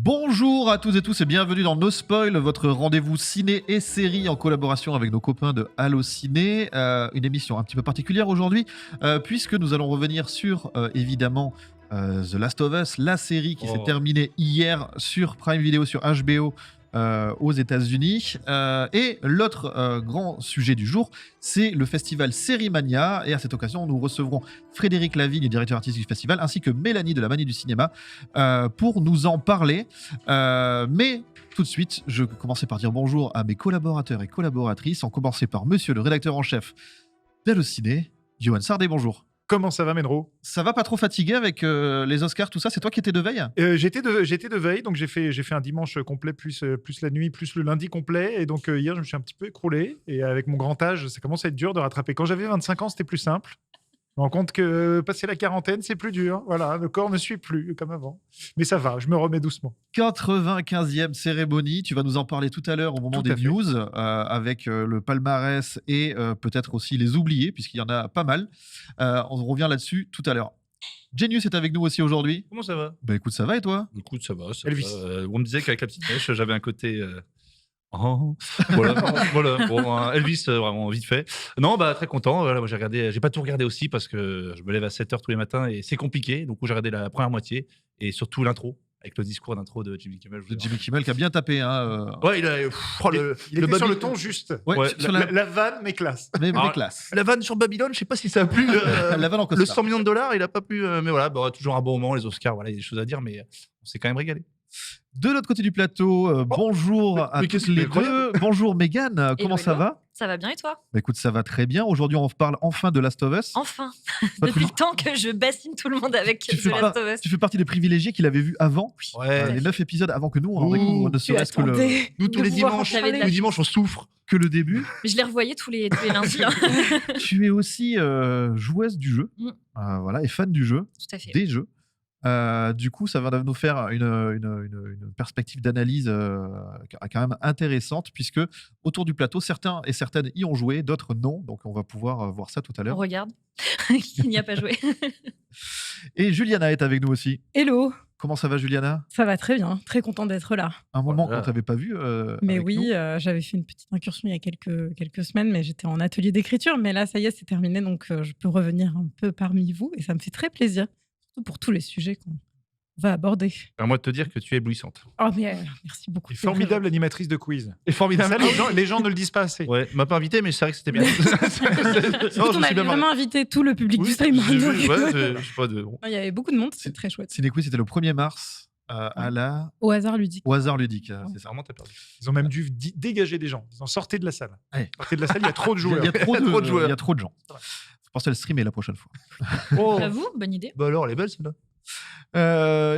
Bonjour à toutes et tous et bienvenue dans No Spoil, votre rendez-vous ciné et série en collaboration avec nos copains de Allociné. Une émission un petit peu particulière aujourd'hui puisque nous allons revenir sur évidemment The Last of Us, la série qui s'est terminée hier sur Prime Video, sur HBO aux États-Unis. Et l'autre grand sujet du jour, c'est le festival Sérimania. Et à cette occasion, nous recevrons Frédéric Lavigne, directeur artistique du festival, ainsi que Mélanie de la Manie du Cinéma pour nous en parler. Mais tout de suite, je vais commencer par dire bonjour à mes collaborateurs et collaboratrices, en commencer par monsieur le rédacteur en chef d'Allociné, Johan Sardé, bonjour. Comment ça va, Menro ? Ça va, pas trop fatigué avec les Oscars, tout ça? C'est toi qui étais de veille? J'étais de veille, donc j'ai fait un dimanche complet, plus la nuit, plus le lundi complet. Et donc hier, je me suis un petit peu écroulé. Et avec mon grand âge, ça commence à être dur de rattraper. Quand j'avais 25 ans, c'était plus simple. Je me rends compte que passer la quarantaine, c'est plus dur. Voilà, le corps ne suit plus comme avant. Mais ça va, je me remets doucement. 95e cérémonie, tu vas nous en parler tout à l'heure au moment des news, avec le palmarès et peut-être aussi les oubliés, puisqu'il y en a pas mal. On revient là-dessus tout à l'heure. Genius est avec nous aussi aujourd'hui. Comment ça va ? Bah écoute, ça va et toi ? Écoute, ça va. Elvis. On me disait qu'avec la petite mèche, j'avais un côté... voilà. Bon, Elvis, vraiment vite fait. Non, bah très content. Voilà, moi, j'ai pas tout regardé aussi parce que je me lève à 7h tous les matins et c'est compliqué. Donc j'ai regardé la première moitié et surtout l'intro avec le discours d'intro de Jimmy Kimmel. De Jimmy Kimmel qui a bien tapé. Ouais, il était sur le ton juste. Ouais, sur la vanne, mais classe. Mais classe. La vanne sur Babylone, je sais pas si ça a plu. La vanne en le 100 millions de dollars, il a pas plu. Mais voilà, toujours un bon moment. Les Oscars, voilà, il y a des choses à dire, mais on s'est quand même régalé. De l'autre côté du plateau, bonjour à tous les deux. Bonjour Mégane, comment ça va ? Ça va bien et toi ? Bah écoute, ça va très bien. Aujourd'hui, on parle enfin de Last of Us. Enfin depuis le temps que je bassine tout le monde avec The Last of Us. Tu fais partie des privilégiés qui l'avaient vu avant, ouais. Les 9 épisodes avant que nous, on découvre ne serait-ce que le... Nous, tous les dimanches, on souffre. Que le début. Mais je les revoyais tous les lundis. Hein. Tu es aussi joueuse du jeu, voilà, et fan du jeu, tout à fait. Des jeux. Du coup, ça va nous faire une perspective d'analyse quand même intéressante, puisque autour du plateau, certains et certaines y ont joué, d'autres non. Donc, on va pouvoir voir ça tout à l'heure. On regarde qui n'y a pas joué. Et Juliana est avec nous aussi. Hello. Comment ça va, Juliana ? Ça va très bien, très content d'être là. Un moment qu'on ne t'avait pas vu. Mais oui, j'avais fait une petite incursion il y a quelques semaines, mais j'étais en atelier d'écriture. Mais là, ça y est, c'est terminé, donc je peux revenir un peu parmi vous. Et ça me fait très plaisir, surtout pour tous les sujets qu'on va aborder. Permets de te dire que tu es éblouissante. Oh, mais merci beaucoup. Et formidable animatrice de quiz. Et formidable. Ça, les gens ne le disent pas assez. Ouais, m'a pas invité, mais c'est vrai que c'était bien. On avait vraiment invité tout le public du stream. Il y avait beaucoup de monde, c'est très chouette. Ciné-Quiz, c'était le 1er mars. Au hasard ludique. Au hasard ludique, c'est ça. Vraiment, t'as perdu. Ils ont même dû dégager des gens. Ils ont sorti de la salle. Ouais. Sortez de la salle, il y a trop de joueurs. Il y a trop de gens. Faut penser à le streamer la prochaine fois. J'avoue, bonne idée. Bah alors, elle est belle celle-là.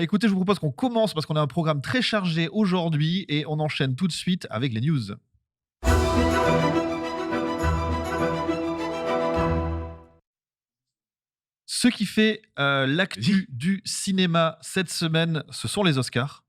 Écoutez, je vous propose qu'on commence parce qu'on a un programme très chargé aujourd'hui et on enchaîne tout de suite avec les news. Ce qui fait l'actu du cinéma cette semaine, ce sont les Oscars.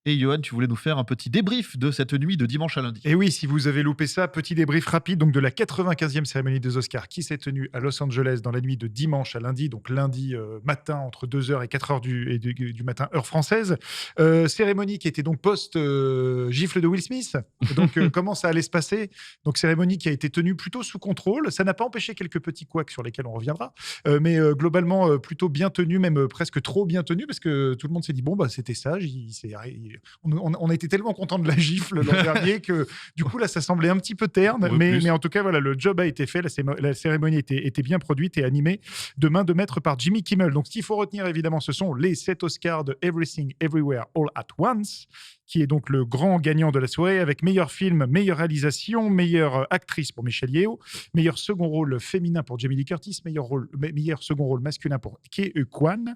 Et Johan, tu voulais nous faire un petit débrief de cette nuit de dimanche à lundi. Et oui, si vous avez loupé ça, petit débrief rapide donc de la 95e cérémonie des Oscars qui s'est tenue à Los Angeles dans la nuit de dimanche à lundi, donc lundi matin entre 2h et 4h du matin, heure française. Cérémonie qui était donc post-gifle de Will Smith. Donc comment ça allait se passer ? Donc cérémonie qui a été tenue plutôt sous contrôle. Ça n'a pas empêché quelques petits couacs sur lesquels on reviendra. Mais globalement plutôt bien tenue, même presque trop bien tenue, parce que tout le monde s'est dit, bon, bah, c'était sage, on a été tellement contents de la gifle l'an dernier que du coup là ça semblait un petit peu terne, mais en tout cas voilà, le job a été fait, la cérémonie était bien produite et animée de main de maître par Jimmy Kimmel. Donc ce qu'il faut retenir évidemment, ce sont les 7 Oscars de Everything Everywhere All at Once, qui est donc le grand gagnant de la soirée, avec meilleur film, meilleure réalisation, meilleure actrice pour Michelle Yeoh, meilleur second rôle féminin pour Jamie Lee Curtis, meilleur second rôle masculin pour Ke-Huy Quan,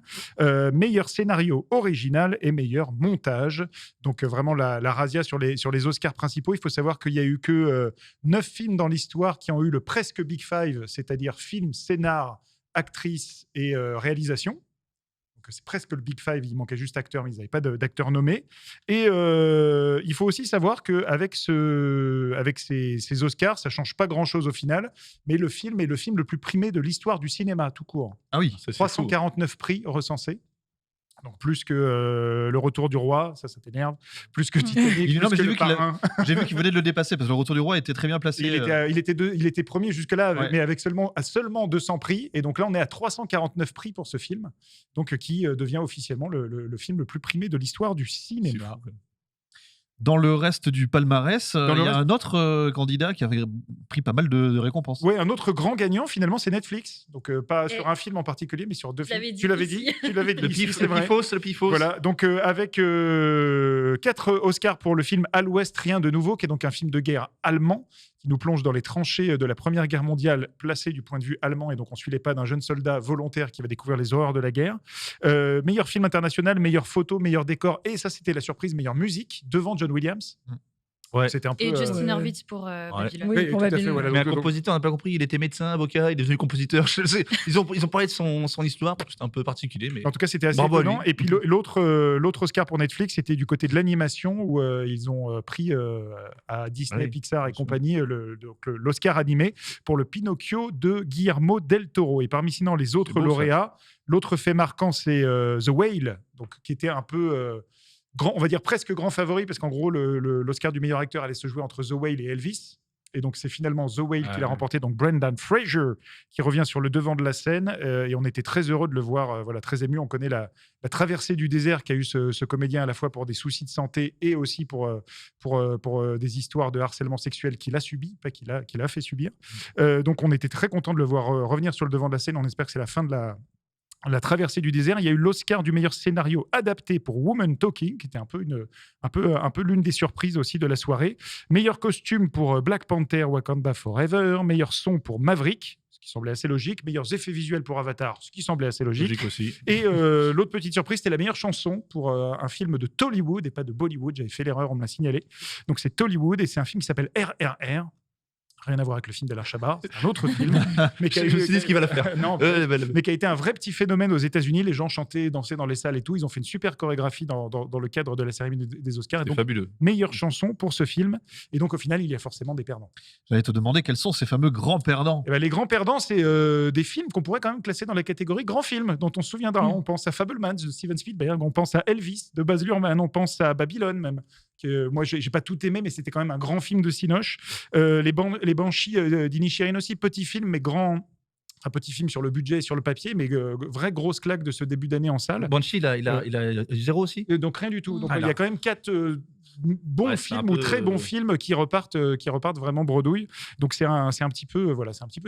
meilleur scénario original et meilleur montage. Donc vraiment la razzia sur les Oscars principaux. Il faut savoir qu'il n'y a eu que 9 films dans l'histoire qui ont eu le presque Big Five, c'est-à-dire film, scénar, actrice et réalisation. Donc c'est presque le Big Five, il manquait juste acteur, mais ils n'avaient pas d'acteur nommé. Et il faut aussi savoir qu'avec ces Oscars, ça ne change pas grand-chose au final, mais le film est le film le plus primé de l'histoire du cinéma, tout court. Ah oui, c'est 349 prix recensés. Donc plus que Le Retour du Roi, ça t'énerve. Plus que Titanic, Non, mais plus que Le Parrain. j'ai vu qu'il venait de le dépasser parce que le Retour du Roi était très bien placé. Il était premier jusque-là, Ouais. mais avec seulement 200 prix. Et donc là, on est à 349 prix pour ce film, donc qui devient officiellement le film le plus primé de l'histoire du cinéma. Dans le reste du palmarès, Dans le il y a reste- un autre candidat qui avait pris pas mal de récompenses. Oui, un autre grand gagnant, finalement, c'est Netflix. Donc, pas Et- sur un film en particulier, mais sur 2 Je films. l'avais dit Tu l'avais ici. dit Tu l'avais dit Le ici, pif, c'est vrai. le pifos. Voilà, donc avec 4 Oscars pour le film À l'Ouest, rien de nouveau, qui est donc un film de guerre allemand, qui nous plonge dans les tranchées de la Première Guerre mondiale, placé du point de vue allemand, et donc on suit les pas d'un jeune soldat volontaire qui va découvrir les horreurs de la guerre. Meilleur film international, meilleure photo, meilleur décor, et ça c'était la surprise, meilleure musique, devant John Williams. Ouais. C'était un peu... Et Justin ouais. Hurwitz pour Babylone. Oui, Oui, pour tout à fait, Babylone. voilà. Mais un Donc, compositeur, on n'a pas compris. Il était médecin, avocat, il est devenu compositeur. Je sais. Ils ont parlé de son histoire. C'était un peu particulier, mais En tout cas, c'était assez Bravo à étonnant. lui. Et puis l'autre Oscar pour Netflix, c'était du côté de l'animation, où ils ont pris à Disney, Oui, Pixar et bien sûr. compagnie l'Oscar animé pour le Pinocchio de Guillermo del Toro. Et parmi sinon les autres beau, ça. lauréats, l'autre fait marquant, c'est The Whale, donc, qui était un peu... grand, on va dire presque grand favori, parce qu'en gros, l'Oscar du meilleur acteur allait se jouer entre The Whale et Elvis. Et donc, c'est finalement The Whale qui l'a ouais. remporté, donc Brendan Fraser, qui revient sur le devant de la scène. Et on était très heureux de le voir, voilà, très ému. On connaît la traversée du désert qu'a eu ce comédien, à la fois pour des soucis de santé et aussi pour des histoires de harcèlement sexuel qu'il a subi, pas qu'il a fait subir. Donc, on était très content de le voir revenir sur le devant de la scène. On espère que c'est la fin de la traversée du désert. Il y a eu l'Oscar du meilleur scénario adapté pour Woman Talking, qui était un peu l'une des surprises aussi de la soirée. Meilleur costume pour Black Panther Wakanda Forever. Meilleur son pour Maverick, ce qui semblait assez logique. Meilleurs effets visuels pour Avatar, ce qui semblait assez logique. logique aussi. Et l'autre petite surprise, c'était la meilleure chanson pour un film de Tollywood et pas de Bollywood. J'avais fait l'erreur, on me l'a signalé. Donc c'est Tollywood et c'est un film qui s'appelle RRR. Rien à voir avec le film d'Alain Chabat, c'est un autre film. Mais Je me suis dit ce qu'il va la faire. Non, mais qui a été un vrai petit phénomène aux États-Unis. Les gens chantaient, dansaient dans les salles et tout. Ils ont fait une super chorégraphie dans le cadre de la cérémonie des Oscars. Et C'est donc, fabuleux. meilleure chanson pour ce film. Et donc, au final, il y a forcément des perdants. J'allais te demander quels sont ces fameux grands perdants. Et ben, les grands perdants, c'est des films qu'on pourrait quand même classer dans la catégorie grands films, dont on se souviendra. On pense à Fabelmans de Steven Spielberg, on pense à Elvis de Baz Luhrmann, on pense à Babylone même. Moi, j'ai pas tout aimé, mais c'était quand même un grand film de Cinoche. Les Banshees d'Inisherin aussi, petit film, mais grand. Un petit film sur le budget et sur le papier, mais vraie grosse claque de ce début d'année en salle. Banshee, il a 0 aussi. Donc rien du tout. Donc Ah, il y a quand même 4 bons Ouais, c'est films un ou peu, très bons films qui repartent vraiment bredouille. Donc c'est un petit peu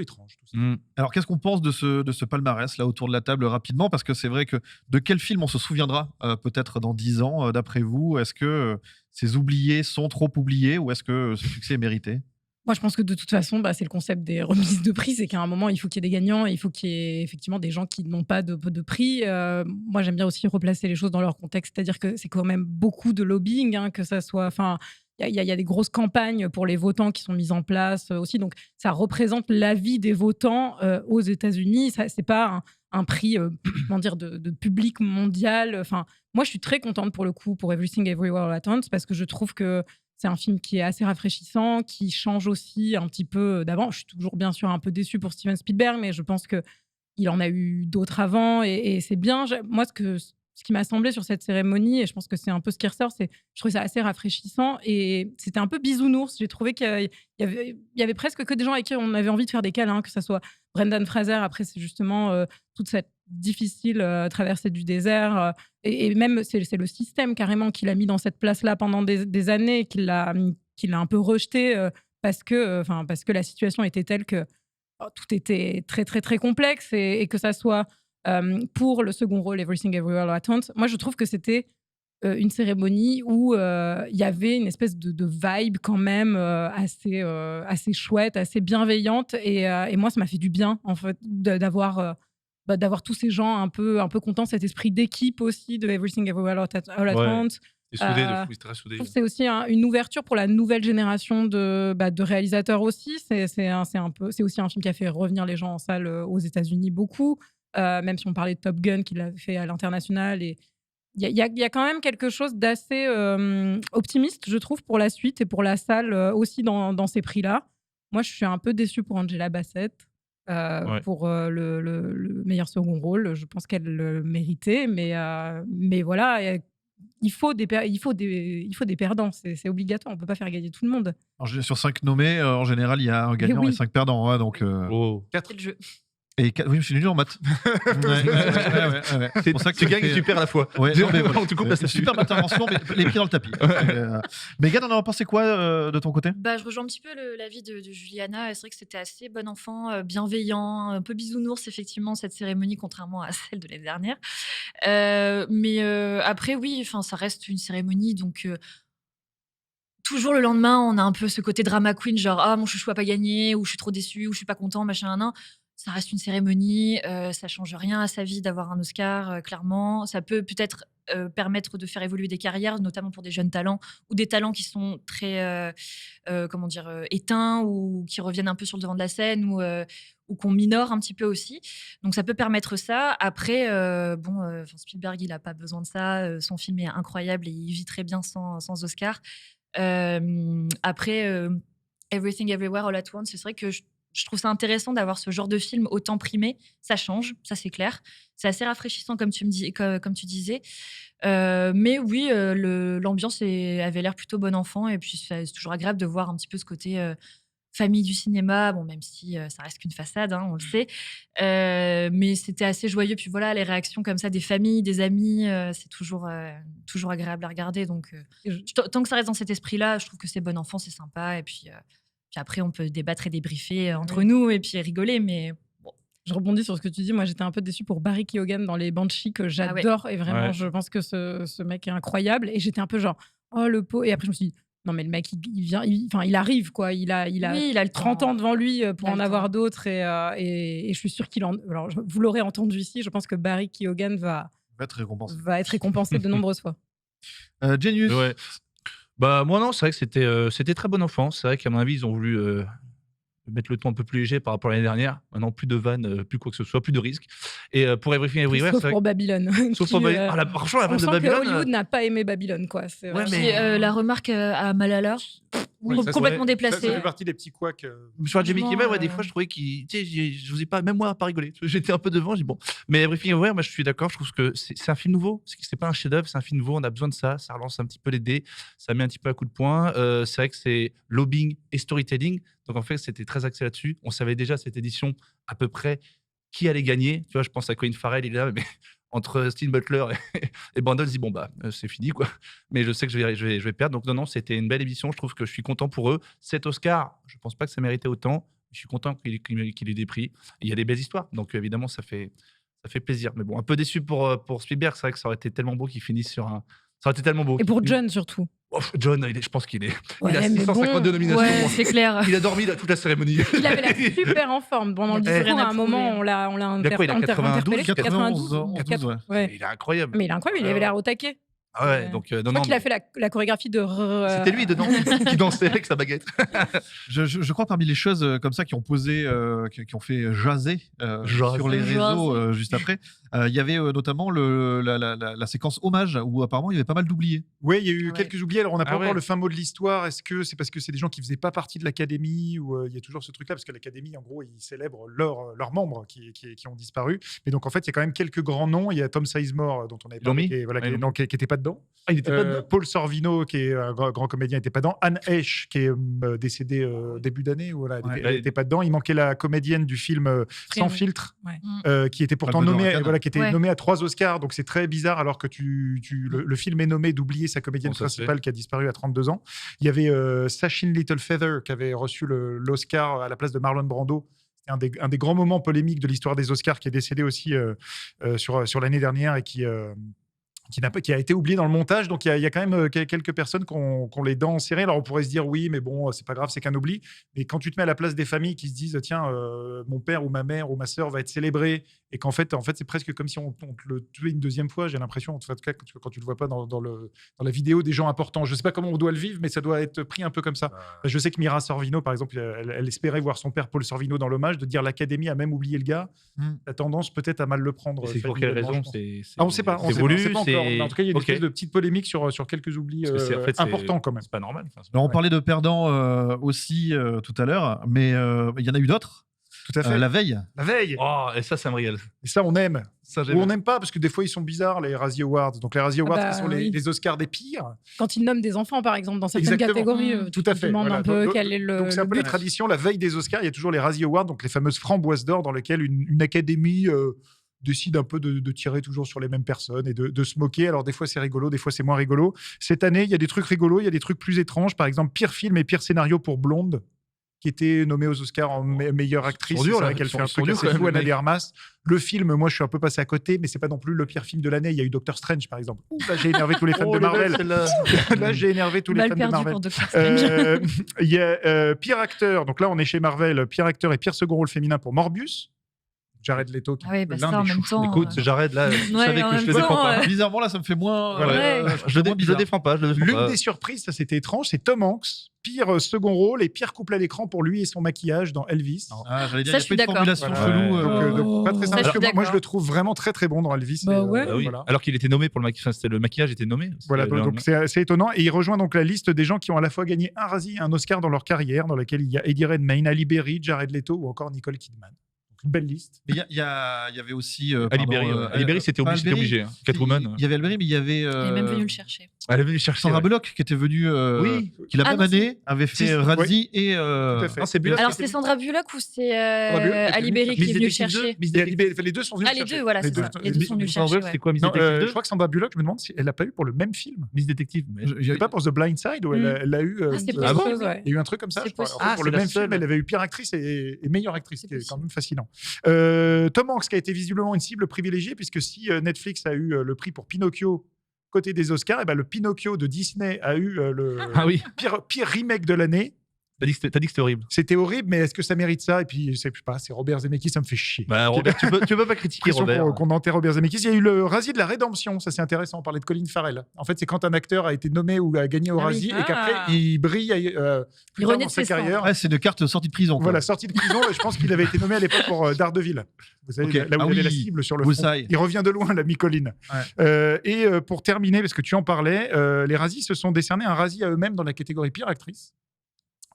étrange tout ça. Alors, qu'est-ce qu'on pense de ce palmarès là autour de la table rapidement? Parce que c'est vrai que de quel film on se souviendra peut-être dans 10 ans, d'après vous? Est-ce que ces oubliés sont trop oubliés ou est-ce que ce succès est mérité? Moi, je pense que de toute façon, c'est le concept des remises de prix. C'est qu'à un moment, il faut qu'il y ait des gagnants et il faut qu'il y ait effectivement des gens qui n'ont pas de prix. Moi, j'aime bien aussi replacer les choses dans leur contexte. C'est-à-dire que c'est quand même beaucoup de lobbying, hein, que ça soit... Enfin, il y a des grosses campagnes pour les votants qui sont mises en place aussi. Donc, ça représente l'avis des votants aux États-Unis. Ce n'est pas un prix comment dire, de public mondial. Enfin, moi, je suis très contente pour le coup pour Everything Everywhere All at Once parce que je trouve que c'est un film qui est assez rafraîchissant, qui change aussi un petit peu d'avant. Je suis toujours bien sûr un peu déçue pour Steven Spielberg, mais je pense qu'il en a eu d'autres avant et c'est bien. Moi, ce qui m'a semblé sur cette cérémonie, et je pense que c'est un peu ce qui ressort, c'est je trouvais ça assez rafraîchissant et c'était un peu bisounours. J'ai trouvé qu'il y avait presque que des gens avec qui on avait envie de faire des câlins, que ça soit Brendan Fraser. Après, c'est justement toute cette difficile traversée du désert et même c'est le système carrément qui l'a mis dans cette place-là pendant des années, qui l'a un peu rejeté parce que la situation était telle que tout était très très très complexe et que ça soit pour le second rôle Everything Everywhere All at Once. Moi, je trouve que c'était une cérémonie où il y avait une espèce de vibe quand même assez chouette, assez bienveillante et moi, ça m'a fait du bien en fait d'avoir tous ces gens un peu contents, cet esprit d'équipe aussi de Everything Everywhere All at Once. C'est soudé, de fou, c'est très soudé. Je trouve que c'est aussi une ouverture pour la nouvelle génération de réalisateurs aussi. C'est aussi un film qui a fait revenir les gens en salle aux États-Unis beaucoup, même si on parlait de Top Gun qui l'a fait à l'international. Et il y a quand même quelque chose d'assez optimiste, je trouve, pour la suite et pour la salle aussi dans ces prix-là. Moi, je suis un peu déçue pour Angela Bassett. Ouais. pour le meilleur second rôle. Je pense qu'elle le méritait, mais voilà, il faut des perdants, c'est obligatoire, on peut pas faire gagner tout le monde. Sur 5 nommés, en général, il y a un gagnant et oui. 5 perdants. Ouais, donc, Oh. C'est le jeu. oui, je suis nul en maths. Ouais. C'est pour ça que Tu gagnes et tu perds à la fois. Ouais, non, mais voilà. Tu coupes la statue. Superbe intervention, mais les pieds dans le tapis. Megan, on en a pensé quoi de ton côté? Bah, je rejoins un petit peu l'avis de Juliana. C'est vrai que c'était assez bon enfant, bienveillant, un peu bisounours, effectivement, cette cérémonie, contrairement à celle de l'année dernière. Mais après, oui, ça reste une cérémonie, donc toujours le lendemain, on a un peu ce côté drama queen, genre ah mon chouchou a pas gagné, ou je suis trop déçue, ou je suis pas content, machin, nan. Ça reste une cérémonie, ça change rien à sa vie d'avoir un Oscar, clairement. Ça peut peut-être permettre de faire évoluer des carrières, notamment pour des jeunes talents ou des talents qui sont très, comment dire, éteints ou qui reviennent un peu sur le devant de la scène ou qu'on minore un petit peu aussi. Donc ça peut permettre ça. Après, Spielberg, il a pas besoin de ça. Son film est incroyable et il vit très bien sans Oscar. Après, Everything Everywhere All at Once, c'est vrai que je trouve ça intéressant d'avoir ce genre de film autant primé. Ça change, ça c'est clair. C'est assez rafraîchissant comme tu disais. Mais oui, l'ambiance avait l'air plutôt bon enfant et puis c'est toujours agréable de voir un petit peu ce côté famille du cinéma. Bon, même si ça reste qu'une façade, hein, on le sait. Mais c'était assez joyeux. Puis voilà, les réactions comme ça des familles, des amis, c'est toujours agréable à regarder. Donc, tant que ça reste dans cet esprit-là, je trouve que c'est bon enfant, c'est sympa. Et puis après, on peut débattre et débriefer entre nous et puis rigoler. Mais bon. Je rebondis sur ce que tu dis. Moi, j'étais un peu déçue pour Barry Keoghan dans Les Banshees, que j'adore. Et vraiment, Ouais. je pense que ce mec est incroyable. Et j'étais un peu genre, oh, le pot. Et après, je me suis dit, non, mais le mec, il vient, il arrive, quoi. Il a Oui, il a le 30 temps. ans devant lui pour Il a en le avoir temps. d'autres. Et je suis sûre qu'il en. Alors, vous l'aurez entendu ici, je pense que Barry Keoghan va Va être récompensé. être récompensé de nombreuses fois. Genius. Ouais. Bah moi non, c'est vrai que c'était très bon enfant. C'est vrai qu'à mon avis ils ont voulu mettre le ton un peu plus léger par rapport à l'année dernière. Maintenant plus de vannes, plus quoi que ce soit, plus de risques. Et pour Everything Everywhere, Sauf c'est vrai pour Babylone. Sauf qui, pour Babylone. Franchement la on vanne de sent que Babylone. Hollywood n'a pas aimé Babylone, quoi. C'est Ouais, vraiment- mais- Puis, la remarque à Malala, Oui, ça, complètement Ça déplacée. fait partie des petits couacs. Sur Jamie Franchement, Kimmel, ouais, des fois, je trouvais qu'il. Tu sais, je vous ai pas, même moi, pas rigolé. J'étais un peu devant, j'ai dit bon. Mais Everything Everywhere, moi, je suis d'accord, je trouve que c'est un film nouveau. C'est pas un chef-d'œuvre, c'est un film nouveau, on a besoin de ça. Ça relance un petit peu les dés, ça met un petit peu à coup de poing. C'est vrai que c'est lobbying et storytelling. Donc, en fait, c'était très axé là-dessus. On savait déjà cette édition à peu près qui allait gagner. Tu vois, je pense à Colin Farrell, il est là, mais entre Steven Butler et Brandon, je dis bon, bah, c'est fini, quoi. Mais je sais que je vais perdre. Donc, non, c'était une belle émission. Je trouve que je suis content pour eux. Cet Oscar, je pense pas que ça méritait autant. Je suis content qu'il ait des prix. Il y a des belles histoires. Donc, évidemment, ça fait plaisir. Mais bon, un peu déçu pour Spielberg. C'est vrai que ça aurait été tellement beau qu'il finisse sur un. Ça aurait été tellement beau. Et pour John, surtout. Oh, John, je pense qu'il est. Ouais, il a mais 652 bon. nominations. Ouais, c'est clair. Il a dormi toute la cérémonie. Il avait l'air super en forme pendant le Il a discours. rien À à un moment, prouver. on l'a Il a quoi, il a 92, 91 ans, Ouais. Il est incroyable. Mais il est incroyable, il avait l'air au taquet. Ah ouais, donc Je non, crois non. qu'il a fait la chorégraphie de. C'était lui dedans qui dansait avec sa baguette. Je crois parmi les choses comme ça qui ont posé, qui ont fait jaser Jaser. sur les réseaux Jaser. juste après, il y avait notamment la séquence hommage où apparemment il y avait pas mal d'oubliés. Oui, il y a eu Ouais. quelques oubliés. Alors, on n'a pas Ah encore ouais. le fin mot de l'histoire. Est-ce que c'est parce que c'est des gens qui faisaient pas partie de l'académie ou il y a toujours ce truc-là? Parce que l'académie, en gros, ils célèbrent leurs membres qui ont disparu. Mais donc, en fait, il y a quand même quelques grands noms. Il y a Tom Sizemore, dont on avait Ils l'ont parlé, mis qui, voilà, Ah, ils l'ont qui était pas dedans. Ah, il était pas dedans. Paul Sorvino, qui est un grand comédien, n'était pas dedans. Anne Heche, qui est décédée début d'année, voilà, Ouais. elle n'était pas dedans. Il manquait la comédienne du film Sans Friend. filtre, Ouais. qui était pourtant Palme d'Or à nommée, Cannes. voilà, qui était Ouais. nommée à 3 Oscars. Donc c'est très bizarre, alors que le film est nommé d'oublier sa comédienne Bon, ça, principale qui a disparu à 32 ans. Il y avait Sachin Littlefeather qui avait reçu l'Oscar à la place de Marlon Brando. C'est un des grands moments polémiques de l'histoire des Oscars, qui est décédé aussi sur l'année dernière et qui a été oublié dans le montage. Donc, il y a quand même quelques personnes qui ont les dents serrées. Alors, on pourrait se dire, oui, mais bon, c'est pas grave, c'est qu'un oubli. Mais quand tu te mets à la place des familles qui se disent, tiens, mon père ou ma mère ou ma sœur va être célébré, et qu'en fait, c'est presque comme si on te le tuait une deuxième fois, j'ai l'impression, en tout cas, quand tu le vois pas dans la vidéo des gens importants. Je sais pas comment on doit le vivre, mais ça doit être pris un peu comme ça. Je sais que Mira Sorvino, par exemple, elle espérait voir son père Paul Sorvino dans l'hommage, de dire l'Académie a même oublié le gars. La tendance peut-être à mal le prendre. C'est pour quelle familialement, raison je pense. On ne sait pas. C'est voulu, pas encore. Mais en tout cas, il y a une Ok. espèce de petite polémique sur quelques oublis Parce que en fait, c'est- importants quand même. C'est pas normal. Enfin, c'est- Alors on Ouais. parlait de perdants aussi tout à l'heure, mais il y en a eu d'autres. Tout à fait. la veille. La veille. Oh, et ça me régale. Et ça, on aime. Ça, Ou on n'aime pas, parce que des fois, ils sont bizarres, les Razzie Awards. Donc, les Razzie Awards, bah, qui sont oui. les Oscars des pires. Quand ils nomment des enfants, par exemple, dans certaines Exactement. catégories, Tout tu à te fait. demandes Voilà. un peu Donc, quel est le. Donc, c'est un le peu la but. tradition. La veille des Oscars, il y a toujours les Razzie Awards, donc les fameuses framboises d'or, dans lesquelles une académie décide un peu de tirer toujours sur les mêmes personnes et de se moquer. Alors, des fois, c'est rigolo, des fois, c'est moins rigolo. Cette année, il y a des trucs rigolos, il y a des trucs plus étranges. Par exemple, pire film et pire scénario pour Blonde, qui était nommée aux Oscars en meilleure actrice. sont durs, C'est là. vrai qu'elle Ils fait sont- un ils sont truc durs, assez quand même, fou, les Anna mecs. de Armas. Le film, moi, je suis un peu passé à côté, mais c'est pas non plus le pire film de l'année. Il y a eu Doctor Strange, par exemple. Ouh, là, j'ai énervé tous les fans de Marvel. Là, j'ai énervé tous les Mal fans de perdu Marvel. pour Doctor Strange. Il y a pire acteur. Donc là, on est chez Marvel. Pire acteur et pire second rôle féminin pour Morbius. Jared Leto, qui Ah oui, est bah l'un ça, en des même chouchous. temps. Écoute, Jared, là, vous Ouais, savez en que je même le défends temps, pas. Bizarrement, là, ça me fait moins. Voilà. Ouais. Je le bizarre. défends pas. Je le défends L'une pas. des surprises, ça c'était étrange, c'est Tom Hanks. Pire second rôle et pire couple à l'écran pour lui et son maquillage dans Elvis. Ah, j'allais dire, Ça, il je suis y a pas eu de d'accord. formulation Voilà. chelou. Oh. Pas très Ça, simple. je suis Moi, je d'accord. le trouve vraiment très très bon dans Elvis. Bah et, ouais. Ah oui. voilà. Alors qu'il était nommé pour le maquillage. Enfin, c'était le maquillage était nommé. Voilà, C'était donc c'est étonnant. Et il rejoint donc la liste des gens qui ont à la fois gagné un Razzie et un Oscar dans leur carrière, dans laquelle il y a Eddie Redmayne, Halle Berry, Jared Leto ou encore Nicole Kidman. Donc, une belle liste. Mais il y avait aussi. Ali Berry. Ali Berry, c'était pas obligé. hein. Catwoman. Il y avait Alberi, mais il y avait. Il est même venu le chercher. Elle est venue chercher. Sandra ouais. Bullock qui était venue. Oui. Qui la Ah même non, année avait fait Si, Razzie et. Tout à fait. Non, c'est Bullock. Alors, qui c'est était- Sandra Bullock ou c'est Sandra Bullock était Ali venue Berry qui est Miss venu le Detective chercher 2, Miss Il y a Detective- les deux sont venus Ah, le les chercher. deux, voilà, c'est deux. ça. Les deux sont venus le Sandra chercher. Bullock, Ouais. c'était quoi, Miss Non, Detective je 2 crois que Sandra Bullock, je me demande si elle l'a pas eu pour le même film. Miss Detective. mais- C'est pas pour The Blind Side où elle l'a eu. Ah, c'est Ah possible, bon oui. ouais. Il y a eu un truc comme ça, C'est je crois. possible. En fait, Ah, pour c'est le la même film, seule. elle avait eu pire actrice et meilleure actrice, C'est qui est quand possible. même fascinant. Tom Hanks, qui a été visiblement une cible privilégiée, puisque si Netflix a eu le prix pour Pinocchio côté des Oscars, et ben le Pinocchio de Disney a eu le Ah oui. pire remake de l'année. T'as dit que c'était horrible. C'était horrible, mais est-ce que ça mérite ça? Et puis, je sais pas, c'est Robert Zemeckis, ça me fait chier. Bah, Robert, tu peux pas critiquer L'impression Robert. qu'on enterre Robert Zemeckis. Il y a eu le Razzie de la Rédemption, ça c'est intéressant, on parlait de Colin Farrell. En fait, c'est quand un acteur a été nommé ou a gagné au Ah oui. Razzie et Ah. qu'après il brille plus Il tard renaît dans de sa ses carrière. Ouais, c'est une carte sortie de prison. quoi. Voilà, sorti de prison, et je pense qu'il avait été nommé à l'époque pour Daredevil. Vous savez, Ok. là où Ah il y avait la oui. cible sur le front. Bullseye. Il revient de loin, l'ami Colin. Et pour terminer, parce que tu en parlais, les Razzies se sont décernés un Razzie à eux-mêmes dans la catégorie pire actrice.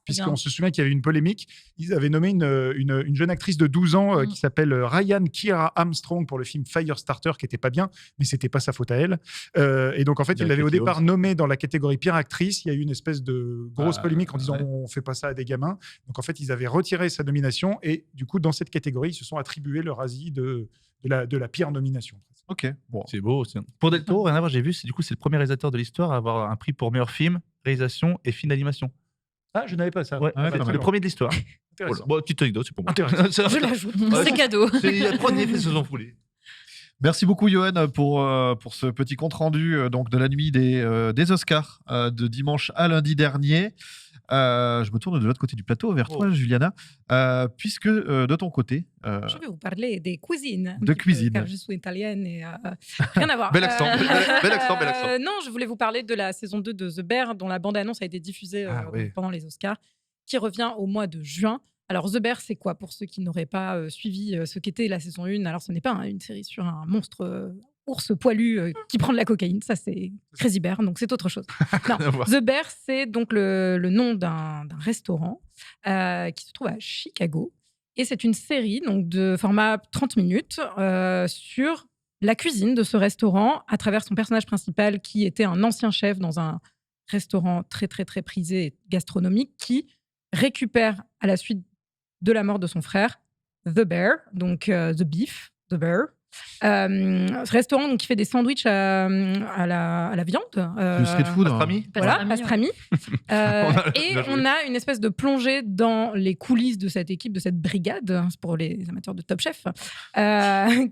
Puisqu'on Bien. se souvient qu'il y avait une polémique. Ils avaient nommé une jeune actrice de 12 ans qui s'appelle Ryan Kira Armstrong pour le film Firestarter, qui était pas bien, mais c'était pas sa faute à elle. Et donc, en fait, Il y a il l'avait au Katie départ Holmes. nommé dans la catégorie pire actrice. Il y a eu une espèce de grosse Ah, polémique en disant ouais. on fait pas ça à des gamins. Donc, en fait, ils avaient retiré sa nomination et du coup, dans cette catégorie, ils se sont attribués le Razzie de la pire nomination. Ok. Bon. C'est beau. Pour Del Toro, rien à voir, j'ai vu, c'est le premier réalisateur de l'histoire à avoir un prix pour meilleur film, réalisation et film d'animation. Ah, je n'avais pas ça. Ouais, pas c'est mal. le premier de l'histoire. Intéressant. Bon, petite anecdote, c'est pour moi. Intéressant. C'est- Je l'ajoute. Ouais, C'est cadeau. Prenez, faites ce que vous voulez. Merci beaucoup, Johan, pour ce petit compte-rendu donc, de la nuit des Oscars de dimanche à lundi dernier. Je me tourne de l'autre côté du plateau vers toi, Juliana, puisque de ton côté. Je vais vous parler des cuisines. un De petit peu, cuisine. Car je suis italienne et rien à voir. Bel accent, bel accent, bel accent. Non, je voulais vous parler de la saison 2 de The Bear, dont la bande-annonce a été diffusée Ah, ouais. pendant les Oscars, qui revient au mois de juin. Alors, The Bear, c'est quoi pour ceux qui n'auraient pas suivi ce qu'était la saison 1? Alors, ce n'est pas une série sur un monstre ours poilu qui prend de la cocaïne. Ça, c'est Crazy Bear, donc c'est autre chose. Non, À voir. The Bear, c'est donc le nom d'un restaurant qui se trouve à Chicago. Et c'est une série donc, de format 30 minutes sur la cuisine de ce restaurant à travers son personnage principal qui était un ancien chef dans un restaurant très, très, très prisé et gastronomique qui récupère à la suite de la mort de son frère The Bear, donc The Beef, The Bear. Ce restaurant donc, qui fait des sandwichs à la viande. Du street food. Pastrami Voilà, Pastrami, pastrami. Et Bien joué. on a une espèce de plongée dans les coulisses de cette équipe, de cette brigade, c'est pour les amateurs de Top Chef,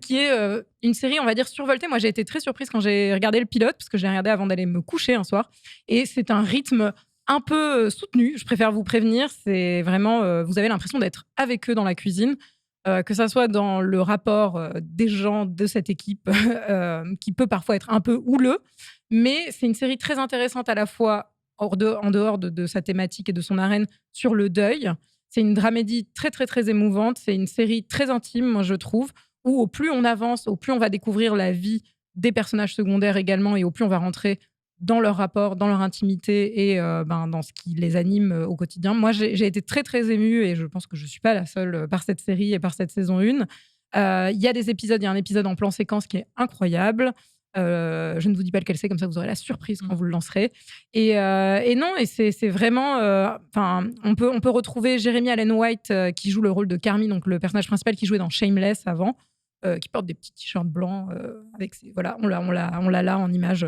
qui est une série, on va dire, survoltée. Moi, j'ai été très surprise quand j'ai regardé le pilote, parce que je l'ai regardé avant d'aller me coucher un soir. Et c'est un rythme un peu soutenu, je préfère vous prévenir. C'est vraiment, vous avez l'impression d'être avec eux dans la cuisine. Que ça soit dans le rapport des gens de cette équipe, qui peut parfois être un peu houleux, mais c'est une série très intéressante à la fois en dehors de sa thématique et de son arène sur le deuil. C'est une dramédie très, très, très émouvante. C'est une série très intime, moi, je trouve, où au plus on avance, au plus on va découvrir la vie des personnages secondaires également, et au plus on va rentrer dans leur rapport, dans leur intimité et dans ce qui les anime au quotidien. Moi, j'ai été très, très émue et je pense que je ne suis pas la seule par cette série et par cette saison 1. Il y a des épisodes, il y a un épisode en plan séquence qui est incroyable. Je ne vous dis pas lequel c'est, comme ça vous aurez la surprise quand vous le lancerez. Et non, et c'est vraiment. On peut retrouver Jeremy Allen White qui joue le rôle de Carmy, donc le personnage principal qui jouait dans Shameless avant, qui porte des petits t-shirts blancs avec voilà, on l'a là en image.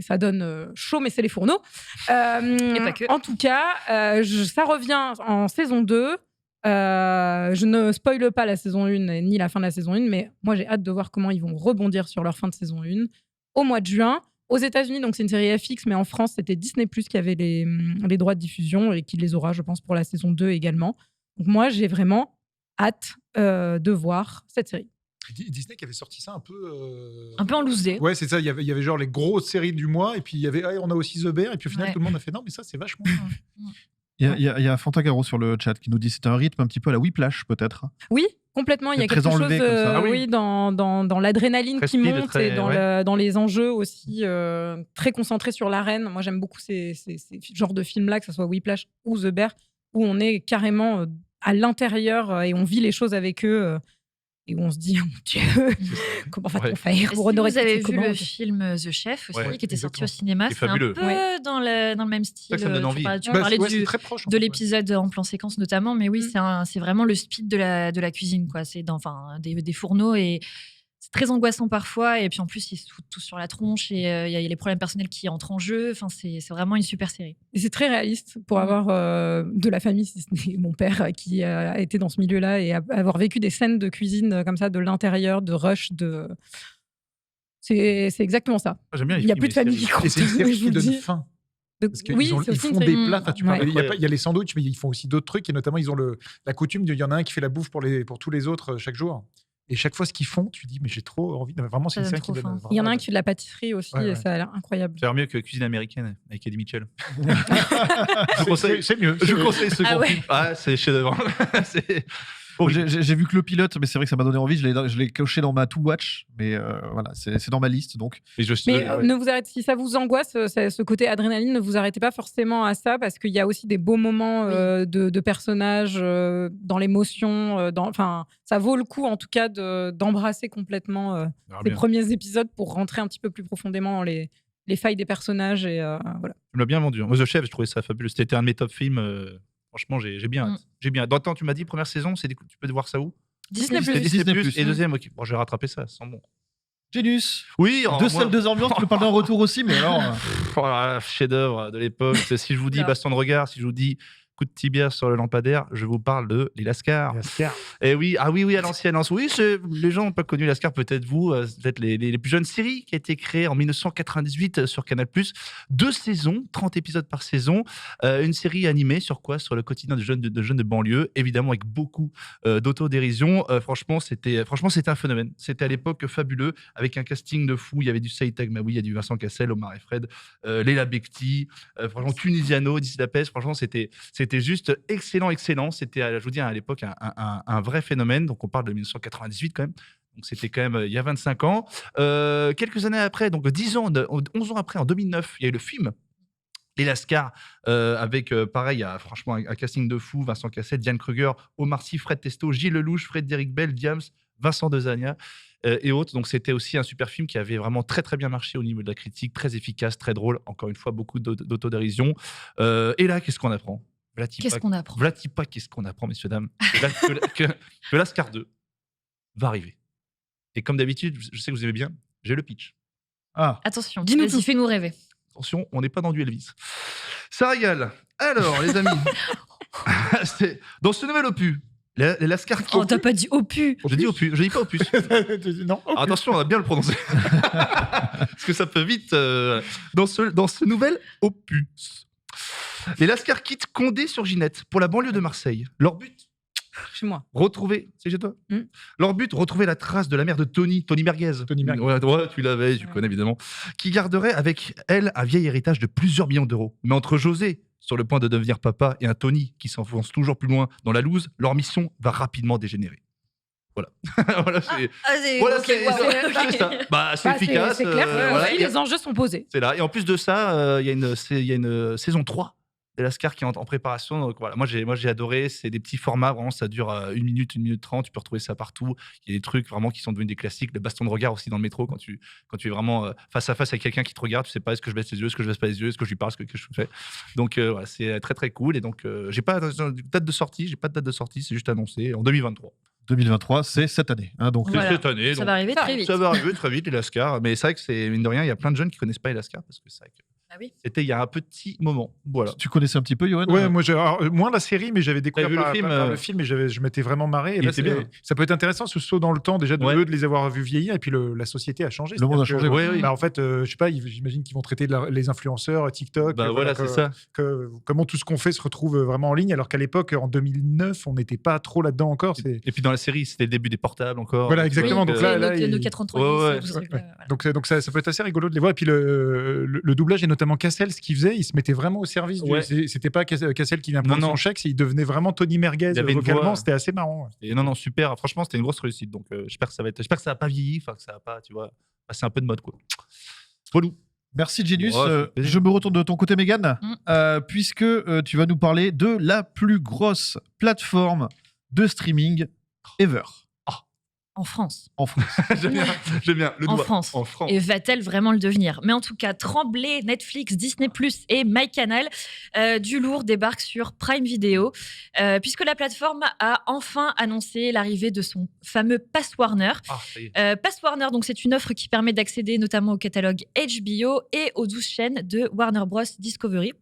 Ça donne chaud, mais c'est les fourneaux. Et pas que. En tout cas, ça revient en saison 2. Je ne spoile pas la saison 1 ni la fin de la saison 1, mais moi j'ai hâte de voir comment ils vont rebondir sur leur fin de saison 1 au mois de juin. Aux États-Unis, donc c'est une série FX, mais en France, c'était Disney+ qui avait les droits de diffusion et qui les aura, je pense, pour la saison 2 également. Donc moi, j'ai vraiment hâte de voir cette série. Disney qui avait sorti ça un peu en loose day. Ouais, c'est ça. Il y avait genre les grosses séries du mois, et puis il y avait on a aussi The Bear, et puis au final Ouais. tout le monde a fait non, mais ça c'est vachement bien. Il y a Fantagaro sur le chat qui nous dit c'est un rythme un petit peu à la Whiplash, peut-être. Oui, complètement. Il y a Très quelque chose enlevé comme ça. Ah oui. oui, dans l'adrénaline Très qui speed, monte très- et dans les enjeux aussi très concentrés sur l'arène. Moi, j'aime beaucoup ces genres de films-là, que ce soit Whiplash ou The Bear, où on est carrément à l'intérieur et on vit les choses avec eux. Et où on se dit, oh mon Dieu, comment va-t-on Ouais. faire Est-ce pour que honorer vous avez toutes ces vu le commandes film The Chef aussi, Ouais, qui était sorti exactement. au cinéma? C'est C'est un fabuleux. peu Ouais. dans le même style. ça que ça me donne envie. Tu parlais Ouais, c'est du, très proche. en de fait, ouais. l'épisode en plan séquence notamment, mais oui, c'est vraiment le speed de la cuisine, quoi. C'est des fourneaux et c'est très angoissant parfois. Et puis en plus, ils se foutent tous sur la tronche et il y a les problèmes personnels qui entrent en jeu. Enfin, c'est vraiment une super série. Et c'est très réaliste pour avoir de la famille, si ce n'est mon père qui a été dans ce milieu-là et avoir vécu des scènes de cuisine comme ça, de l'intérieur, de rush, c'est exactement ça. J'aime bien les Il n'y a films plus et de les famille séries. qui compte. Et c'est une série je qui vous le donne dis. faim. Parce qu'ils Oui, ont- c'est ils aussi font une des série. plats. Enfin, tu Ouais. parlais, il y a les sandwichs, mais ils font aussi d'autres trucs. Et notamment, ils ont la coutume, il y en a un qui fait la bouffe pour tous les autres chaque jour. Et chaque fois, ce qu'ils font, tu dis, mais j'ai trop envie. Vraiment, c'est Ça une donne série qui trop donne. faim. Il y en a un vraiment- qui fait de la pâtisserie aussi Ouais, et ouais. ça a l'air incroyable. Ça a l'air mieux que Cuisine américaine avec Eddie Mitchell. C'est mieux. Je vous conseille ce Ah court ouais. film. Ah, c'est chef-d'œuvre. C'est horrible. J'ai vu que le pilote, mais c'est vrai que ça m'a donné envie. Je l'ai coché dans ma to-watch, mais voilà, c'est dans ma liste. Donc, Mais Mais ouais. ne vous arrêtez, si ça vous angoisse, ce côté adrénaline, ne vous arrêtez pas forcément à ça parce qu'il y a aussi des beaux moments de personnages dans l'émotion. Enfin, ça vaut le coup en tout cas d'embrasser complètement On verra les bien. premiers épisodes pour rentrer un petit peu plus profondément dans les failles des personnages et voilà. Tu me l'as bien vendu. Moi, The Chef, je trouvais ça fabuleux. C'était un de mes top films. Franchement, j'ai bien hâte. J'ai bien hâte. Dans le temps, tu m'as dit, première saison, tu peux voir ça où Disney+. C'était Disney+. Disney+. Et deuxième, ok. Bon, je vais rattraper ça, sans bon. Genius. Oui, Deux salles, deux ambiances. Tu peux parler d'un retour aussi, mais alors. Voilà, chef-d'œuvre de l'époque. Si je vous dis baston de regard, si je vous dis coup de tibia sur le lampadaire, je vous parle de les Lascars. Et oui, ah oui, à l'ancienne. Oui, les gens n'ont pas connu Lascar, peut-être vous, peut-être les plus jeunes séries qui a été créée en 1998 sur Canal+. 2 saisons, 30 épisodes par saison. Une série animée sur quoi? Sur le quotidien de jeunes de banlieue, évidemment avec beaucoup d'autodérision. Franchement, c'était un phénomène. C'était à l'époque fabuleux, avec un casting de fou. Il y avait du Saïtag Maoui, il y a du Vincent Cassel, Omar et Fred, Léla Becti, franchement Tunisiano, Dizzy Lopez. Franchement, c'était juste excellent. C'était, je vous dis, à l'époque, un vrai phénomène. Donc, on parle de 1998 quand même. Donc, c'était quand même il y a 25 ans. Quelques années après, donc 11 ans après, en 2009, il y a eu le film Les Lascars, avec, pareil, franchement, un casting de fou. Vincent Cassel, Diane Kruger, Omar Sy, Fred Testo, Gilles Lelouch, Frédéric Bell, Diams, Vincent Dezania et autres. Donc, c'était aussi un super film qui avait vraiment très, très bien marché au niveau de la critique, très efficace, très drôle. Encore une fois, beaucoup d'autodérision. Et là, qu'est-ce qu'on apprend? Qu'est-ce qu'on apprend? Qu'est-ce qu'on apprend, messieurs, dames? Que Lascar 2 va arriver. Et comme d'habitude, je sais que vous aimez bien, j'ai le pitch. Ah, Attention, Dis-nous vas-y, tout. fais-nous rêver. Attention, on n'est pas dans du Elvis. Ça régale. Alors, les amis, dans ce nouvel opus, les Lascar Oh, t'as pas dit opus. Je dis opus, je dis pas opus. Non. Alors, attention, on va bien le prononcer. Parce que ça peut vite. Dans ce nouvel opus, les Lascar quittent Condé sur Ginette pour la banlieue de Marseille. Leur but, Chez moi. retrouver. C'est chez toi Mm. Leur but, retrouver la trace de la mère de Tony Merguez. Tony Merguez. Ouais, tu l'avais, tu Ouais. connais évidemment. Qui garderait avec elle un vieil héritage de plusieurs millions d'euros. Mais entre José, sur le point de devenir papa, et un Tony qui s'enfonce toujours plus loin dans la loose, leur mission va rapidement dégénérer. Voilà. Voilà, c'est Voilà, ok, c'est ça. Bah, c'est Bah, efficace. c'est clair. voilà, Oui, les enjeux sont posés. c'est là. Et en plus de ça, il y a une saison 3 de Lascar qui est en préparation. Donc voilà, moi j'ai adoré. C'est des petits formats, vraiment, ça dure 1 minute, 1 minute 30. Tu peux retrouver ça partout. Il y a des trucs vraiment qui sont devenus des classiques. Le baston de regard aussi dans le métro, quand tu es vraiment face à face avec quelqu'un qui te regarde, tu sais pas est-ce que je baisse les yeux, est-ce que je baisse pas les yeux, est-ce que je lui parle, ce que je fais. Donc voilà, c'est très très cool. Et donc j'ai pas de date de sortie, c'est juste annoncé en 2023. 2023, c'est cette année. Hein, donc, Voilà. C'est cette année. Ça donc va arriver très vite. ça va arriver très vite, les Lascar. Mais c'est vrai que c'est, mine de rien, il y a plein de jeunes qui connaissent pas les Lascar parce que c'est vrai que Ah oui. c'était il y a un petit moment. Voilà. tu connaissais un petit peu, Johan? Ouais, moi, moins la série, mais j'avais découvert vu le film, le film et je m'étais vraiment marré. Et il là, était bien. ça peut être intéressant, ce saut dans le temps, déjà, Ouais. de les avoir vus vieillir, et puis la société a changé. Le monde a C'est-à-dire changé, que, ouais. Oui. bah, en fait, je sais pas, j'imagine qu'ils vont traiter les influenceurs, TikTok. Bah voilà, c'est ça. Comment tout ce qu'on fait se retrouve vraiment en ligne, alors qu'à l'époque, en 2009, on n'était pas trop là-dedans encore. Et puis dans la série, c'était le début des portables encore. Voilà, exactement. Oui, Donc le là, Nokia il- 3310, Ouais, tout ce Ouais, truc-là, ouais. voilà. Donc ça peut être assez rigolo de les voir. Et puis le doublage, et notamment Cassel, ce qu'il faisait, il se mettait vraiment au service Ouais. C'était pas Cassel qui vient prendre Non, son non. chèque, il devenait vraiment Tony Merguez Il avait une vocalement. voix. C'était assez marrant. Et non, super. Franchement, c'était une grosse réussite. Donc j'espère que ça va pas vieilli, enfin que ça va pas, tu vois, passer un peu de mode, quoi. Voilà. Merci Genius. Ouais, ça fait plaisir. Je me retourne de ton côté, Mégane, Mm. puisque tu vas nous parler de la plus grosse plateforme de streaming ever En France. en France. J'aime bien. Le En doigt. France. En France. Et va-t-elle vraiment le devenir? Mais en tout cas, Tremblay, Netflix, Disney+, et MyCanal, du lourd débarque sur Prime Video, puisque la plateforme a enfin annoncé l'arrivée de son fameux Pass Warner. Ah, ça y est. Pass Warner, donc c'est une offre qui permet d'accéder notamment au catalogue HBO et aux 12 chaînes de Warner Bros. Discovery.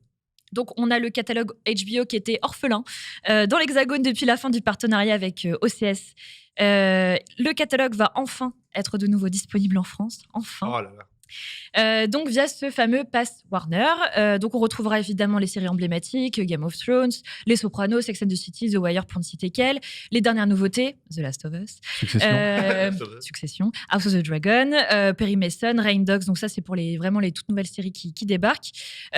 Donc, on a le catalogue HBO qui était orphelin dans l'Hexagone depuis la fin du partenariat avec OCS. Le catalogue va enfin être de nouveau disponible en France. Enfin. Oh là là. Donc via ce fameux Pass Warner. Donc on retrouvera évidemment les séries emblématiques, Game of Thrones, Les Sopranos, Sex and the City, The Wire pour ne citer qu'elles, les dernières nouveautés, The Last of Us, Succession. Succession, House of the Dragon, Perry Mason, Rain Dogs. Donc ça c'est pour vraiment les toutes nouvelles séries qui débarquent. Tu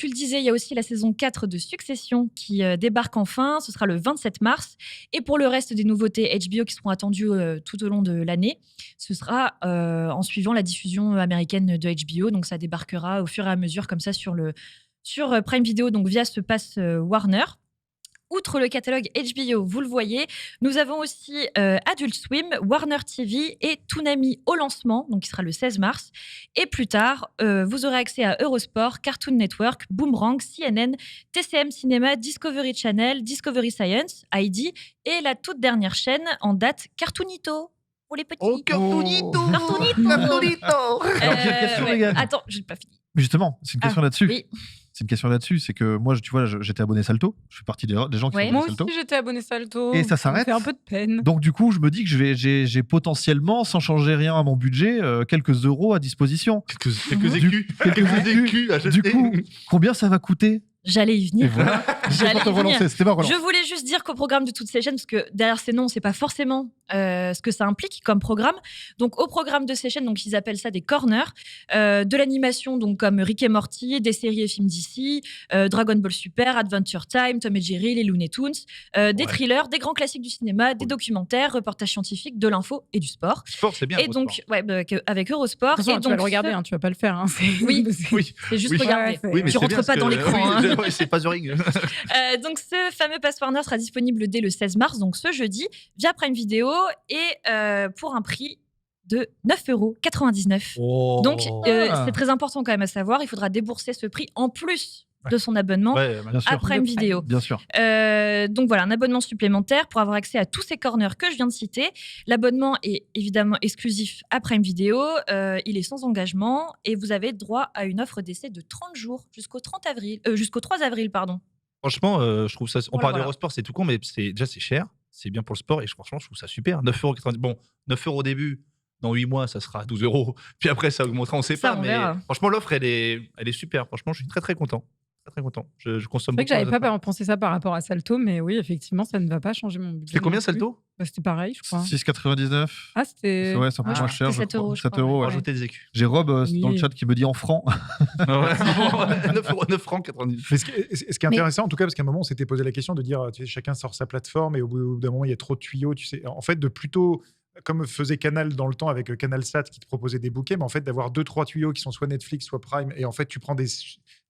le disais, il y a aussi la saison 4 de Succession qui débarque enfin. Ce sera le 27 mars. Et pour le reste des nouveautés HBO qui seront attendues tout au long de l'année, ce sera en suivant la diffusion américaine de HBO. Donc ça débarquera au fur et à mesure comme ça sur Prime Video, donc via ce pass Warner. Outre le catalogue HBO, vous le voyez, nous avons aussi Adult Swim, Warner TV et Toonami au lancement, donc qui sera le 16 mars. Et plus tard, vous aurez accès à Eurosport, Cartoon Network, Boomerang, CNN, TCM Cinéma, Discovery Channel, Discovery Science, ID et la toute dernière chaîne en date, Cartoonito. Pour les petits. Oh, Cartoonito. Cartoonito. Alors, j'ai une question, les gars. Attends, j'ai pas fini. Mais justement, c'est une question là-dessus. Oui. C'est une question là-dessus. C'est que moi, tu vois, j'étais abonné Salto. Je fais partie des gens qui Ouais. sont Moi abonnés Salto. aussi, j'étais abonné Salto. Et ça me s'arrête fait un peu de peine. Donc du coup, je me dis que j'ai potentiellement, sans changer rien à mon budget, quelques euros à disposition. Quelques écus. Quelques écus. à jeter. Du coup, combien ça va coûter? J'allais y Et venir. voilà. J'allais Pour te y venir. relancer, c'était pas relance. Je voulais juste dire qu'au programme de toutes ces chaînes, parce que derrière ces noms, on ne sait pas forcément ce que ça implique comme programme. Donc, au programme de ces chaînes, donc ils appellent ça des corners, de l'animation, donc comme Rick et Morty, des séries et films d'ici, Dragon Ball Super, Adventure Time, Tom et Jerry, les Looney Tunes, des thrillers, des grands classiques du cinéma, des documentaires, reportages scientifiques, de l'info et du sport. Sport, c'est bien. Et donc, ouais, avec Eurosport. Attention, et tu donc vas le regarder, hein, tu vas pas le faire. Hein, Oui. Oui. C'est juste Oui. regarder. Ouais, c'est- Oui, mais Tu c'est rentres bien pas parce dans que- l'écran, hein. Oui, c'est pas The Ring. Donc, ce fameux Pass Warner sera disponible dès le 16 mars, donc ce jeudi, via Prime Video et pour un prix de 9,99 €. Oh. Donc, Ah. c'est très important quand même à savoir, il faudra débourser ce prix en plus de son abonnement Ouais, Bien sûr. à Prime Video. Bien sûr. Donc voilà, un abonnement supplémentaire pour avoir accès à tous ces corners que je viens de citer. L'abonnement est évidemment exclusif à Prime Video, il est sans engagement et vous avez droit à une offre d'essai de 30 jours jusqu'au 3 avril, pardon. Franchement, je trouve ça. On Voilà, parle voilà. d'Eurosport, c'est tout con, mais c'est cher. C'est bien pour le sport et franchement, je trouve ça super. 9,90 €. Bon, 9 € au début. Dans 8 mois, ça sera 12 €. Puis après, ça augmentera, on sait Ça, pas. on Mais verra. franchement, l'offre, elle est super. Franchement, je suis très, très content. Très, très content. Je consomme C'est vrai que beaucoup. j'avais pas pensé ça par rapport à Salto, mais oui, effectivement, ça ne va pas changer mon budget. C'est combien, non plus. Salto Bah, c'était pareil, je crois. 6,99. Ah, c'était. Ouais, c'est un peu Ouais, moins cher. c'était 7 je crois. €, je 7 crois, euros, ouais. ouais. Rajouter des écus. J'ai Rob dans le Oui. chat qui me dit en francs. 9 francs 90. Mais ce qui est intéressant, en tout cas, parce qu'à un moment, on s'était posé la question de dire, tu sais, chacun sort sa plateforme et au bout d'un moment, il y a trop de tuyaux. Tu sais, en fait, de plutôt, comme faisait Canal dans le temps avec CanalSat qui te proposait des bouquets, mais en fait, d'avoir 2-3 tuyaux qui sont soit Netflix, soit Prime, et en fait, tu prends des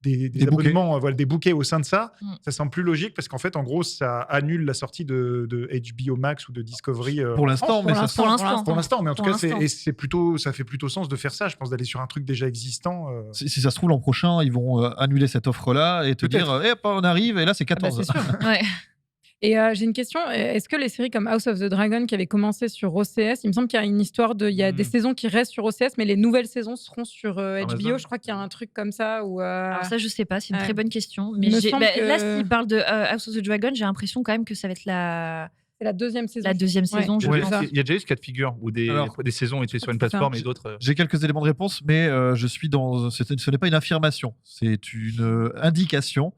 bouquets. abonnements, voilà, des bouquets au sein de ça. Mm. Ça semble plus logique parce qu'en fait, en gros, ça annule la sortie de HBO Max ou de Discovery. Pour l'instant, mais ça Pour l'instant. Pour l'instant, mais en tout Pour cas, l'instant. ça fait plutôt sens de faire ça. Je pense d'aller sur un truc déjà existant. Si ça se trouve, l'an prochain, ils vont annuler cette offre-là et te Peut-être. dire hop, on arrive, et là, c'est Ah bah, 14. c'est sûr. Ouais. Et j'ai une question. Est-ce que les séries comme House of the Dragon qui avaient commencé sur OCS, il me semble qu'il y a une histoire de. Il y a des saisons qui restent sur OCS, mais les nouvelles saisons seront sur HBO. Amazon. Je crois qu'il y a un truc comme ça. Où, Alors ça, je sais pas, c'est une Ouais. très bonne question. Il Mais me j'ai- semble que- là, s'il parle de House of the Dragon, j'ai l'impression quand même que ça va être c'est la deuxième saison. la deuxième Ouais. saison, je Ouais, pense. ça. il y a déjà eu ce cas de figure où Alors, des saisons étaient sur une c'est ça. plateforme et d'autres. J'ai quelques éléments de réponse, mais je suis dans. Ce n'est pas une affirmation, c'est une indication.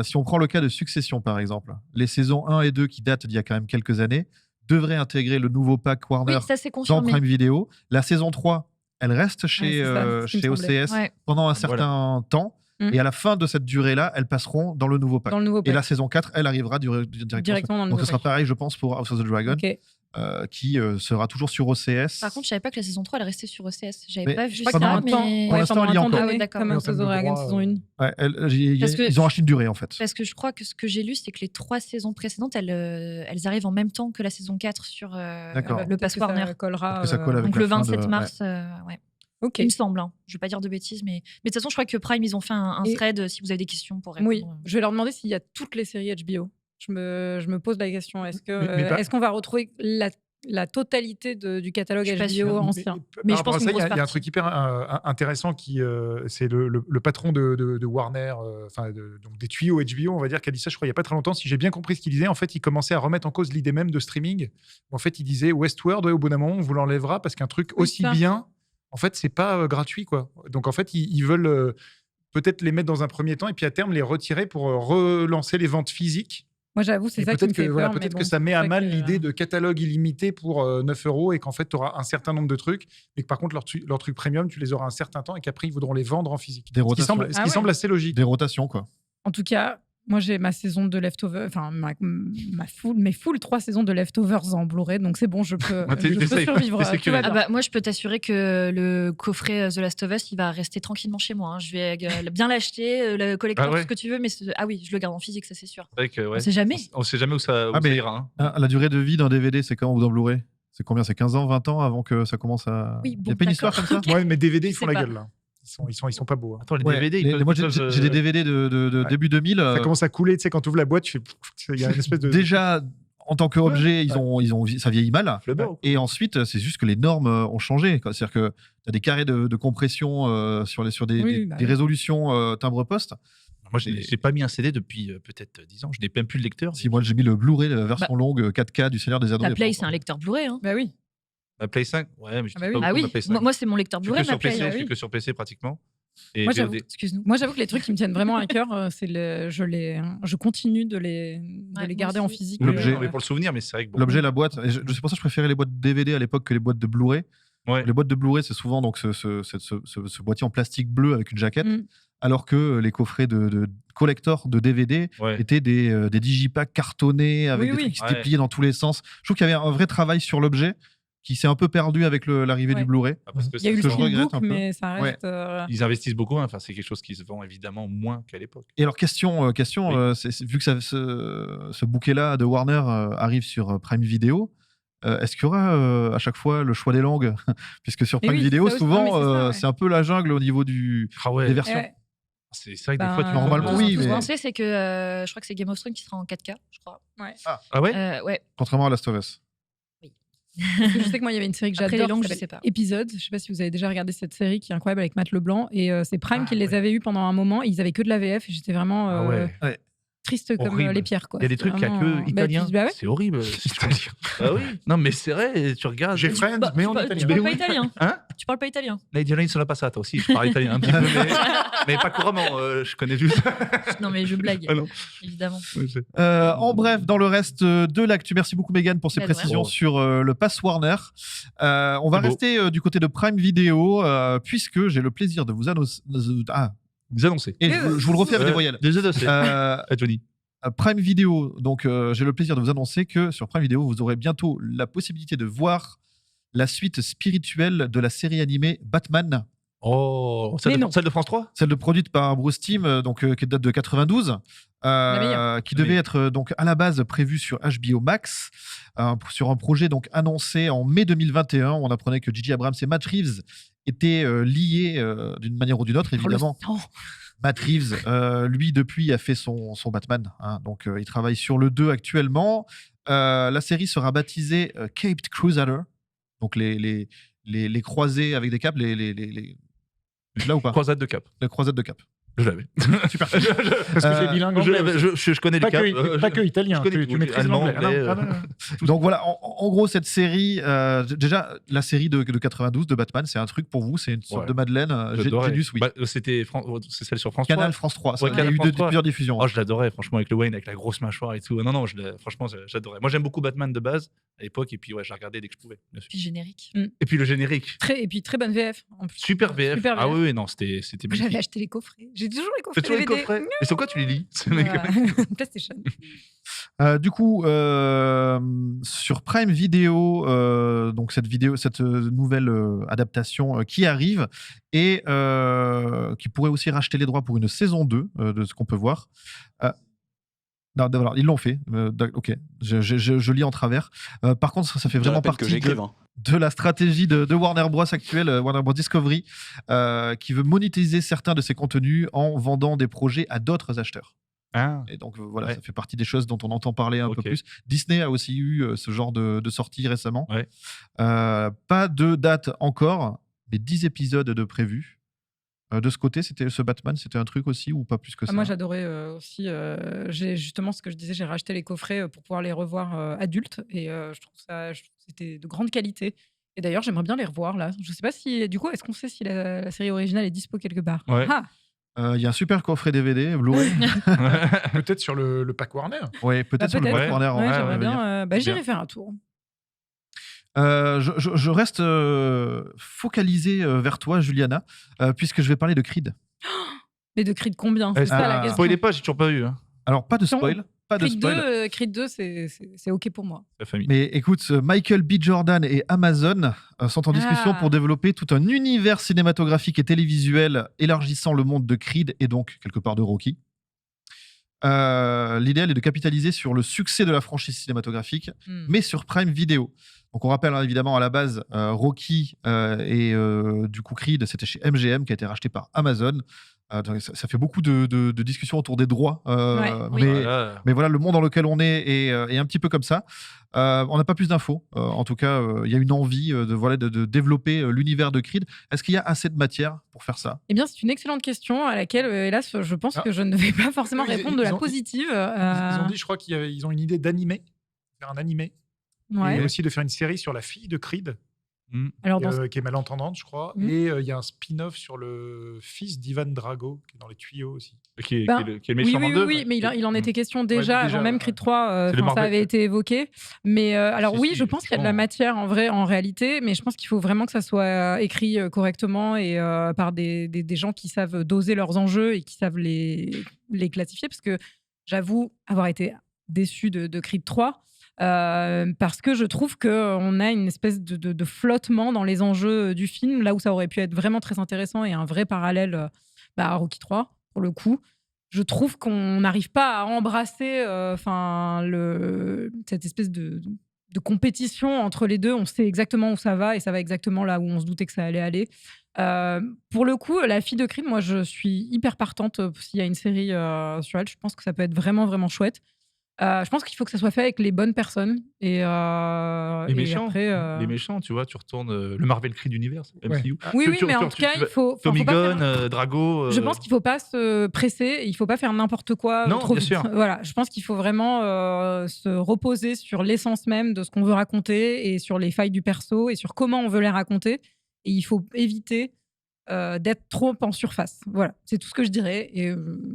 Si on prend le cas de Succession, par exemple, les saisons 1 et 2 qui datent d'il y a quand même quelques années devraient intégrer le nouveau pack Warner Oui, ça c'est dans confirmé. Prime Video. La saison 3, elle reste chez, Ouais, c'est ça, c'est ce qui me semblait. OCS Ouais. pendant un Voilà. certain temps. Mm. Et à la fin de cette durée-là, elles passeront dans le nouveau pack. Dans le nouveau Et pack. la saison 4, elle arrivera directement dans le Donc nouveau ce sera pack. pareil, je pense, pour House of the Dragon, Ok. qui sera toujours sur OCS. Par contre, je savais pas que la saison 3 elle restait sur OCS. J'avais Mais pas vu Je crois qu'il y a ça, un temps, mais Pour l'instant, pendant il y a un temps encore. donné, Ah oui, d'accord. comme Mais en House of the termes de Dragon droit, saison 1. Ouais, Parce que- ils ont racheté une durée, en fait. parce que je crois que ce que j'ai lu, c'est que les 3 saisons précédentes, elles arrivent en même temps que la saison 4 sur D'accord. le pass Warner. Ça collera. Peut-être que ça colle avec Donc la le fin de- 27 ouais. mars, ouais. Ok. Il me semble, hein. Je vais pas dire de bêtises, mais de toute façon, je crois que Prime, ils ont fait un Et- thread si vous avez des questions pour répondre. Oui, je vais leur demander s'il y a toutes les séries HBO. Je me pose la question. Est-ce Mais pas- qu'on va retrouver la totalité du catalogue Je suis pas HBO sûre. ancien? Mais Par je pense rapport à ça, qu'une il y a grosse un partie. truc hyper intéressant qui, c'est le patron de Warner, donc des tuyaux HBO, on va dire, qui a dit ça, je crois, il n'y a pas très longtemps. Si j'ai bien compris ce qu'il disait, en fait, il commençait à remettre en cause l'idée même de streaming. En fait, il disait Westworld, ouais, au bout d'un moment, on vous l'enlèvera parce qu'un truc Oui, aussi ça. bien, en fait, c'est pas gratuit, quoi. Donc, en fait, ils veulent peut-être les mettre dans un premier temps et puis à terme les retirer pour relancer les ventes physiques. Moi, j'avoue, c'est Et ça qui me peut-être que, fait voilà, peur. mais peut-être bon, que ça c'est met pour à mal que- l'idée de catalogue illimité pour 9 € et qu'en fait, tu auras un certain nombre de trucs, mais que par contre, leurs trucs premium, tu les auras un certain temps et qu'après, ils voudront les vendre en physique. Des Ce qui rotations. semble, Ah ouais. semble assez logique. Des rotations, quoi. En tout cas, moi, j'ai ma saison de Leftovers, enfin, mes full 3 saisons de Leftovers en Blu-ray, donc c'est bon, je peux, Ah, t'es je peux safe, survivre. t'es tout va sécurisé. bien. Ah bah, moi, je peux t'assurer que le coffret The Last of Us, il va rester tranquillement chez moi, hein. Je vais bien l'acheter, le collector, Ah ouais. tout ce que tu veux, mais ah oui, je le garde en physique, ça c'est sûr. C'est vrai que, ouais. On sait jamais. On sait jamais où ça Ah, mais- ira. hein. La durée de vie d'un DVD, c'est quand ou d'un Blu-ray? C'est combien? C'est 15 ans, 20 ans avant que ça commence à. Oui, Il bon, y a pas une histoire d'accord. comme ça? Ouais, mais DVD, ils Je font sais la pas. gueule, là. Ils sont pas beaux. hein. Attends, les Ouais, DVD, moi, j'ai peuvent, j'ai des DVD de Ouais. début 2000. Ça commence à couler, tu sais, quand tu ouvres la boîte, tu fais. Il y a une espèce de. Déjà, en tant qu'objet, ça vieillit mal. Flubber. Et ensuite, c'est juste que les normes ont changé, quoi. C'est-à-dire que tu as des carrés de compression sur des Oui, bah des oui. résolutions timbre-poste. Moi, j'ai pas mis un CD depuis peut-être 10 ans. Je n'ai même plus le lecteur. Si moi j'ai mis le Blu-ray, la version longue 4K du Seigneur des Anneaux. La il y a Play, pas c'est un longtemps. lecteur Blu-ray, hein. Bah oui. Ma Play 5. Ouais, mais je Ah bah sais oui. pas Ah beaucoup oui, ma Play 5. moi c'est mon lecteur Je suis Blu-ray, que sur ma Play. PC, ah je suis oui. que sur PC pratiquement. Et Moi, VOD. j'avoue. Excuse-nous. Moi, j'avoue que les trucs qui me tiennent vraiment à cœur, je continue de les moi garder en aussi. physique. L'objet, Mais pour le souvenir, mais c'est vrai que bon. L'objet, la boîte. Et c'est pour ça que je préférais les boîtes DVD à l'époque que les boîtes de Blu-ray. Ouais. Les boîtes de Blu-ray, c'est souvent donc ce boîtier en plastique bleu avec une jaquette, Mm. alors que les coffrets de collector de DVD Ouais. étaient des digipacks cartonnés avec Oui, des oui. trucs qui se Ouais. dépliaient dans tous les sens. Je trouve qu'il y avait un vrai travail sur l'objet qui s'est un peu perdu avec l'arrivée Ouais. du Blu-ray. Ah, parce que Il y a eu Ce le que je regrette steelbook, un peu. mais ça reste. ils investissent beaucoup. hein. Enfin, c'est quelque chose qui se vend évidemment moins qu'à l'époque. Et alors, question Oui. vu que ce bouquet-là de Warner arrive sur Prime Video, est-ce qu'il y aura à chaque fois le choix des langues? Puisque sur Mais Prime oui, Video, ça aussi. souvent, Ah, mais c'est ça, ouais. c'est un peu la jungle au niveau des Ah ouais. versions. Ouais. C'est vrai que Ben, des fois, tu normalement, oui, Ce mais- qu'on sait, c'est que je crois que c'est Game of Thrones qui sera en 4K, je crois. Ah ouais. Ouais. Contrairement à Last of Us. Parce que je sais que moi, il y avait une série que Après, j'adore. les langues, qui je s'appelle sais pas. Épisode. Je sais pas si vous avez déjà regardé cette série qui est incroyable avec Matt Leblanc. Et c'est Prime Ah, qui les ouais. avait eus pendant un moment. Ils avaient que de la VF et j'étais vraiment Ah ouais. triste comme Horrible. les pierres, quoi. Il y a des C'est trucs qu'il n'y a vraiment- que italien. Bah ouais. C'est horrible. si tu veux dire. Ah oui. Non, mais c'est vrai, tu regardes. J'ai Friends, Bah, mais tu en parles- italien. Tu parles Mais pas oui. italien. Hein Tu parles pas italien. Mais Diana sono passata aussi, je parle italien un petit peu, mais pas couramment, je connais juste. Non, mais je blague, Ah non. évidemment. En bref, dans le reste de l'actu, merci beaucoup Megan pour ces Bah, de rien. précisions Wow. sur le Pass Warner. On va C'est beau. rester du côté de Prime Video, puisque j'ai le plaisir de vous annoncer. Vous annoncez. Et je vous le refais avec des voyelles. Des annoncés. Euh, Johnny. Prime Video, donc j'ai le plaisir de vous annoncer que sur Prime Video, vous aurez bientôt la possibilité de voir la suite spirituelle de la série animée Batman, Oh, Mais non. celle de France 3 celle produite par Bruce Timm, qui date de 92, meilleure. qui devait être donc à la base prévue sur HBO Max, sur un projet donc annoncé en mai 2021. On apprenait que J.J. Abrams et Matt Reeves étaient liés d'une manière ou d'une autre, évidemment. Pour le sang. Matt Reeves, lui, depuis, a fait son Batman. Hein. Donc, il travaille sur le 2 actuellement. La série sera baptisée Caped Crusader. Donc, les croisés avec des capes, là ou pas Croisade de Cap. Les croisades de cap. Je l'avais. Super. Parce que c'est bilingue Je, anglais. l'avais, je connais Pas les Cap. que italien, je connais tu tout, maîtrises allemand, l'anglais. anglais, Ah non, ah non. Donc voilà, en gros, cette série, déjà, la série de 92 de Batman, c'est un truc pour vous, c'est une sorte Ouais. de Madeleine. J'adorais. Genius, oui. Bah, c'est celle sur France Canal 3. France 3, ça, Ouais, il y a Canal eu France 3. plusieurs diffusions. Oh, je l'adorais, franchement, avec le Wayne, avec la grosse mâchoire et tout. Non, franchement, j'adorais. Moi, j'aime beaucoup Batman de base, à l'époque, et puis, ouais, j'ai regardé dès que je pouvais, bien sûr. Puis générique. Et puis, le générique. Et puis très bonne VF. En plus. Super VF. Super Ah VF. oui, non, c'était J'avais magnifique. acheté les coffrets. J'ai toujours les coffrets. C'est toujours les DVD. coffrets. Et sur quoi tu les lis C'est mec- PlayStation. Du coup, sur Prime Video, donc cette nouvelle adaptation qui arrive et qui pourrait aussi racheter les droits pour une saison 2 de ce qu'on peut voir. Non, voilà, ils l'ont fait. Ok, je lis en travers. Par contre, ça fait Je vraiment rappelle que partie j'écrive. Hein. de la stratégie de Warner Bros actuelle, Warner Bros Discovery, qui veut monétiser certains de ses contenus en vendant des projets à d'autres acheteurs. Ah. Et donc voilà, Ouais. ça fait partie des choses dont on entend parler un peu Ok. plus. Disney a aussi eu ce genre de sortie récemment. Ouais. Pas de date encore, mais 10 épisodes de prévus. De ce côté, ce Batman, c'était un truc aussi ou pas plus que ça? Moi, j'adorais aussi. J'ai justement ce que je disais, j'ai racheté les coffrets pour pouvoir les revoir adultes et je trouve que c'était de grande qualité. Et d'ailleurs, j'aimerais bien les revoir là. Je sais pas si, du coup, est-ce qu'on sait si la série originale est dispo quelque part? Ouais. Ah, Il y a un super coffret DVD, Blu-ray. Peut-être sur le pack Warner. Ouais, peut-être bah, sur le peut-être. Black Warner. Ouais, on va j'aimerais venir. bien. J'irai faire un tour. Je reste focalisé vers toi, Juliana, puisque je vais parler de Creed. Mais de Creed combien? Eh, C'est ça la ah, question. Spoilez pas, j'ai toujours pas vu. Hein. Alors, pas de Non. spoil. Pas de Creed spoil. 2, Creed 2 c'est OK pour moi. La famille. Mais écoute, Michael B. Jordan et Amazon sont en discussion Ah. pour développer tout un univers cinématographique et télévisuel élargissant le monde de Creed et donc quelque part de Rocky. L'idéal est de capitaliser sur le succès de la franchise cinématographique, mais sur Prime Video. Donc on rappelle évidemment à la base Rocky et du coup Creed, c'était chez MGM qui a été racheté par Amazon. Donc, ça fait beaucoup de discussions autour des droits, Ouais, oui. mais Voilà. mais voilà, le monde dans lequel on est un petit peu comme ça. On n'a pas plus d'infos. En tout cas, il y a une envie de développer l'univers de Creed. Est-ce qu'il y a assez de matière pour faire ça? Eh bien, c'est une excellente question à laquelle, hélas, je pense Ah. que je ne vais pas forcément Ils- répondre de ils la ont- positive. Ils ont dit, je crois qu'ils ont une idée d'animer, faire un animé, Ouais. et aussi de faire une série sur la fille de Creed, Alors, dans ce- qui est malentendante, je crois. Mhm. Et il y a un spin-off sur le fils d'Ivan Drago, qui est dans les tuyaux aussi. Qui est Ben, le oui, méchant oui, dans oui, deux. oui, mais il en était question déjà, déjà, avant même ouais. Creed 3, C'est le ça Marvel. avait été évoqué. Mais alors Si, oui, si, je pense qu'il y a de la franchement. matière en vrai, en réalité, mais je pense qu'il faut vraiment que ça soit écrit correctement et par des gens qui savent doser leurs enjeux et qui savent les classifier, parce que j'avoue avoir été déçue de Creed 3. Parce que je trouve qu'on a une espèce de flottement dans les enjeux du film, là où ça aurait pu être vraiment très intéressant et un vrai parallèle à Rocky 3, pour le coup. Je trouve qu'on n'arrive pas à embrasser cette espèce de compétition entre les deux. On sait exactement où ça va et ça va exactement là où on se doutait que ça allait aller. Pour le coup, la fille de Creed, moi, je suis hyper partante s'il y a une série sur elle. Je pense que ça peut être vraiment, vraiment chouette. Je pense qu'il faut que ça soit fait avec les bonnes personnes. Et Les méchants, après, les méchants, tu vois, tu retournes le Marvel Creed Universe, MCU. Oui, Tu- oui, tu- mais tu- en tout cas, tu- il faut. enfin, Tommy faut pas faire- Gunn, Drago. Je pense qu'il faut pas se presser, et il faut pas faire n'importe quoi Non, trop bien vite. sûr. Voilà, je pense qu'il faut vraiment se reposer sur l'essence même de ce qu'on veut raconter et sur les failles du perso et sur comment on veut les raconter. Et il faut éviter d'être trop en surface. Voilà, c'est tout ce que je dirais. Et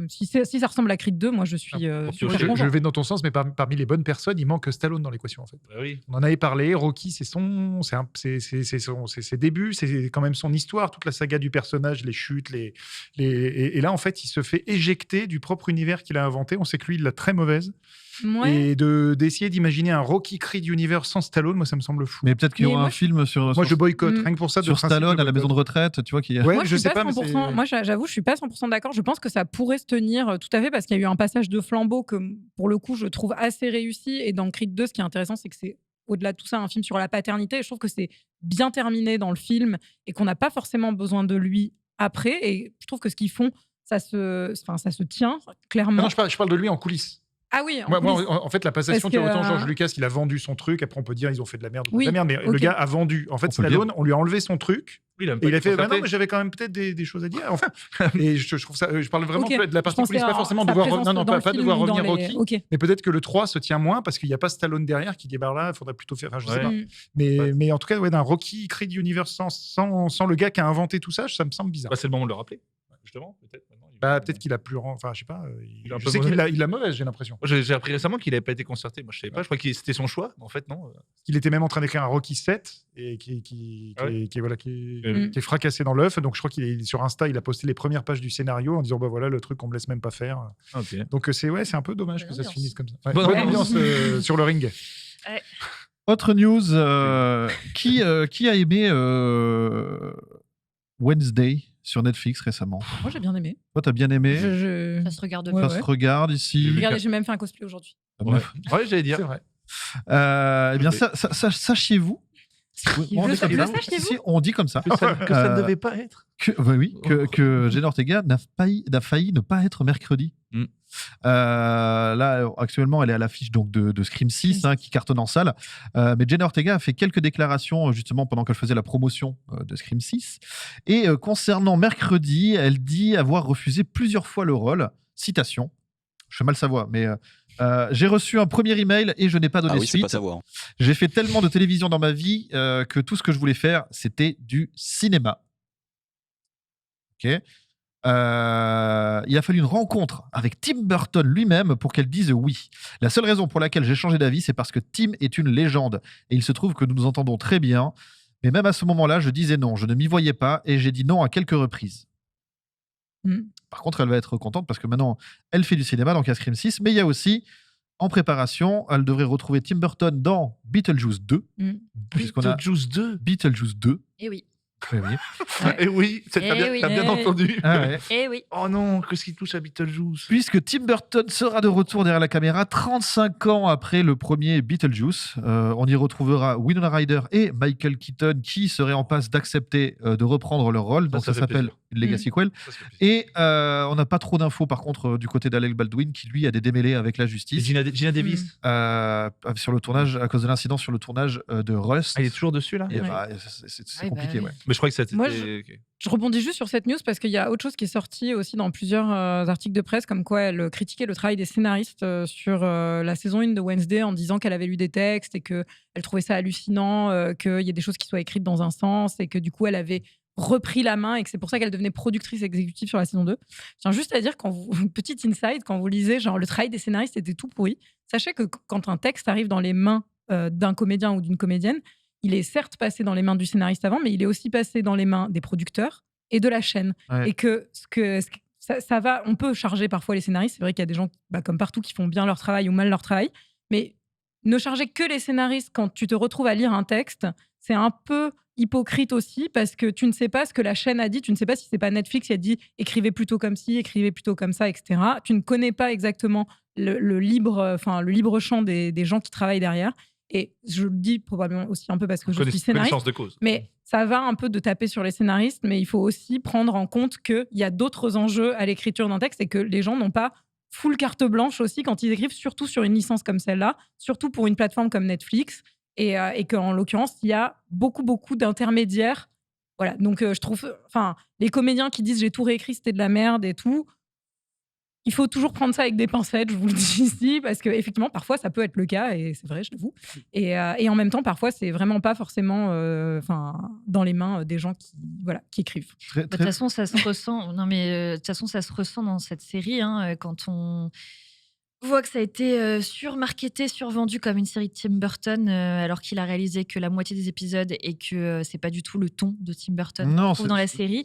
si ça ressemble à Creed 2, moi je suis pour super piocher. content. Je vais dans ton sens, mais parmi les bonnes personnes, il manque Stallone dans l'équation en fait. Bah oui. On en avait parlé. Rocky, c'est ses débuts, c'est quand même son histoire, toute la saga du personnage, les chutes, et là en fait, il se fait éjecter du propre univers qu'il a inventé. On sait que lui, il l'a très mauvaise. Ouais. Et d'essayer d'imaginer un Rocky Creed Universe sans Stallone, moi ça me semble fou. Mais peut-être qu'il y Mais aura moi, un film sur, Moi sur, je boycotte, Mm. rien que pour ça. de sur principe, Stallone je à la maison de boycotte. retraite, tu vois, qui. Ouais, Moi, je sais suis pas, mais 100%. Moi, j'avoue, je suis pas 100% d'accord. Je pense que ça pourrait se tenir tout à fait parce qu'il y a eu un passage de flambeau que, pour le coup, je trouve assez réussi. Et dans Creed 2, ce qui est intéressant, c'est que c'est au-delà de tout ça un film sur la paternité. Et je trouve que c'est bien terminé dans le film et qu'on n'a pas forcément besoin de lui après. Et je trouve que ce qu'ils font, ça se tient clairement. Ah non, je parle de lui en coulisses. Ah oui, en Moi, coulisses. en fait, la passation, Parce tu vois, que, autant George Lucas, il a vendu son truc. Après, on peut dire ils ont fait de la merde ou pas Oui, de la merde, mais le ok. gars a vendu. En fait, On peut le dire. Stallone, on lui a enlevé son truc. Oui, il a même Et pas il a été fait, bah concerté. non, mais j'avais quand même peut-être des choses à dire. Enfin, et je trouve ça, je parle vraiment Ok. de la partie Je pensais coulisses, pas à forcément sa devoir, présence non, non, dans le pas film devoir ou dans revenir les- Rocky. Ok. Mais peut-être que le 3 se tient moins parce qu'il n'y a pas Stallone derrière qui dit, bah là, il faudrait plutôt faire, enfin, je sais Ouais. pas. Mm. Mais en tout cas, ouais, d'un Rocky Creed Universe sans le gars qui a inventé tout ça, ça me semble bizarre. Bah, c'est le moment de le rappeler, justement. Peut-être maintenant, Bah, peut-être qu'il a plus, enfin, je sais pas. Il a un Je peu sais qu'il mauvais. il a mauvaise, j'ai l'impression. Moi, j'ai appris récemment qu'il n'avait pas été concerté. Moi, je savais pas. Je crois que c'était son choix. Mais en fait, non. Il était même en train d'écrire un Rocky 7 et qui Ah ouais. est fracassé dans l'œuf. Donc je crois qu'il est sur Insta, il a posté les premières pages du scénario en disant bah voilà le truc qu'on me laisse même pas faire. Ok. Donc c'est un peu dommage Bonne que ça se ambiance. finisse comme ça. Ouais, Bonne bonne ambiance. ambiance sur le ring. Autre news, qui a aimé Wednesday sur Netflix récemment? Moi, j'ai bien aimé. Toi, t'as bien aimé? Je- Ça se regarde Ouais, Ça bien. se regarde ici. Regardez, j'ai même fait un cosplay aujourd'hui. Ouais, ouais j'allais dire. C'est vrai. Eh bien, sachiez-vous. Oui, on dit comme le ça. sachiez-vous Si, on dit comme ça. Que ça ne Euh, devait pas être. que Jenna Ortega n'a failli ne pas être mercredi. Mm. Là, actuellement, elle est à l'affiche donc de Scream 6 qui cartonne en salle. Mais Jenna Ortega a fait quelques déclarations justement pendant qu'elle faisait la promotion de Scream 6. Et concernant mercredi, elle dit avoir refusé plusieurs fois le rôle. Citation. Je fais mal sa voix, mais j'ai reçu un premier email et je n'ai pas donné Ah oui, c'est suite. pas savoir. J'ai fait tellement de télévision dans ma vie que tout ce que je voulais faire, c'était du cinéma. Ok. Il a fallu une rencontre avec Tim Burton lui-même pour qu'elle dise oui. La seule raison pour laquelle j'ai changé d'avis, c'est parce que Tim est une légende. Et il se trouve que nous nous entendons très bien. Mais même à ce moment-là, je disais non. Je ne m'y voyais pas et j'ai dit non à quelques reprises. Mm. Par contre, elle va être contente parce que maintenant, elle fait du cinéma, donc il y a Scream 6. Mais il y a aussi, en préparation, elle devrait retrouver Tim Burton dans Beetlejuice 2. Mm. Puisqu'on a Beetlejuice 2. Beetlejuice 2. Eh oui. Oui, oui. Et oui, t'as Eh bien, oui. t'as bien Eh. entendu. Ah ouais. Eh oui. Oh non, qu'est-ce qui touche à Beetlejuice? Puisque Tim Burton sera de retour derrière la caméra 35 ans après le premier Beetlejuice. On y retrouvera Winona Ryder et Michael Keaton qui seraient en passe d'accepter de reprendre leur rôle. Donc ça fait s'appelle plaisir. Legacy Quell. Ça, ça fait plaisir. Et on n'a pas trop d'infos par contre du côté d'Alec Baldwin qui lui a des démêlés avec la Et justice Gina Davis. sur le tournage à cause de l'incident sur le tournage de Rust. Ah, il est toujours dessus là. Et Ouais. bah, c'est Ouais, bah compliqué, oui. ouais. Mais je crois que c'était. Moi, ok. Je rebondis juste sur cette news parce qu'il y a autre chose qui est sorti aussi dans plusieurs articles de presse, comme quoi elle critiquait le travail des scénaristes sur la saison 1 de Wednesday en disant qu'elle avait lu des textes et qu'elle trouvait ça hallucinant, qu'il y ait des choses qui soient écrites dans un sens et que du coup elle avait repris la main et que c'est pour ça qu'elle devenait productrice exécutive sur la saison 2. Je tiens juste à dire, petite insight, quand vous lisez genre le travail des scénaristes était tout pourri, sachez que quand un texte arrive dans les mains d'un comédien ou d'une comédienne, il est certes passé dans les mains du scénariste avant, mais il est aussi passé dans les mains des producteurs et de la chaîne. Ouais. Et que, ça va, on peut charger parfois les scénaristes. C'est vrai qu'il y a des gens, comme partout, qui font bien leur travail ou mal leur travail. Mais ne charger que les scénaristes quand tu te retrouves à lire un texte, c'est un peu hypocrite aussi parce que tu ne sais pas ce que la chaîne a dit. Tu ne sais pas si c'est pas Netflix qui a dit écrivez plutôt comme ci, écrivez plutôt comme ça, etc. Tu ne connais pas exactement le libre champ des gens qui travaillent derrière. Et je le dis probablement aussi un peu parce que je suis scénariste. Connaissance de cause. Mais ça va un peu de taper sur les scénaristes, mais il faut aussi prendre en compte qu'il y a d'autres enjeux à l'écriture d'un texte et que les gens n'ont pas full carte blanche aussi quand ils écrivent, surtout sur une licence comme celle-là, surtout pour une plateforme comme Netflix, et qu'en l'occurrence, il y a beaucoup d'intermédiaires. Voilà, donc je trouve, les comédiens qui disent j'ai tout réécrit, c'était de la merde et tout, il faut toujours prendre ça avec des pincettes, je vous le dis ici, parce qu'effectivement, parfois, ça peut être le cas, et c'est vrai, je l'avoue. Et en même temps, parfois, c'est vraiment pas forcément dans les mains des gens qui écrivent. Très, De toute très- façon, ça se ressent. Non, mais de toute façon, ça se ressent dans cette série. Quand on voit que ça a été surmarketé, survendu comme une série de Tim Burton, alors qu'il a réalisé que la moitié des épisodes et que c'est pas du tout le ton de Tim Burton qu'on Non, trouve dans la série.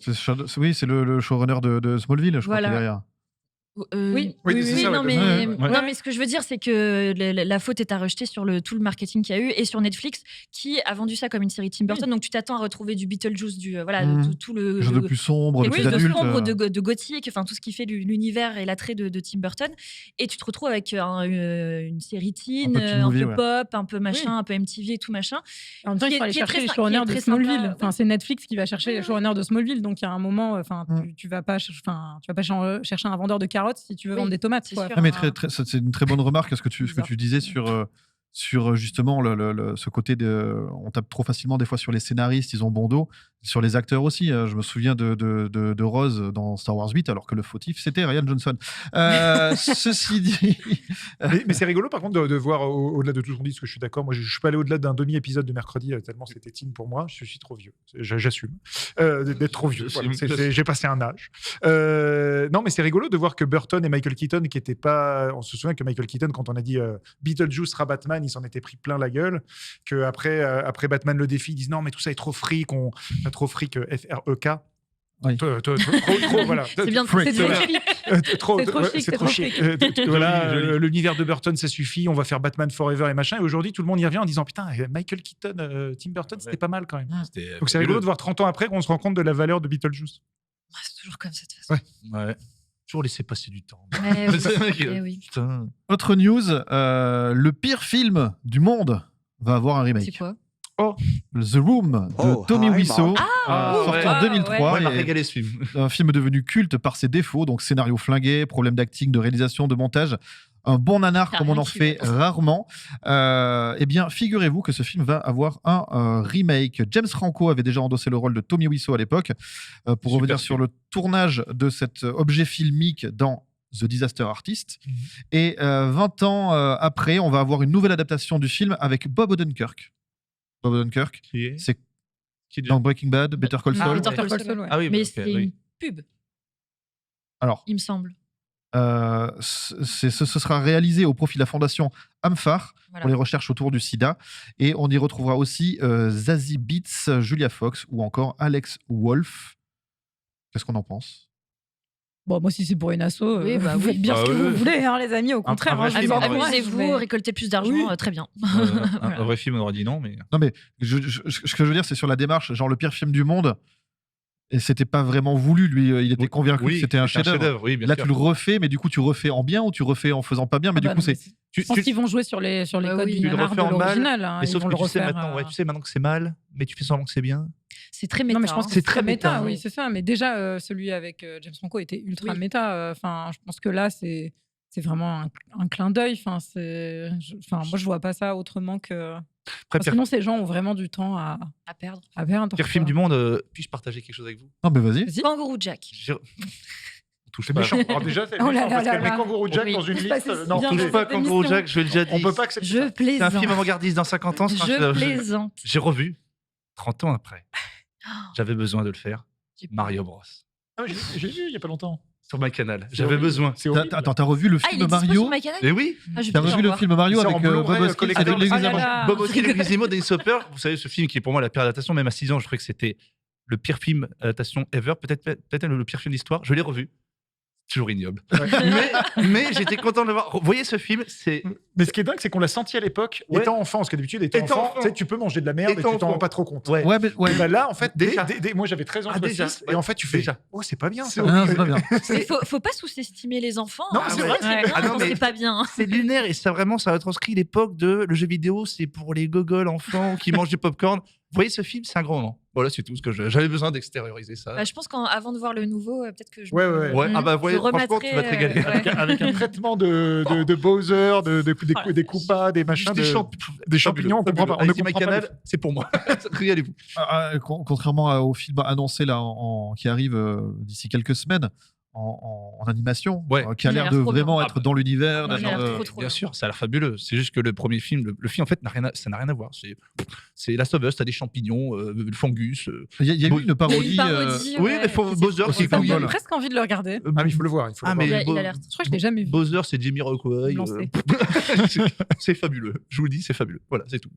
Oui, c'est le showrunner de Smallville, je crois, qui est Voilà. derrière. Oui, c'est ça, non, ouais, mais, ouais. non, mais ce que je veux dire, c'est que la faute est à rejeter sur tout le marketing qu'il y a eu et sur Netflix qui a vendu ça comme une série Tim Burton. Donc tu t'attends à retrouver du Beetlejuice, tout le. Quelque chose de plus sombre, de Quelque plus chose de adulte. sombre, de gothique, tout ce qui fait l'univers et l'attrait de Tim Burton. Et tu te retrouves avec une série teen, Un peu teen un movie, peu ouais. pop, un peu machin, un peu MTV et tout machin. En même temps, il Qui faut aller est chercher très les sy- showrunners qui est de très sympa. Smallville. C'est Netflix qui va chercher les showrunners de Smallville. Donc, il y a un moment, tu vas pas chercher un vendeur de carottes si tu veux Oui, vendre des tomates. c'est quoi. sûr. Ah, mais c'est une très bonne remarque ce que tu Bizarre. disais sur justement ce côté on tape trop facilement des fois sur les scénaristes, ils ont bon dos, sur les acteurs aussi. Je me souviens de Rose dans Star Wars 8 alors que le fautif c'était Ryan Johnson. Ceci dit, Mais c'est rigolo par contre de voir au-delà de tout ce qu'on dit, parce que je suis d'accord. Moi, je suis pas allé au-delà d'un demi-épisode de mercredi tellement c'était teen pour moi. Je suis trop vieux. J'assume d'être trop vieux. Voilà, j'ai passé un âge. Non, mais c'est rigolo de voir que Burton et Michael Keaton, qui étaient pas. On se souvient que Michael Keaton, quand on a dit Beetlejuice sera Batman, il s'en était pris plein la gueule. Que après Batman le défi, ils disent non, mais tout ça est trop freak, trop freak, F-R-E-K. Oui. Trop, voilà. C'est bien, Freak. c'est très Voilà. chic. C'est trop chic, c'est trop chic. Voilà, Joli. l'univers de Burton, ça suffit. On va faire Batman Forever et machin. Et aujourd'hui, tout le monde y revient en disant putain, Michael Keaton, Tim Burton, c'était pas mal quand même. C'était Donc c'est rigolo de voir 30 ans après qu'on se rend compte de la valeur de Beetlejuice. C'est toujours comme ça de toute façon. Ouais. Ouais. Toujours laisser passer du temps. Ouais, oui. C'est vrai que- Eh oui. Putain. autre news, le pire film du monde va avoir un C'est remake. quoi? The Room de Oh, Tommy hi, Wiseau, Ah, sorti ouais. en Ah, 2003. Ouais, il m'a et régalé ce film. un film devenu culte par ses défauts, donc scénario flingué, problème d'acting, de réalisation, de montage. Un bon nanar Y a comme on rien en qui fait va. rarement. Eh bien, figurez-vous que ce film va avoir un remake. James Franco avait déjà endossé le rôle de Tommy Wiseau à l'époque. Pour Super revenir sur film. le tournage de cet objet filmique dans The Disaster Artist. Et 20 ans après, on va avoir une nouvelle adaptation du film avec Bob Odenkirk. Bob Odenkirk, Qui est c'est Qui est dans Breaking Bad, Better Call Ah, Saul. Better Call Better Call Saul, Saul, ouais. Ah oui, Mais ok, c'est oui. une pub, Alors, il me semble. ce sera réalisé au profit de la fondation Amphar Voilà. pour les recherches autour du sida. Et on y retrouvera aussi Zazie Beetz, Julia Fox ou encore Alex Wolff. Qu'est-ce qu'on en pense? Bon, moi, si c'est pour une asso, Oui, bah vous oui. faites bien Bah ce que oui. vous voulez, hein, les amis. Au contraire, vrai je vous film, en un vrai encourage, Amusez-vous, mais- récoltez plus d'argent, Oui. très bien. Un vrai film, on aurait dit non, mais. Non, mais ce que je veux dire, c'est sur la démarche. Genre, le pire film du monde, et c'était pas vraiment voulu. Lui, il était convaincu que c'était un chef-d'œuvre. Oui, bien Là, sûr. tu le refais, mais du coup, tu refais en bien ou tu refais en faisant pas bien. Mais Ah bah du coup, non, mais c'est. Tu- Je pense tu- qu'ils vont jouer sur les Bah codes oui. du Tu le nanar refais de en mal, l'original. hein, Mais ils sauf vont que le tu sais refaire, maintenant, tu sais maintenant que c'est mal, mais tu fais semblant que c'est bien. C'est très méta. Non, mais je pense que C'est c'est très très méta, méta, oui, oui. c'est ça. Mais déjà, celui avec James Franco était ultra Oui. méta. Enfin, je pense que là, c'est vraiment un clin d'œil. Enfin, moi, je vois pas ça autrement que. Après, Parce que sinon, ces gens ont vraiment du temps à à perdre. perdre. pire film du monde, puis-je partager quelque chose avec vous? Non, mais vas-y. Vas-y. Kangourou Jack. On touche C'est pas. méchant. Alors déjà, c'est Oh là méchant là parce là qu'elle met là. Kangourou Jack Oui. dans une C'est liste. passé Non, bien On touche dans pas cette Kangourou émission. Jack, je l'ai déjà dit. on peut pas accepter Je ça. C'est un plaisante. film avant-gardiste dans 50 ans. c'est un Je chef-d'œuvre. plaisante. J'ai revu 30 ans après. Oh, J'avais besoin de le faire. j'ai peur. Mario Bros. Ah, j'ai vu il y a pas longtemps. Sur ma canal. C'est J'avais horrible. besoin. C'est horrible. Attends, t'as revu le Ah, il film est dispo Mario? sur ma canal. Et oui, Ah, je T'as vais revu en le voir. film Mario Il sort avec en Blu-ray, Bob Hoskins collector. et Lévis Ah là Avant. là. Bob Hoskins et Gizmo, Dennis Hopper. Vous savez, ce film qui est pour moi la pire adaptation, même à 6 ans, je trouvais que c'était le pire film adaptation ever, peut-être le pire film d'histoire. Je l'ai revu. Toujours ignoble. mais j'étais content de le voir. Vous voyez ce film, c'est. Mais ce qui est dingue, c'est qu'on l'a senti à l'époque, Ouais. étant enfant, parce que d'habitude, étant Étant enfant, enfant. tu sais, tu peux manger de la merde et Étant tu t'en enfant. rends pas trop compte. Ouais. Ouais, mais ouais. Et bah là, en fait, Déjà. moi j'avais 13 ans, Ah, toi, déjà. 6, et en fait, tu fais Déjà. oh, c'est pas bien ça. Ah, c'est pas bien. Mais faut pas sous-estimer les enfants. Non, hein. c'est vrai, Ouais, Ah non, non, mais- c'est pas bien. C'est lunaire et ça vraiment, ça retranscrit l'époque de le jeu vidéo, c'est pour les gogoles enfants qui mangent du popcorn. Vous voyez ce film, c'est un grand moment. Voilà, c'est tout ce que j'avais besoin d'extérioriser ça. Bah, je pense qu'avant de voir le nouveau, peut-être que je Ouais, me- ouais. Ouais, ah bah, je ouais, franchement, tu vas te remettrai, régaler. ouais. Avec un traitement de Bowser, des Koopas, des machins, Des champignons, on comprend pas. On ne Allez-y, comprend pas. MyCanal, c'est pour moi. Régalez-vous. Contrairement au film annoncé là, qui arrive d'ici quelques semaines en animation, Ouais. qui a Il a l'air l'air de trop vraiment bien. être dans l'univers. Il a d'être, l'air trop Bien bien. sûr, ça a l'air fabuleux. C'est juste que le premier film, le film en fait, ça n'a rien à voir. C'est Last of Us, t'as des champignons, le fungus. Il y a eu une Il y a eu une parodie. parodie, Oui, ouais, mais faut qui s'est- Bowser aussi qui Ça me cool. donne presque envie de le regarder. Ah, mais il faut le voir. Il faut le Ah, voir. mais Il a l'air- Je crois que je l'ai jamais vu. Bowser, c'est Jimmy Rockway. Lancé. C'est fabuleux. Je vous le dis, c'est fabuleux. Voilà, c'est tout.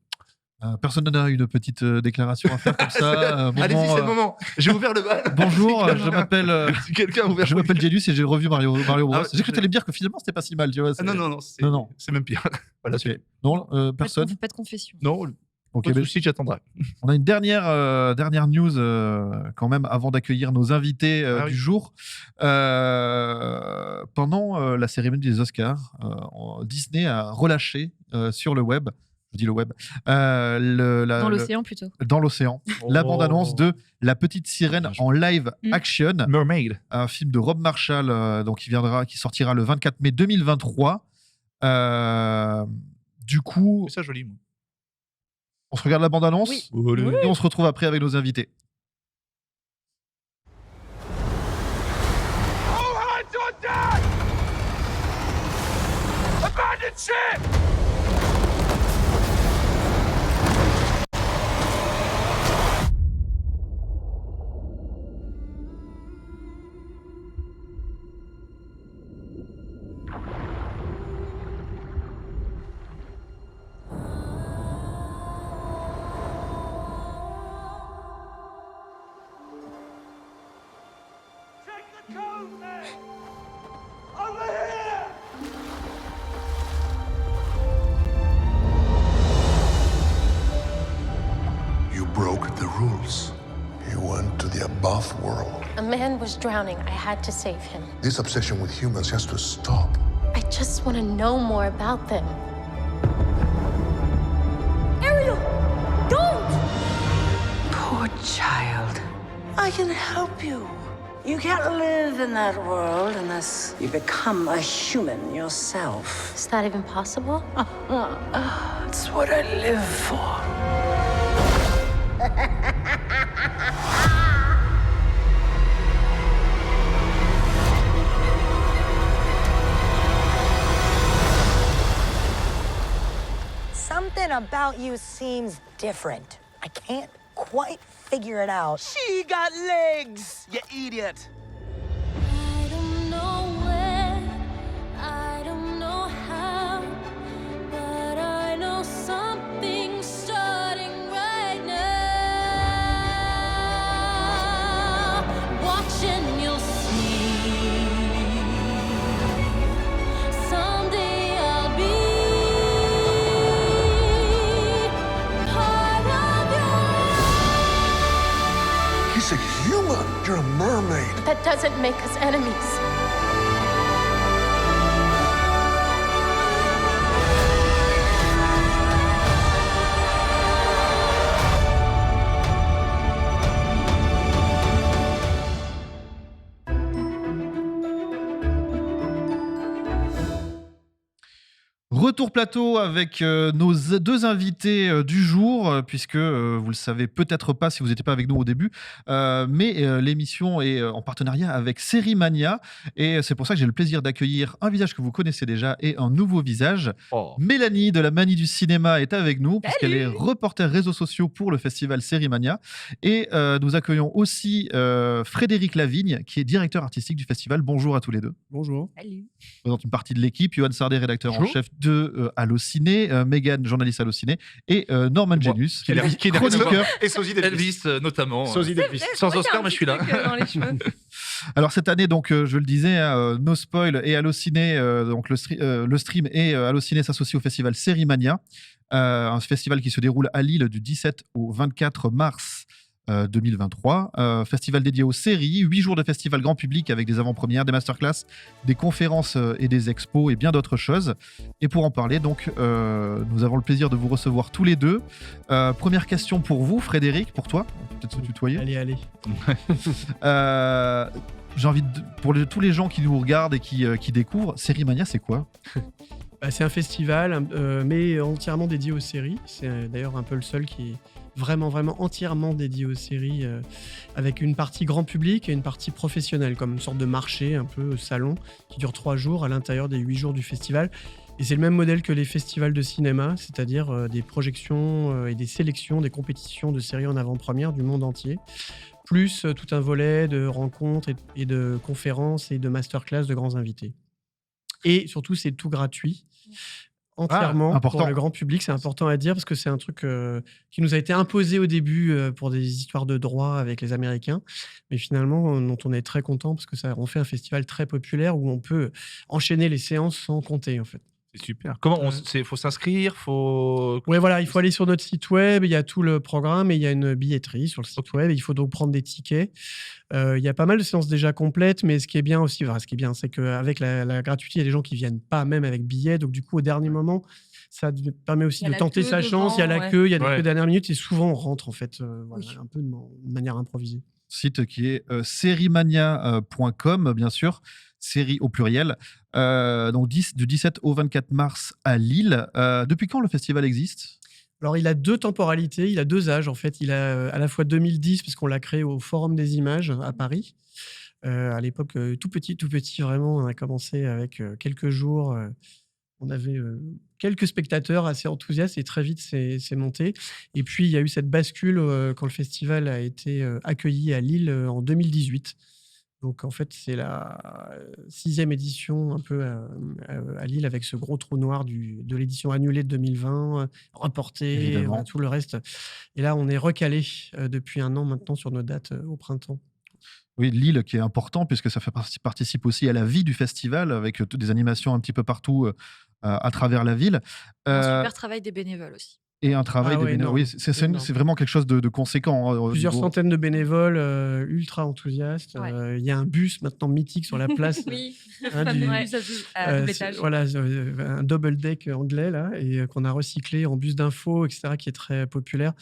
Personne n'a une petite déclaration à faire comme ça. Allez-y, c'est le moment. J'ai ouvert le bal. Bonjour, Si je quelqu'un- m'appelle. Si quelqu'un a ouvert Je m'appelle Genius et j'ai revu Mario Bros. Ah ouais, J'ai cru que tu allais me dire que finalement c'était pas si mal, tu vois. Ah, non, non, non, c'est Non, non. c'est même pire. Voilà, Ok. c'est tout. Non, Pas personne. de confession. Non, Ok, pas de ben, souci, j'attendrai. on a une dernière news quand même avant d'accueillir nos invités Ah oui. du jour. Pendant la cérémonie des Oscars, Disney a relâché sur le web, je dis le web, Dans l'océan plutôt. dans l'océan, la bande-annonce de La Petite Sirène en live Mm. action, Mermaid. un film de Rob Marshall donc qui sortira le 24 mai 2023. Du coup, C'est ça joli, moi. on se regarde la bande-annonce Oui. et on se retrouve après avec nos invités. You broke the rules. You went to the above world. A man was drowning. I had to save him. This obsession with humans has to stop. I just want to know more about them. Ariel! Don't! Poor child. I can help you. You can't live in that world unless you become a human yourself. Is that even possible? It's what I live for. Something about you seems different. I can't quite figure it out. She got legs, you idiot. I don't know where, I don't know how, but I know something's starting right now. Watch and you'll see. Someday I'll be part of your. He's a human. You're a mermaid. That doesn't make us enemies. Retour plateau avec nos deux invités du jour, puisque vous le savez peut-être pas si vous n'étiez pas avec nous au début, mais l'émission est en partenariat avec Série Mania, et c'est pour ça que j'ai le plaisir d'accueillir un visage que vous connaissez déjà et un nouveau visage. Oh. Mélanie de la Manie du Cinéma est avec nous, puisqu'elle est reporter réseaux sociaux pour le festival Série Mania, et nous accueillons aussi Frédéric Lavigne, qui est directeur artistique du festival. Bonjour à tous les deux. Bonjour. Salut. Je présente une partie de l'équipe, Johan Sardet, rédacteur en Bonjour. chef de Allociné, Megan, journaliste Allociné, et Norman Moi, Genius, qui n'a rien à chroniqueur. voir. Et Sosie Delvis. Elvis, notamment. Sosie Delvis. Sans Oscar, mais je suis là. Dans les cheveux. Alors cette année, donc, je le disais, No Spoil et Allociné, donc le stream et Allociné s'associent au festival Série Mania, un festival qui se déroule à Lille du 17 au 24 mars 2023. Festival dédié aux séries, 8 jours de festival grand public avec des avant-premières, des masterclass, des conférences et des expos et bien d'autres choses. Et pour en parler, donc, nous avons le plaisir de vous recevoir tous les deux. Première question pour vous, Frédéric, pour toi. On peut peut-être se tutoyer. Allez. J'ai envie pour tous les gens qui nous regardent et qui découvrent, Série Mania, c'est quoi? C'est un festival, mais entièrement dédié aux séries. C'est d'ailleurs un peu le seul qui est vraiment entièrement dédié aux séries, avec une partie grand public et une partie professionnelle, comme une sorte de marché, un peu salon, qui dure 3 jours à l'intérieur des 8 jours du festival. Et c'est le même modèle que les festivals de cinéma, c'est-à-dire des projections et des sélections, des compétitions de séries en avant-première du monde entier, plus tout un volet de rencontres et de conférences et de masterclass de grands invités. Et surtout, c'est tout gratuit, entièrement pour le grand public. C'est important à dire parce que c'est un truc qui nous a été imposé au début pour des histoires de droit avec les Américains, mais finalement, dont on est très content parce que ça on fait un festival très populaire où on peut enchaîner les séances sans compter, en fait. C'est super. Comment faut s'inscrire, Ouais, voilà, il faut aller sur notre site web, il y a tout le programme et il y a une billetterie sur le site web. Et il faut donc prendre des tickets. Il y a pas mal de séances déjà complètes, mais ce qui est bien aussi, c'est qu'avec la gratuité, il y a des gens qui viennent pas même avec billet. Donc du coup, au dernier moment, ça permet aussi de tenter sa chance. Il y a la queue, il y a des queues dernière minute et souvent on rentre en fait, un peu de manière improvisée. Site qui est seriemania.com, bien sûr, série au pluriel. Donc du 17 au 24 mars à Lille. Depuis quand le festival existe? Alors, il a 2 temporalités, il a 2 âges en fait. Il a à la fois 2010, puisqu'on l'a créé au Forum des Images à Paris. À l'époque, tout petit, vraiment, on a commencé avec quelques jours. On avait quelques spectateurs assez enthousiastes et très vite, c'est monté. Et puis, il y a eu cette bascule quand le festival a été accueilli à Lille en 2018. Donc, en fait, c'est la 6e édition un peu à Lille avec ce gros trou noir de l'édition annulée de 2020, reporté, tout le reste. Et là, on est recalé depuis 1 an maintenant sur nos dates au printemps. Oui, Lille qui est important puisque ça participe aussi à la vie du festival avec des animations un petit peu partout à travers la ville. Un super travail des bénévoles aussi. Et un travail des bénévoles. Oui, c'est vraiment quelque chose de conséquent. Plusieurs centaines de bénévoles ultra enthousiastes. Il y a un bus maintenant mythique sur la place. Oui, voilà, un double deck anglais là, et qu'on a recyclé en bus d'info, etc., qui est très populaire.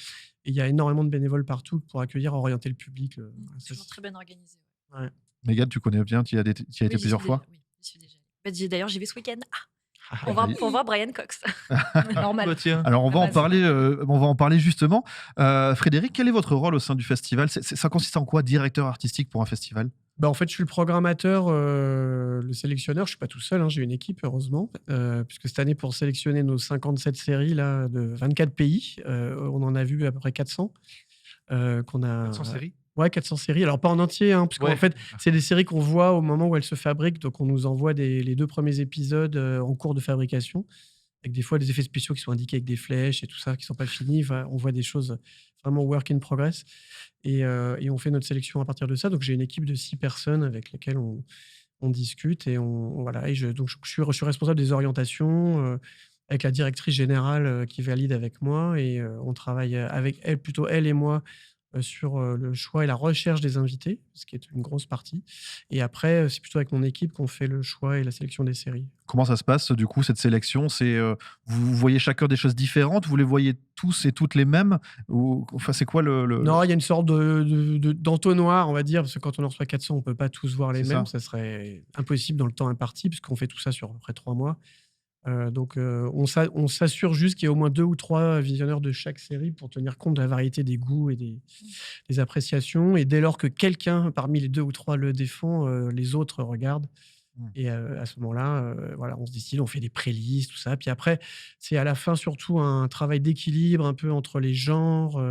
Et il y a énormément de bénévoles partout pour accueillir, orienter le public. C'est toujours très bien organisé. Ouais. Mégane, tu connais bien, tu y as été plusieurs fois. Oui, j'y suis déjà. D'ailleurs, j'y vais ce week-end. Pour voir Brian Cox. Normal. Alors, on va en parler justement. Frédéric, quel est votre rôle au sein du festival? Ça consiste en quoi, directeur artistique pour un festival? En fait, je suis le programmateur, le sélectionneur. Je ne suis pas tout seul, j'ai une équipe, heureusement. Puisque cette année, pour sélectionner nos 57 séries là, de 24 pays, on en a vu à peu près 400. 400 séries? Ouais, 400 séries. Alors, pas en entier, parce qu'en fait, c'est des séries qu'on voit au moment où elles se fabriquent. Donc, on nous envoie les 2 premiers épisodes en cours de fabrication, avec des fois des effets spéciaux qui sont indiqués avec des flèches et tout ça, qui ne sont pas finis. Enfin, on voit des choses vraiment work in progress. Et on fait notre sélection à partir de ça. Donc, j'ai une équipe de 6 personnes avec lesquelles on discute. Et donc, je suis responsable des orientations avec la directrice générale qui valide avec moi. Et on travaille avec elle, plutôt elle et moi, sur le choix et la recherche des invités, ce qui est une grosse partie. Et après, c'est plutôt avec mon équipe qu'on fait le choix et la sélection des séries. Comment ça se passe, du coup, cette sélection? Vous voyez chacun des choses différentes? Vous les voyez tous et toutes les mêmes? Enfin, c'est quoi le... Non, il y a une sorte d'entonnoir, on va dire, parce que quand on en reçoit 400, on ne peut pas tous voir les mêmes. Ça serait impossible dans le temps imparti, puisqu'on fait tout ça sur à peu près 3 mois. Donc, on s'assure juste qu'il y ait au moins 2 ou 3 visionneurs de chaque série pour tenir compte de la variété des goûts et des appréciations. Et dès lors que quelqu'un parmi les 2 ou 3 le défend, les autres regardent. Et à ce moment-là, on se décide, on fait des playlists, tout ça. Puis après, c'est à la fin surtout un travail d'équilibre un peu entre les genres,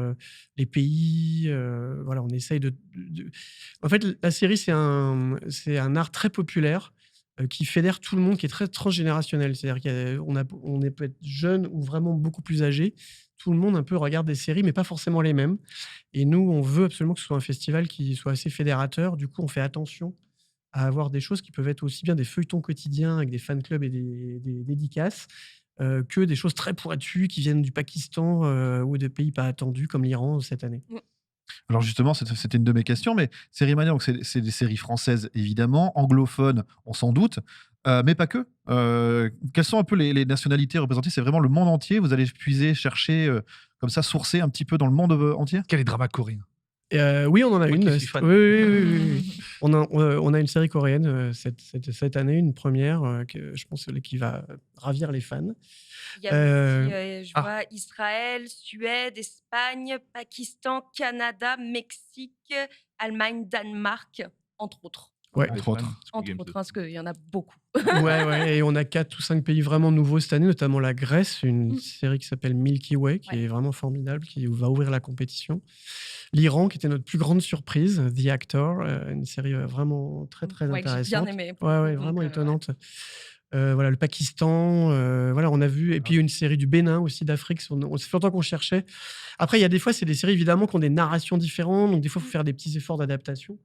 les pays. On essaye En fait, la série, c'est un art très populaire qui fédère tout le monde, qui est très transgénérationnel. C'est-à-dire qu'on peut être jeune ou vraiment beaucoup plus âgé. Tout le monde un peu regarde des séries, mais pas forcément les mêmes. Et nous, on veut absolument que ce soit un festival qui soit assez fédérateur. Du coup, on fait attention à avoir des choses qui peuvent être aussi bien des feuilletons quotidiens avec des fan clubs et des dédicaces, que des choses très pointues qui viennent du Pakistan ou de pays pas attendus, comme l'Iran cette année. Alors justement, c'était une de mes questions, mais séries Mania, donc c'est des séries françaises évidemment, anglophones, on s'en doute, mais pas que. Quelles sont un peu les nationalités représentées? C'est vraiment le monde entier? Vous allez puiser, chercher, comme ça, sourcer un petit peu dans le monde entier? Quel est dramas coréen? Oui, on en a Moi une. qui suis fan. Oui. On a une série coréenne cette année, une première, que je pense qui va ravir les fans. Il y a aussi, je vois Israël, Suède, Espagne, Pakistan, Canada, Mexique, Allemagne, Danemark, entre autres. Ouais. Entre autres. Entre autres, parce qu'il y en a beaucoup. Ouais, et on a 4 ou 5 pays vraiment nouveaux cette année, notamment la Grèce, une série qui s'appelle Milky Way, qui est vraiment formidable, qui va ouvrir la compétition. L'Iran, qui était notre plus grande surprise, The Actor, une série vraiment très Que j'ai intéressante. bien aimé. Ouais, vraiment étonnante. Voilà, le Pakistan, voilà, on a vu, et puis une série du Bénin aussi, d'Afrique. Ça fait longtemps qu'on cherchait. Après, il y a des fois, c'est des séries évidemment qui ont des narrations différentes, donc des fois, il faut faire des petits efforts d'adaptation.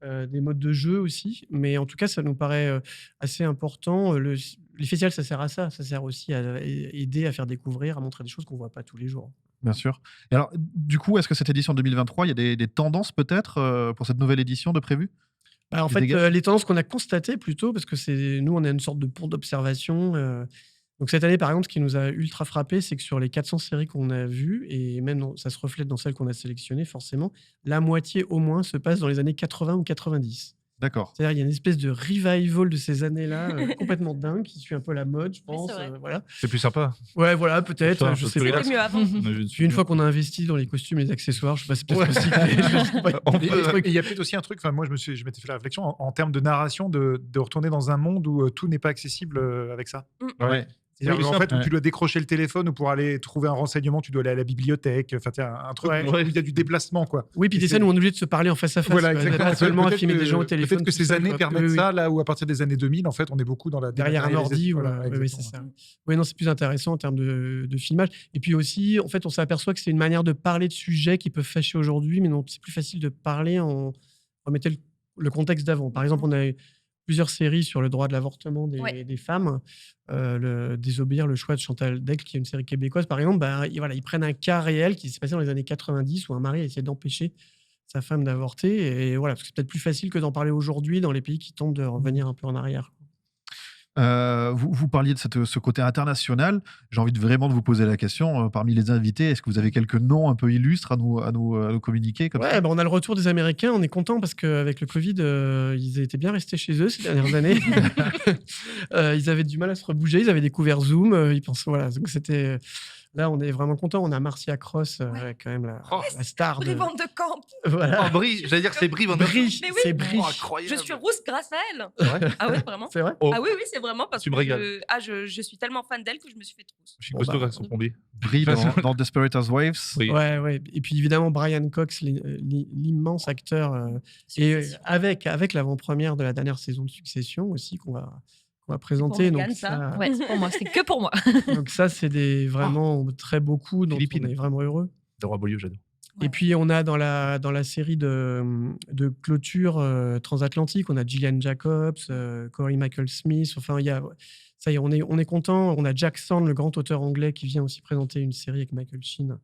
Des modes de jeu aussi, mais en tout cas, ça nous paraît assez important. Les festivals, ça sert à ça. Ça sert aussi à aider à faire découvrir, à montrer des choses qu'on ne voit pas tous les jours. Bien sûr. Et alors, du coup, est-ce que cette édition 2023, il y a des tendances peut-être pour cette nouvelle édition de prévu? En Qui se fait, dégagent? les tendances qu'on a constatées plutôt, parce que nous, on a une sorte de pont d'observation. Donc cette année, par exemple, ce qui nous a ultra frappé, c'est que sur les 400 séries qu'on a vues, et même ça se reflète dans celles qu'on a sélectionnées, forcément, la moitié au moins se passe dans les années 80 ou 90. D'accord. C'est-à-dire, il y a une espèce de revival de ces années-là, complètement dingue, qui suit un peu la mode, je pense. c'est vrai. Voilà. C'est plus sympa. Ouais, voilà, peut-être. Ça, Je un sais peu plus pas. relax. C'était mieux avant. Puis une fois qu'on a investi dans les costumes et les accessoires, je sais pas, c'est peut-être aussi Et il y a peut-être aussi un truc, moi je m'étais fait la réflexion en termes de narration, de retourner dans un monde où tout n'est pas accessible avec ça. Ouais. C'est-à-dire Oui, qu'en fait, où ouais. tu dois décrocher le téléphone ou pour aller trouver un renseignement, tu dois aller à la bibliothèque. Enfin, un truc Ouais. où il y a du déplacement, quoi. Oui, puis Et des c'est- scènes où on est obligé de se parler en face à face. Voilà, quoi, exactement. pas seulement à Peut-être filmer des gens au que- téléphone. Peut-être que tout ces seul, années quoi. permettent Oui, ça, là où à partir des années 2000, en fait, on est beaucoup dans la derrière un ordi. dématérialisation. Voilà, Oui, c'est exactement. ça. Oui, non, c'est plus intéressant en termes de filmage. Et puis aussi, en fait, on s'aperçoit que c'est une manière de parler de sujets qui peuvent fâcher aujourd'hui, mais non, c'est plus facile de parler en remettant le contexte d'avant. Par exemple, on a eu plusieurs séries sur le droit de l'avortement des femmes. Désobéir le choix de Chantal Decq, qui est une série québécoise, par exemple. Ils prennent un cas réel qui s'est passé dans les années 90 où un mari a essayé d'empêcher sa femme d'avorter. Et voilà, parce que c'est peut-être plus facile que d'en parler aujourd'hui dans les pays qui tentent de revenir un peu en arrière. Vous parliez de ce côté international. J'ai envie vraiment de vous poser la question. Parmi les invités, est-ce que vous avez quelques noms un peu illustres à nous communiquer comme ça? Ouais, on a le retour des Américains. On est content parce qu'avec le Covid, ils étaient bien restés chez eux ces dernières années. Ils avaient du mal à se rebouger. Ils avaient découvert Zoom. Ils pensaient, voilà, donc c'était. Là, on est vraiment content. On a Marcia Cross, quand même la star. Brie Van de Camp. Voilà. Oh, Brie, j'allais dire que c'est Brie Van de Camp. Brie, Mais oui. c'est Brie. Oh, incroyable. Je suis rousse grâce à elle. C'est vrai Ah ouais, vraiment. C'est vrai. Oh, Ah oui, c'est vraiment parce Tu que me régales. je suis tellement fan d'elle que je me suis fait rousse. je suis costaud avec son plombier. Brie dans Desperate Housewives. Oui. Ouais. Et puis évidemment, Brian Cox, l'immense acteur. Et avec l'avant-première de la dernière saison de Succession aussi, qu'on va présenter. Pour Meghan, Donc, ça. Ouais, c'est pour moi, c'est que pour moi. donc ça, c'est vraiment très beau coups, dont Philippines. on est vraiment heureux. De Roi Beaulieu, j'adore. Ouais. Et puis, on a dans la série de clôture transatlantique, on a Gillian Jacobs, Corey Michael Smith. Enfin, ça y est, on est content. On a Jack Sand, le grand auteur anglais, qui vient aussi présenter une série avec Michael Sheen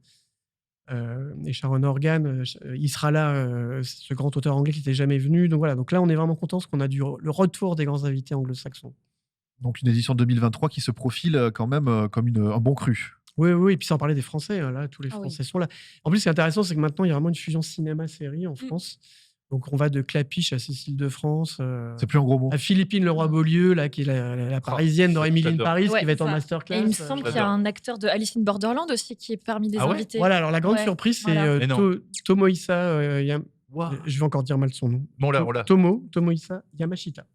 et Sharon Horgan. Il sera là, ce grand auteur anglais qui n'était jamais venu. Donc voilà. Donc là, on est vraiment content parce qu'on a le retour des grands invités anglo-saxons. Donc une édition 2023 qui se profile quand même comme un bon cru. Oui, et puis sans parler des Français, là, tous les Ah oui. Français sont là. En plus, ce qui est intéressant, c'est que maintenant, il y a vraiment une fusion cinéma-série en France. Donc, on va de Clapiche à Cécile de France, C'est plus un gros mot. à Philippine Leroy-Beaulieu, là, qui est la parisienne dans Emily in j'adore. Paris, Ouais, qui va être en ça. masterclass. Et il me semble qu'il y a un acteur de Alice in Borderland aussi qui est parmi des Ah ouais invités. Voilà, alors la grande Ouais, surprise, c'est voilà. Mais non. Tomohisa Wow. je vais encore dire mal son nom. Bon, on l'a. Tomohisa Yamashita.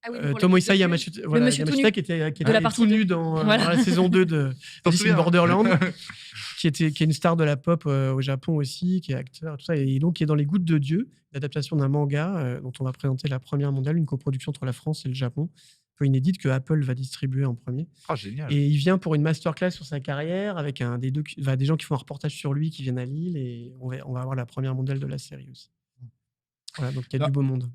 Ah oui, pour la Tomohisa petite Yamashita, voilà, monsieur tout Yamashita nu qui était de la partie tout nu deux. dans Voilà. la saison 2 de T'en Alice in souviens Borderland, qui est une star de la pop au Japon aussi, qui est acteur, tout ça, et donc qui est dans Les Gouttes de Dieu, l'adaptation d'un manga dont on va présenter la première mondiale, une coproduction entre la France et le Japon, peu inédite, que Apple va distribuer en premier. Ah, génial. Et il vient pour une masterclass sur sa carrière avec des gens qui font un reportage sur lui qui viennent à Lille, et on va avoir la première mondiale de la série aussi. Voilà, donc il y a Ah, du beau monde.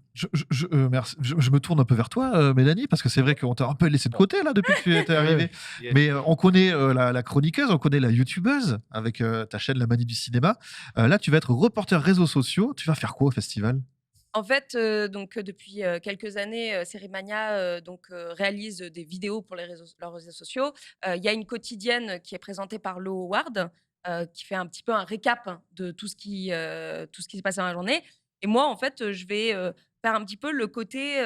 Merci. Je me tourne un peu vers toi, Mélanie, parce que c'est vrai qu'on t'a un peu laissé de côté là depuis que tu étais arrivée. Yeah. Mais on connaît la chroniqueuse, on connaît la youtubeuse avec ta chaîne La Manie du cinéma. Là, tu vas être reporter réseaux sociaux. Tu vas faire quoi au festival? En fait, depuis quelques années, Sérimania réalise des vidéos pour leurs réseaux sociaux. Il y a une quotidienne qui est présentée par Lo Howard, qui fait un petit peu un récap de tout ce qui se passe dans la journée. Et moi, en fait, je vais faire un petit peu le côté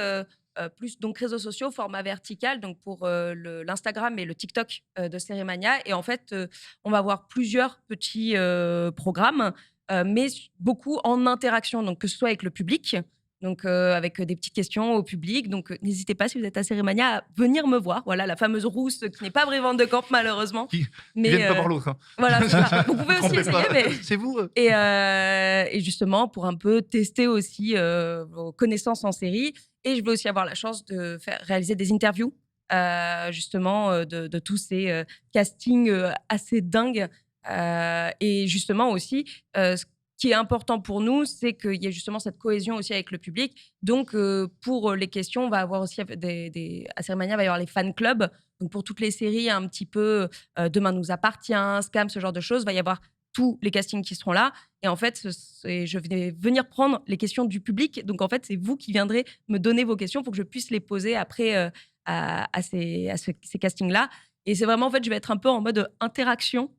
plus donc réseaux sociaux, format vertical, donc pour l'Instagram et le TikTok de Sérimania. Et en fait, on va avoir plusieurs petits programmes mais beaucoup en interaction, donc que ce soit avec le public, donc avec des petites questions au public. Donc n'hésitez pas, si vous êtes à Sérimania, à venir me voir. Voilà, la fameuse rousse qui n'est pas Brévente de Camp, malheureusement. Qui Mais viennent pas voir l'autre. Hein. voilà, c'est ça. Vous pouvez Ne aussi trompez essayer, pas. mais... C'est vous. Et justement, pour un peu tester aussi vos connaissances en série. Et je vais aussi avoir la chance de réaliser des interviews, justement, de tous ces castings assez dingues. Et justement aussi, ce qui est important pour nous, c'est qu'il y a justement cette cohésion aussi avec le public. Donc, pour les questions, on va avoir aussi à Sérimania, il va y avoir les fan clubs. Donc, pour toutes les séries, un petit peu Demain nous appartient, Scam, ce genre de choses, il va y avoir tous les castings qui seront là. Et en fait, je vais venir prendre les questions du public. Donc, en fait, c'est vous qui viendrez me donner vos questions pour que je puisse les poser après à ces castings-là. Et c'est vraiment, en fait, je vais être un peu en mode interaction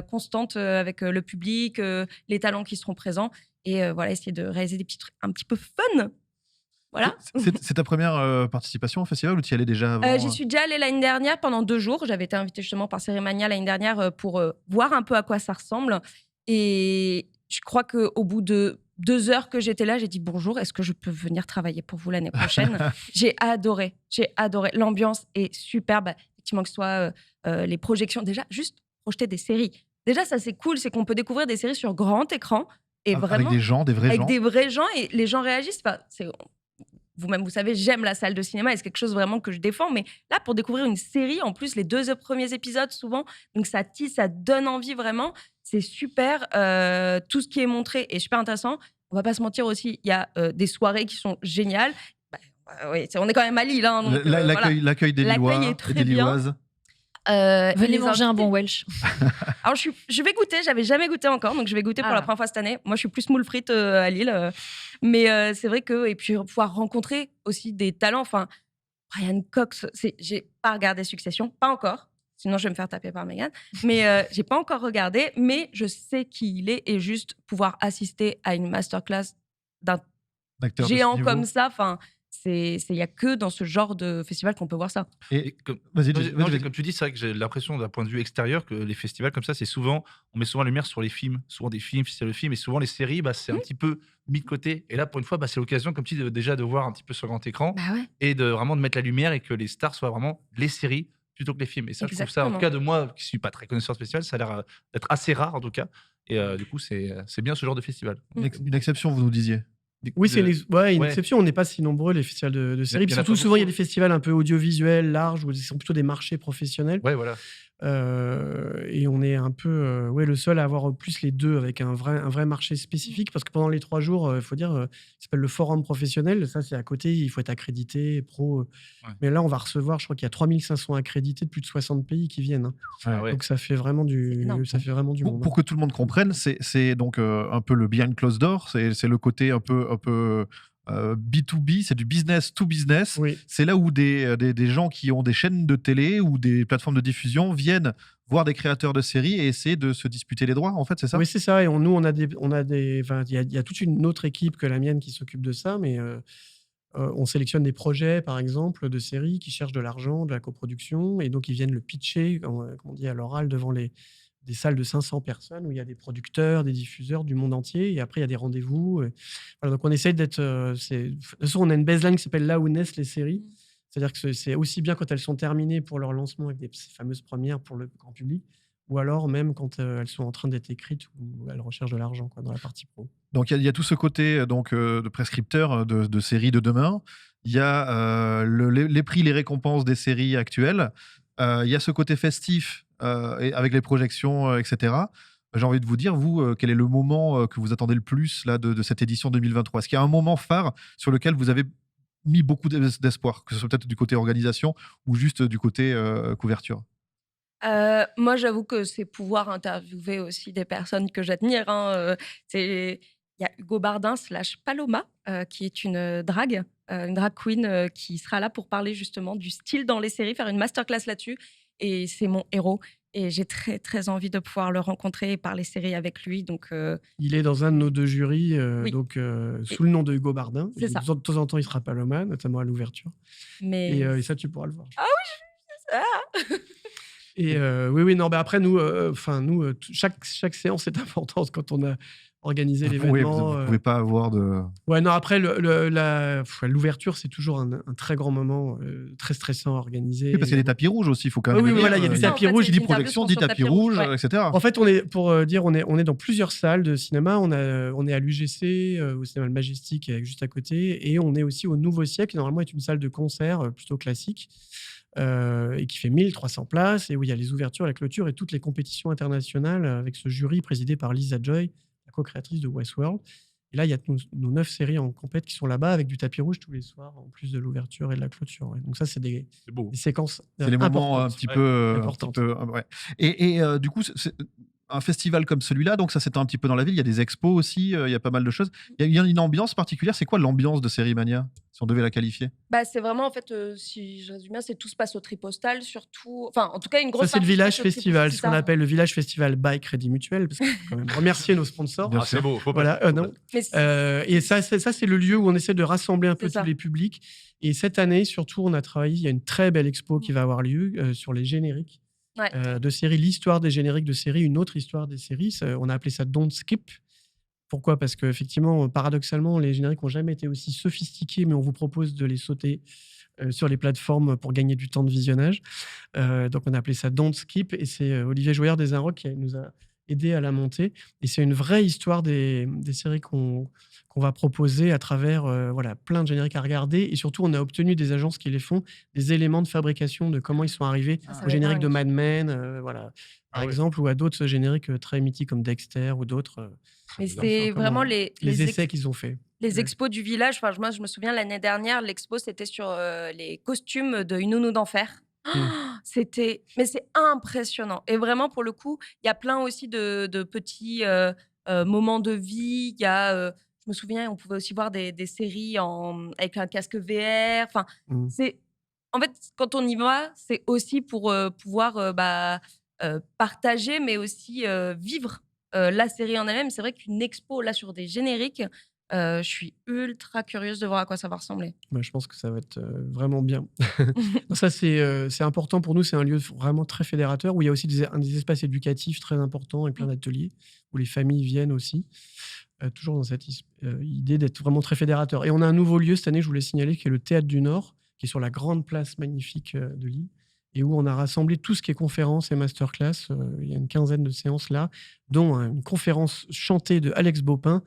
constante avec le public, les talents qui seront présents. Et voilà, essayer de réaliser des petits trucs un petit peu fun. Voilà. C'est ta première participation au festival ou tu y allais déjà avant? J'y suis déjà allée l'année dernière pendant 2 jours. J'avais été invitée justement par Sérimania l'année dernière pour voir un peu à quoi ça ressemble. Et je crois qu'au bout de 2 heures que j'étais là, j'ai dit bonjour, est-ce que je peux venir travailler pour vous l'année prochaine? J'ai adoré. L'ambiance est superbe. Effectivement, que ce soit les projections. Déjà, juste projeter des séries. Déjà, ça c'est cool, c'est qu'on peut découvrir des séries sur grand écran. Et vraiment, avec des gens, des vrais gens. avec des vrais gens, et les gens réagissent. Enfin, vous-même, vous savez, j'aime la salle de cinéma et c'est quelque chose vraiment que je défends. Mais là, pour découvrir une série, en plus, les 2 premiers épisodes, souvent, donc ça tisse, ça donne envie vraiment. C'est super. Tout ce qui est montré est super intéressant. On va pas se mentir aussi, il y a des soirées qui sont géniales. Oui, on est quand même à Lille. Hein, donc, L'accueil des Lillois est et très des bien. Lilloises. Venez les manger un invités. bon Welsh. Alors, je vais goûter. J'avais jamais goûté encore, donc je vais goûter pour la première fois cette année. Moi, je suis plus moule frite à Lille. Mais c'est vrai que... Et puis, pouvoir rencontrer aussi des talents. Enfin, Brian Cox, j'ai pas regardé Succession, pas encore. Sinon, je vais me faire taper par Meghan. Mais j'ai pas encore regardé, mais je sais qui il est. Et juste pouvoir assister à une masterclass d'un D'acteurs de ce géant niveau. comme ça, enfin... Il n'y a que dans ce genre de festival qu'on peut voir ça. Et comme, Vas-y, non, comme tu dis, c'est vrai que j'ai l'impression d'un point de vue extérieur que les festivals comme ça, c'est souvent, on met souvent la lumière sur les films, souvent des films, festivals de films, et souvent les séries, c'est un petit peu mis de côté. Et là, pour une fois, c'est l'occasion, comme tu dis, déjà de voir un petit peu sur grand écran et vraiment de mettre la lumière et que les stars soient vraiment les séries plutôt que les films. Et ça, je trouve ça, en tout cas de moi, qui suis pas très connaisseur de festival, ça a l'air d'être assez rare en tout cas. Et du coup, c'est bien ce genre de festival. Une exception, vous nous disiez. Oui, c'est une exception. On n'est pas si nombreux, les festivals de séries. Il y en a Surtout, pas souvent, il y a beaucoup. des festivals un peu audiovisuels, larges, où ce sont plutôt des marchés professionnels. Ouais, voilà. Et on est un peu le seul à avoir plus les deux, avec un vrai marché spécifique. Parce que pendant les 3 jours, il faut dire, ça s'appelle le forum professionnel. Ça, c'est à côté, il faut être accrédité, pro. Mais là, on va recevoir, je crois qu'il y a 3500 accrédités de plus de 60 pays qui viennent. Ah ouais. Donc, ça fait vraiment du monde. Pour que tout le monde comprenne, c'est donc un peu le behind closed door, c'est le côté un peu B2B, c'est du business to business. Oui. C'est là où des gens qui ont des chaînes de télé ou des plateformes de diffusion viennent voir des créateurs de séries et essayer de se disputer les droits, en fait, c'est ça? Oui, c'est ça. Et nous, on a il y a toute une autre équipe que la mienne qui s'occupe de ça, mais on sélectionne des projets, par exemple, de séries qui cherchent de l'argent, de la coproduction, et donc ils viennent le pitcher, comme on dit à l'oral, devant des salles de 500 personnes où il y a des producteurs, des diffuseurs du monde entier, et après il y a des rendez-vous. Voilà, donc on essaye d'être... de toute façon, on a une baseline qui s'appelle là où naissent les séries. C'est-à-dire que c'est aussi bien quand elles sont terminées pour leur lancement avec ces fameuses premières pour le grand public, ou alors même quand elles sont en train d'être écrites ou elles recherchent de l'argent dans la partie pro. Donc il y a tout ce côté de prescripteur de séries de demain. Il y a les prix, les récompenses des séries actuelles. Il y a ce côté festif avec les projections, etc. j'ai envie de vous dire, vous, quel est le moment que vous attendez le plus là, de cette édition 2023 ? Est-ce qu'il y a un moment phare sur lequel vous avez mis beaucoup d'espoir, que ce soit peut-être du côté organisation ou juste du côté couverture ? Moi, j'avoue que c'est pouvoir interviewer aussi des personnes que j'admire, hein, il y a Hugo Bardin / Paloma, qui est une drag queen, qui sera là pour parler justement du style dans les séries, faire une masterclass là-dessus et c'est mon héros et j'ai très, très envie de pouvoir le rencontrer et parler séries avec lui donc Il est dans un de nos 2 jurys, Oui. donc sous le nom de Hugo Bardin. C'est Et ça. De temps en temps, il sera Paloma, notamment à l'ouverture. mais Et ça, tu pourras le voir. Ah oui, c'est ça! Et oui, non, après, nous, chaque séance est importante quand on a organisé Oui, l'événement. vous ne pouvez pas avoir de... Ouais, non, après, l'ouverture, c'est toujours un très grand moment, très stressant à organiser. Oui, parce qu'il y a des tapis rouges aussi, il faut quand même Oui, le dire. voilà, il y a des C'est ça, tapis en fait, rouges. c'est Qui dit les interviews projection, sont dit sur tapis tapis rouge, rouge, ouais. etc. En fait, pour dire, on est dans plusieurs salles de cinéma. On est à l'UGC, au cinéma Le Majestic, juste à côté. Et on est aussi au Nouveau Siècle, qui normalement est une salle de concert plutôt classique. Et qui fait 1300 places, et où il y a les ouvertures, la clôture et toutes les compétitions internationales avec ce jury présidé par Lisa Joy, la co-créatrice de Westworld. Et là, il y a nos 9 séries en compète qui sont là-bas avec du tapis rouge tous les soirs, en plus de l'ouverture et de la clôture. Ouais. Donc ça, c'est des séquences C'est les moments un importantes. petit peu... importantes. ouais. Et du coup, c'est un festival comme celui-là, donc ça s'étend un petit peu dans la ville, il y a des expos aussi, il y a pas mal de choses. Il y a une ambiance particulière. C'est quoi l'ambiance de Sérimania, si on devait la qualifier ? Bah, c'est vraiment, en fait, si je résume bien, c'est tout se passe au Tripostal, surtout. Enfin, en tout cas, une grosse Ça, c'est le partie se Village passe au Festival, Tripostal. ce qu'on appelle le Village Festival by Crédit Mutuel, parce qu'il faut quand même remercier nos sponsors. Bien Ah, c'est beau, faut Voilà, pas. non. Mais Et ça, c'est le lieu où on essaie de rassembler un peu C'est ça. tous les publics. Et cette année, surtout, on a travaillé. Il y a une très belle expo qui va avoir lieu sur les génériques Ouais. de séries, l'histoire des génériques de séries, une autre histoire des séries. On a appelé ça Don't Skip. Pourquoi ? Parce qu'effectivement, paradoxalement, les génériques n'ont jamais été aussi sophistiqués, mais on vous propose de les sauter sur les plateformes pour gagner du temps de visionnage. Donc, on a appelé ça Don't Skip. Et c'est Olivier Joyer des Inrocks qui nous a aidé à la monter. Et c'est une vraie histoire des séries qu'on va proposer à travers plein de génériques à regarder. Et surtout, on a obtenu des agences qui les font, des éléments de fabrication de comment ils sont arrivés au générique de Mad Men, par exemple, ou à d'autres génériques très mythiques comme Dexter ou d'autres. Mais c'est vraiment les essais qu'ils ont faits. Les expos du village. Enfin, moi, je me souviens l'année dernière, l'expo c'était sur les costumes de Une nounou d'enfer. Mais c'est impressionnant. Et vraiment, pour le coup, il y a plein aussi de petits moments de vie. Il y a, je me souviens, on pouvait aussi voir des séries avec un casque VR. Enfin, en fait, quand on y va, c'est aussi pour pouvoir partager, mais aussi vivre la série en elle-même. C'est vrai qu'une expo là sur des génériques, je suis ultra curieuse de voir à quoi ça va ressembler. Je pense que ça va être vraiment bien. Ça, c'est important pour nous. C'est un lieu vraiment très fédérateur où il y a aussi des espaces éducatifs très importants et plein d'ateliers où les familles viennent aussi. Toujours dans cette idée d'être vraiment très fédérateur. Et on a un nouveau lieu cette année, je voulais signaler, qui est le Théâtre du Nord, qui est sur la grande place magnifique de Lille, et où on a rassemblé tout ce qui est conférences et masterclass. Il y a une quinzaine de séances là, dont une conférence chantée de Alex Baupin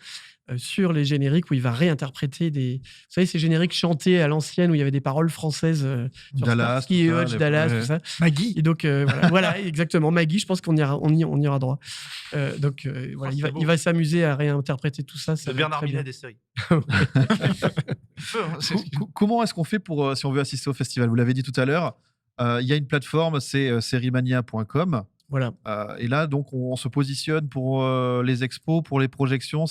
sur les génériques, où il va réinterpréter vous savez, ces génériques chantés à l'ancienne, où il y avait des paroles françaises sur Dallas, Starsky et tout ça, Hutch, Dallas, tout ça. Maggie. Et donc, voilà, exactement, Maggie, je pense qu'on y ira droit. Voilà, il va s'amuser à réinterpréter tout ça. C'est Bernard Minet des séries. Comment est-ce qu'on fait pour, si on veut assister au festival ? Vous l'avez dit tout à l'heure, il y a une plateforme, c'est serimania.com. Voilà. Et là, donc, on se positionne pour les expos, pour les projections.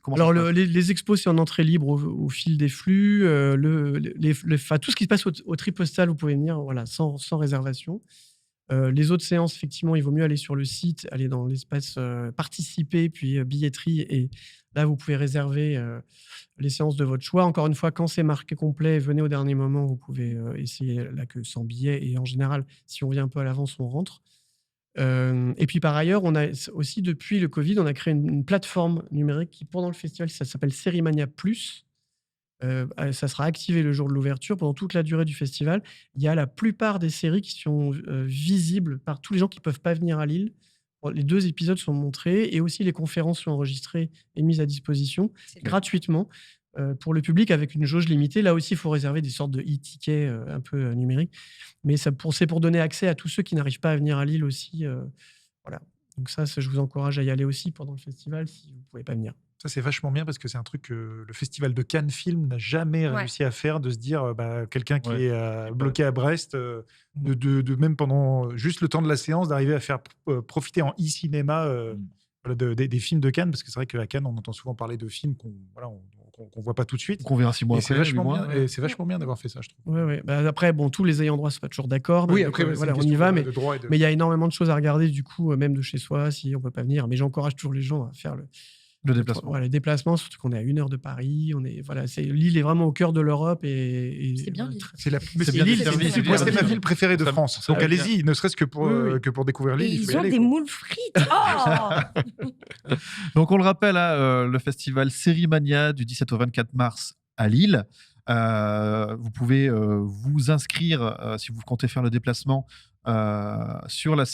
Comment Alors, ça se passe ? les expos, c'est en entrée libre au fil des flux. Tout ce qui se passe au Tripostal, vous pouvez venir sans réservation. Les autres séances, effectivement, il vaut mieux aller sur le site, aller dans l'espace participer, puis billetterie. Et là, vous pouvez réserver les séances de votre choix. Encore une fois, quand c'est marqué complet, venez au dernier moment. Vous pouvez essayer la queue sans billet. Et en général, si on vient un peu à l'avance, on rentre. Et puis par ailleurs, on a aussi depuis le Covid, on a créé une plateforme numérique qui, pendant le festival, ça s'appelle Sérimania Plus. Ça sera activé le jour de l'ouverture. Pendant toute la durée du festival, il y a la plupart des séries qui sont visibles par tous les gens qui ne peuvent pas venir à Lille. Les 2 épisodes sont montrés et aussi les conférences sont enregistrées et mises à disposition gratuitement pour le public avec une jauge limitée. Là aussi, il faut réserver des sortes de e-tickets un peu numériques. Mais c'est pour donner accès à tous ceux qui n'arrivent pas à venir à Lille aussi. Voilà. Donc ça, je vous encourage à y aller aussi pendant le festival si vous ne pouvez pas venir. Ça, c'est vachement bien parce que c'est un truc que le festival de Cannes Film n'a jamais réussi à faire, de se dire quelqu'un qui est bloqué à Brest, de même pendant juste le temps de la séance, d'arriver à faire profiter en e-cinéma des films de Cannes, parce que c'est vrai qu'à Cannes, on entend souvent parler de films qu'on voit pas tout de suite. Qu'on verra 6 mois Et après. c'est vachement 8 mois, bien, et c'est vachement bien d'avoir fait ça, je trouve. Ouais. Bah, après, bon, tous les ayants droit, c'est pas toujours d'accord. Oui, donc, après, c'est voilà, une on y question va, de mais droit et il y a énormément de choses à regarder, du coup, même de chez soi, si on peut pas venir. Mais j'encourage toujours les gens à faire le déplacement. Le déplacement, surtout qu'on est à 1 heure de Paris. L'île est vraiment au cœur de l'Europe. C'est bien l'île. C'est Lille, moi, c'est ma ville préférée de France. Donc allez-y, ne serait-ce que pour découvrir Et l'île. il faut y ils ont aller, des quoi. moules frites. Oh Donc on le rappelle, le festival Série Mania du 17 au 24 mars à Lille. Vous pouvez vous inscrire si vous comptez faire le déplacement sur le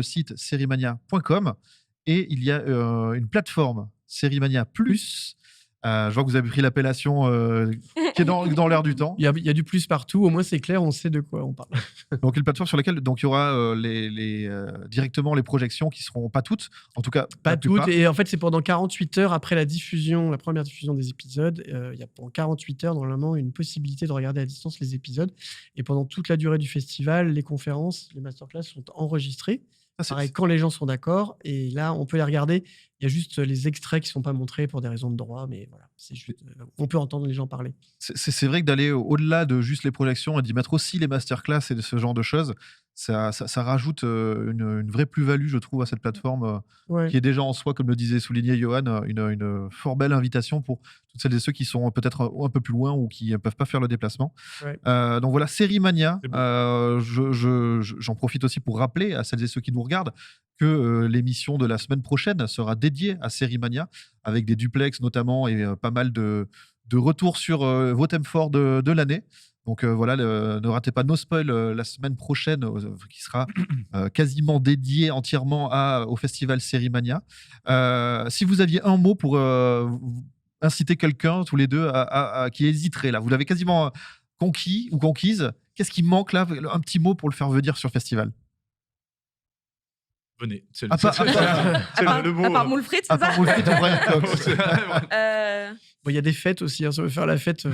site seriemania.com, et il y a une plateforme Seriemania Plus. Je vois que vous avez pris l'appellation qui est dans l'air du temps. Il y a du plus partout. Au moins, c'est clair, on sait de quoi on parle. Donc une plateforme sur laquelle il y aura directement les projections qui seront pas toutes, en tout cas Pas la plupart. toutes. Et en fait, c'est pendant 48 heures après la première diffusion des épisodes. Il y a pendant 48 heures, normalement, une possibilité de regarder à distance les épisodes. Et pendant toute la durée du festival, les conférences, les masterclass sont enregistrées. Pareil, quand les gens sont d'accord. Et là, on peut les regarder. Il y a juste les extraits qui ne sont pas montrés pour des raisons de droit. Mais voilà, c'est juste, on peut entendre les gens parler. C'est vrai que d'aller au-delà de juste les projections et d'y mettre aussi les masterclass et de ce genre de choses, ça rajoute une vraie plus-value, je trouve, à cette plateforme qui est déjà en soi, comme le disait souligné Johan, une fort belle invitation pour toutes celles et ceux qui sont peut-être un peu plus loin ou qui ne peuvent pas faire le déplacement. Ouais. Donc voilà, Série Mania. J'en profite aussi pour rappeler à celles et ceux qui nous regardent que l'émission de la semaine prochaine sera dédiée à Série Mania, avec des duplex notamment et pas mal de retours sur vos thèmes forts de l'année. Donc voilà, ne ratez pas No Spoil la semaine prochaine, qui sera quasiment dédié entièrement au festival Série Mania. Si vous aviez un mot pour inciter quelqu'un, tous les deux, qui hésiterait là, vous l'avez quasiment conquis ou conquise, qu'est-ce qui manque là? Un petit mot pour le faire venir sur festival. Venez. C'est À part moule frites, c'est ça? Il y a des fêtes aussi, hein, si on veut faire la fête.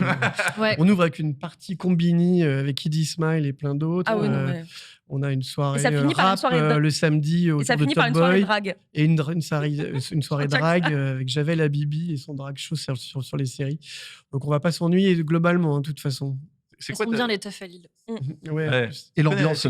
Ouais. On ouvre avec une partie Combini avec Kiddy Smile et plein d'autres. Ah ouais, non, mais... On a une soirée Et ça finit par une rap soirée le samedi Et autour ça de finit Top par une soirée Boy. drague. Et une soirée drague avec Javel Habibi et son drag show sur les séries. Donc on va pas s'ennuyer globalement, hein, de toute façon. C'est Elles quoi sont bien les teufs à Lille. Ouais. Et l'ambiance.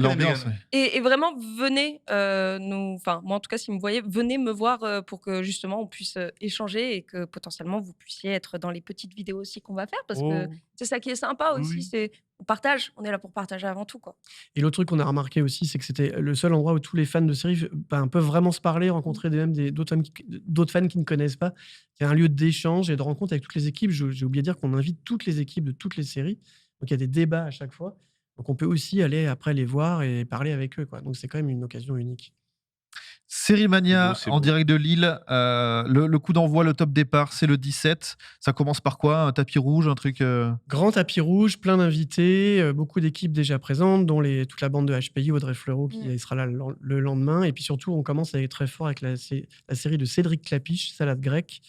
Et vraiment, venez moi en tout cas, si vous me voyez, venez me voir pour que justement on puisse échanger et que potentiellement vous puissiez être dans les petites vidéos aussi qu'on va faire, parce que c'est ça qui est sympa aussi. Oui. C'est on partage, on est là pour partager avant tout, quoi. Et l'autre truc qu'on a remarqué aussi, c'est que c'était le seul endroit où tous les fans de séries peuvent vraiment se parler, rencontrer d'autres fans qui ne connaissent pas. Il y a un lieu d'échange et de rencontre avec toutes les équipes. J'ai oublié de dire qu'on invite toutes les équipes de toutes les séries. Donc il y a des débats à chaque fois. Donc on peut aussi aller après les voir et parler avec eux, quoi. Donc c'est quand même une occasion unique. Série Mania C'est beau, c'est en beau. direct de Lille. Le coup d'envoi, le top départ, c'est le 17. Ça commence par quoi? Un tapis rouge, un truc Grand tapis rouge, plein d'invités, beaucoup d'équipes déjà présentes, dont toute la bande de HPI, Audrey Fleurot qui sera là le lendemain. Et puis surtout, on commence à être très fort avec la série de Cédric Clapiche, Salade grecque.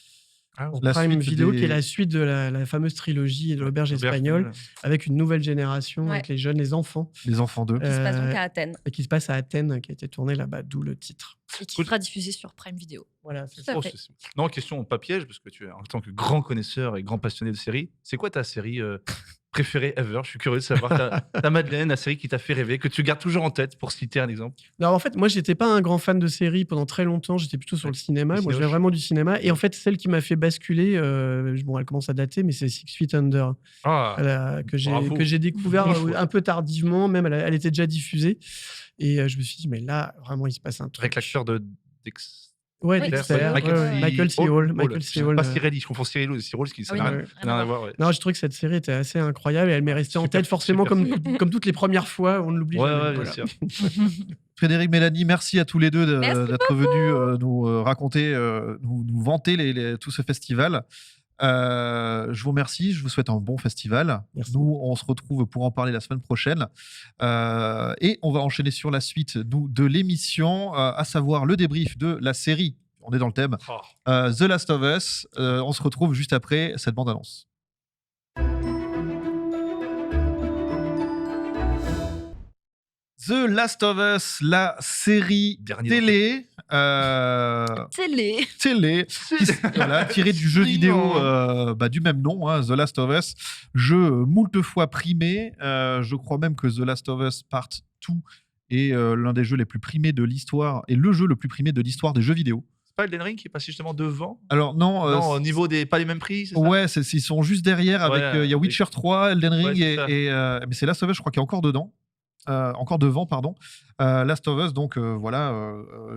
Pour La Prime suite Video, des- qui est la suite de la fameuse trilogie de l'auberge espagnole, avec une nouvelle génération, avec les jeunes, les enfants. Les enfants d'eux. Qui se passe donc à Athènes. Et qui se passe à Athènes, qui a été tourné là-bas, d'où le titre. Et qui sera diffusé sur Prime Video. Voilà, Tout à fait. Non, question pas piège, parce que tu es en tant que grand connaisseur et grand passionné de séries, c'est quoi ta série préférée ever? Je suis curieux de savoir ta Madeleine, la série qui t'a fait rêver, que tu gardes toujours en tête, pour citer un exemple. Non, en fait, moi, j'étais pas un grand fan de séries pendant très longtemps. J'étais plutôt sur le cinéma. Moi, je viens vraiment du cinéma. Et en fait, celle qui m'a fait basculer, bon, elle commence à dater, mais c'est Six Feet Under, que j'ai découvert un peu tardivement. Même, elle était déjà diffusée. Et je me suis dit, mais là, vraiment, il se passe un truc. Avec l'acteur de Ouais, Dexter, Michael C. Hall. Pas Cyril, je confonds Cyril qui ça n'a rien à voir. Non, je trouvais que cette série était assez incroyable et elle m'est restée en tête forcément comme toutes les premières fois, on ne l'oublie jamais. Bien sûr. Frédéric, Mélanie, merci à tous les deux d'être venus nous raconter, nous vanter tout ce festival. Je vous remercie, je vous souhaite un bon festival. Merci. Nous, on se retrouve pour en parler la semaine prochaine. Et on va enchaîner sur la suite de l'émission, à savoir le débrief de la série. On est dans le thème. The Last of Us. On se retrouve juste après cette bande-annonce. The Last of Us, la série télé. Télé. Voilà, tirée du jeu vidéo du même nom, hein, The Last of Us. Jeu moult fois primé. Je crois même que The Last of Us Part 2 est l'un des jeux les plus primés de l'histoire et le jeu le plus primé de l'histoire des jeux vidéo. C'est pas Elden Ring qui est passé justement devant? Alors non, Non, au niveau des. Pas les mêmes prix, c'est ça? ouais, ils sont juste derrière. Avec il y a Witcher 3, Elden Ring Ouais, c'est ça. mais c'est Last of Us, je crois qu'il y a encore dedans. Encore devant, pardon. Last of Us, donc